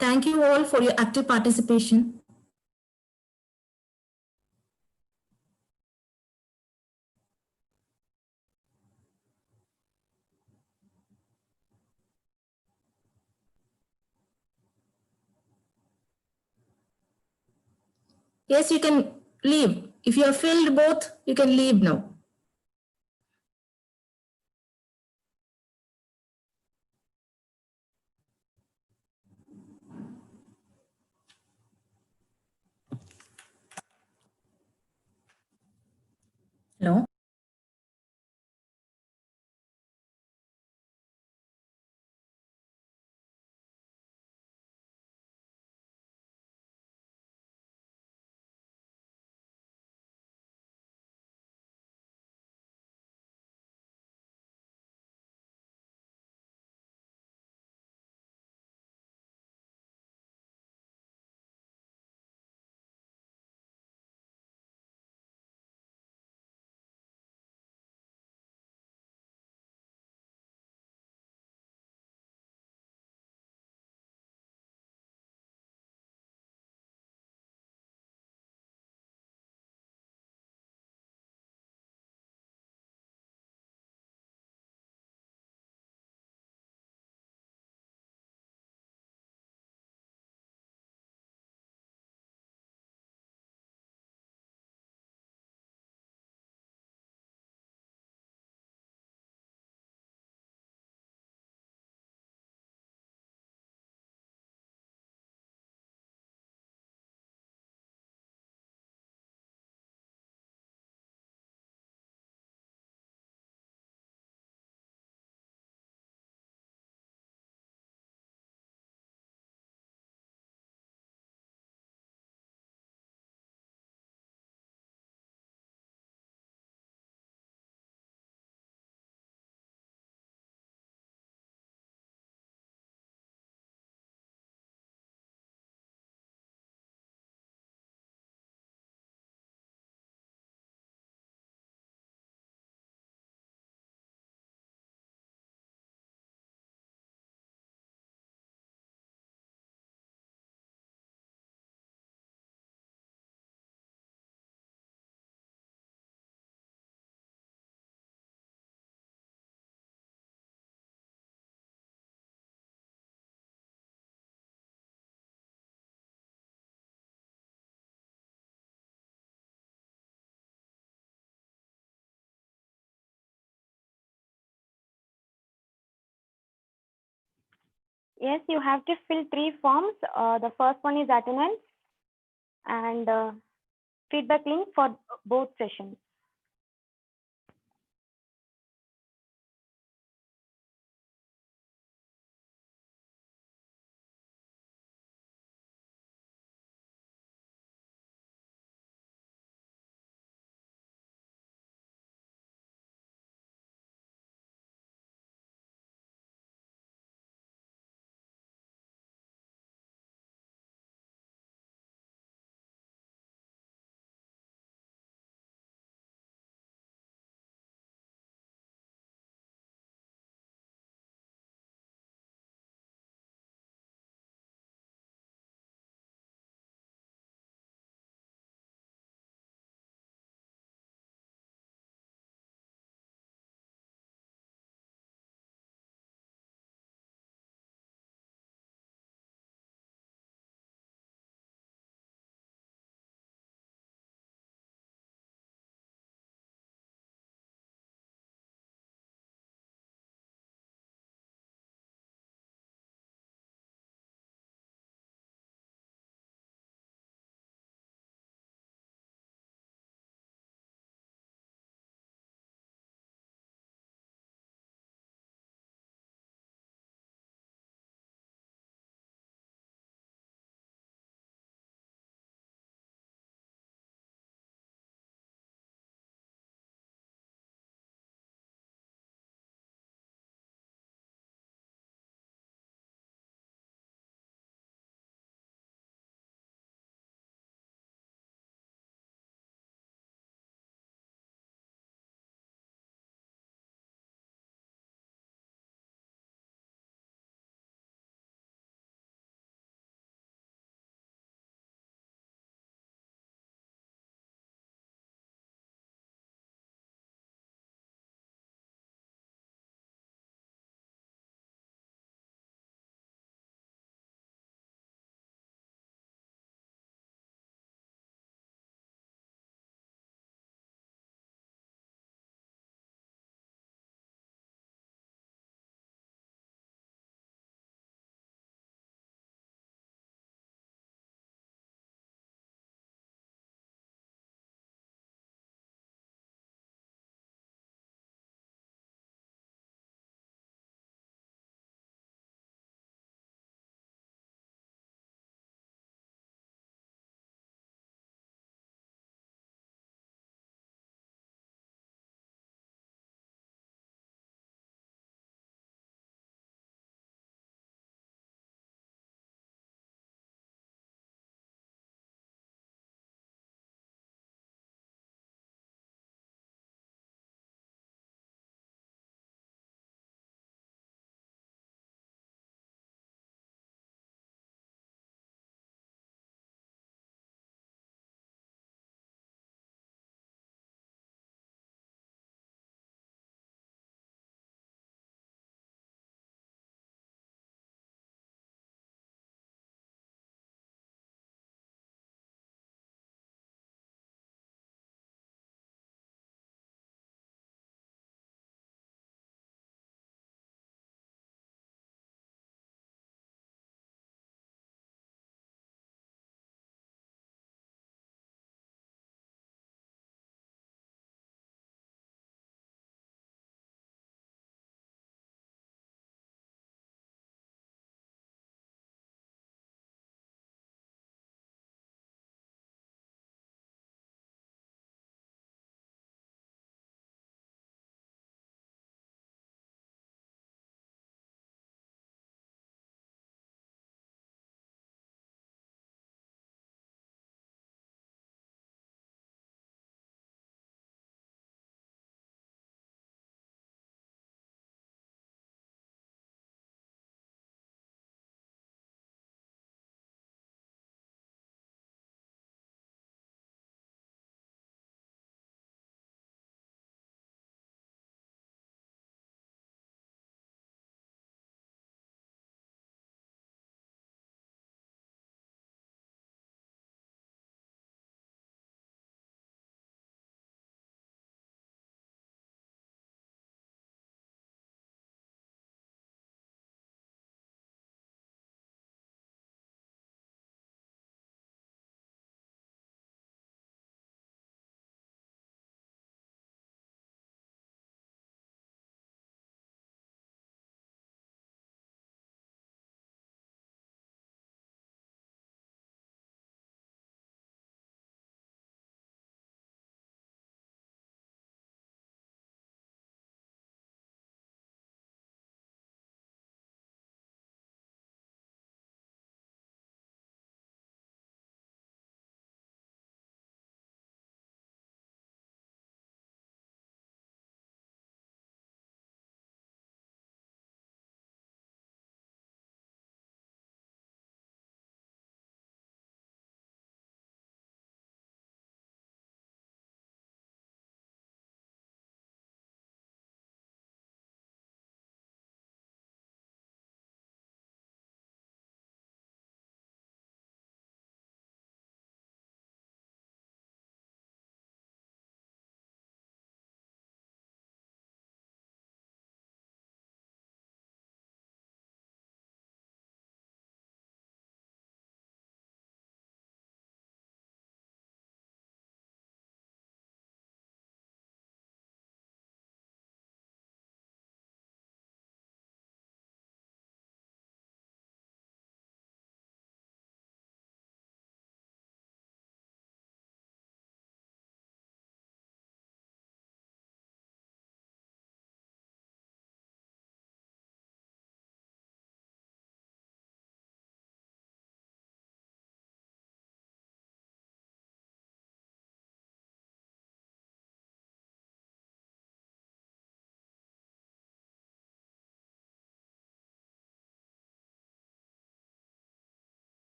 Thank you all for your active participation. Yes, you can leave. If you have filled both, you can leave now. Yes, you have to fill 3 forms. The first one is attendance and feedback link for both sessions.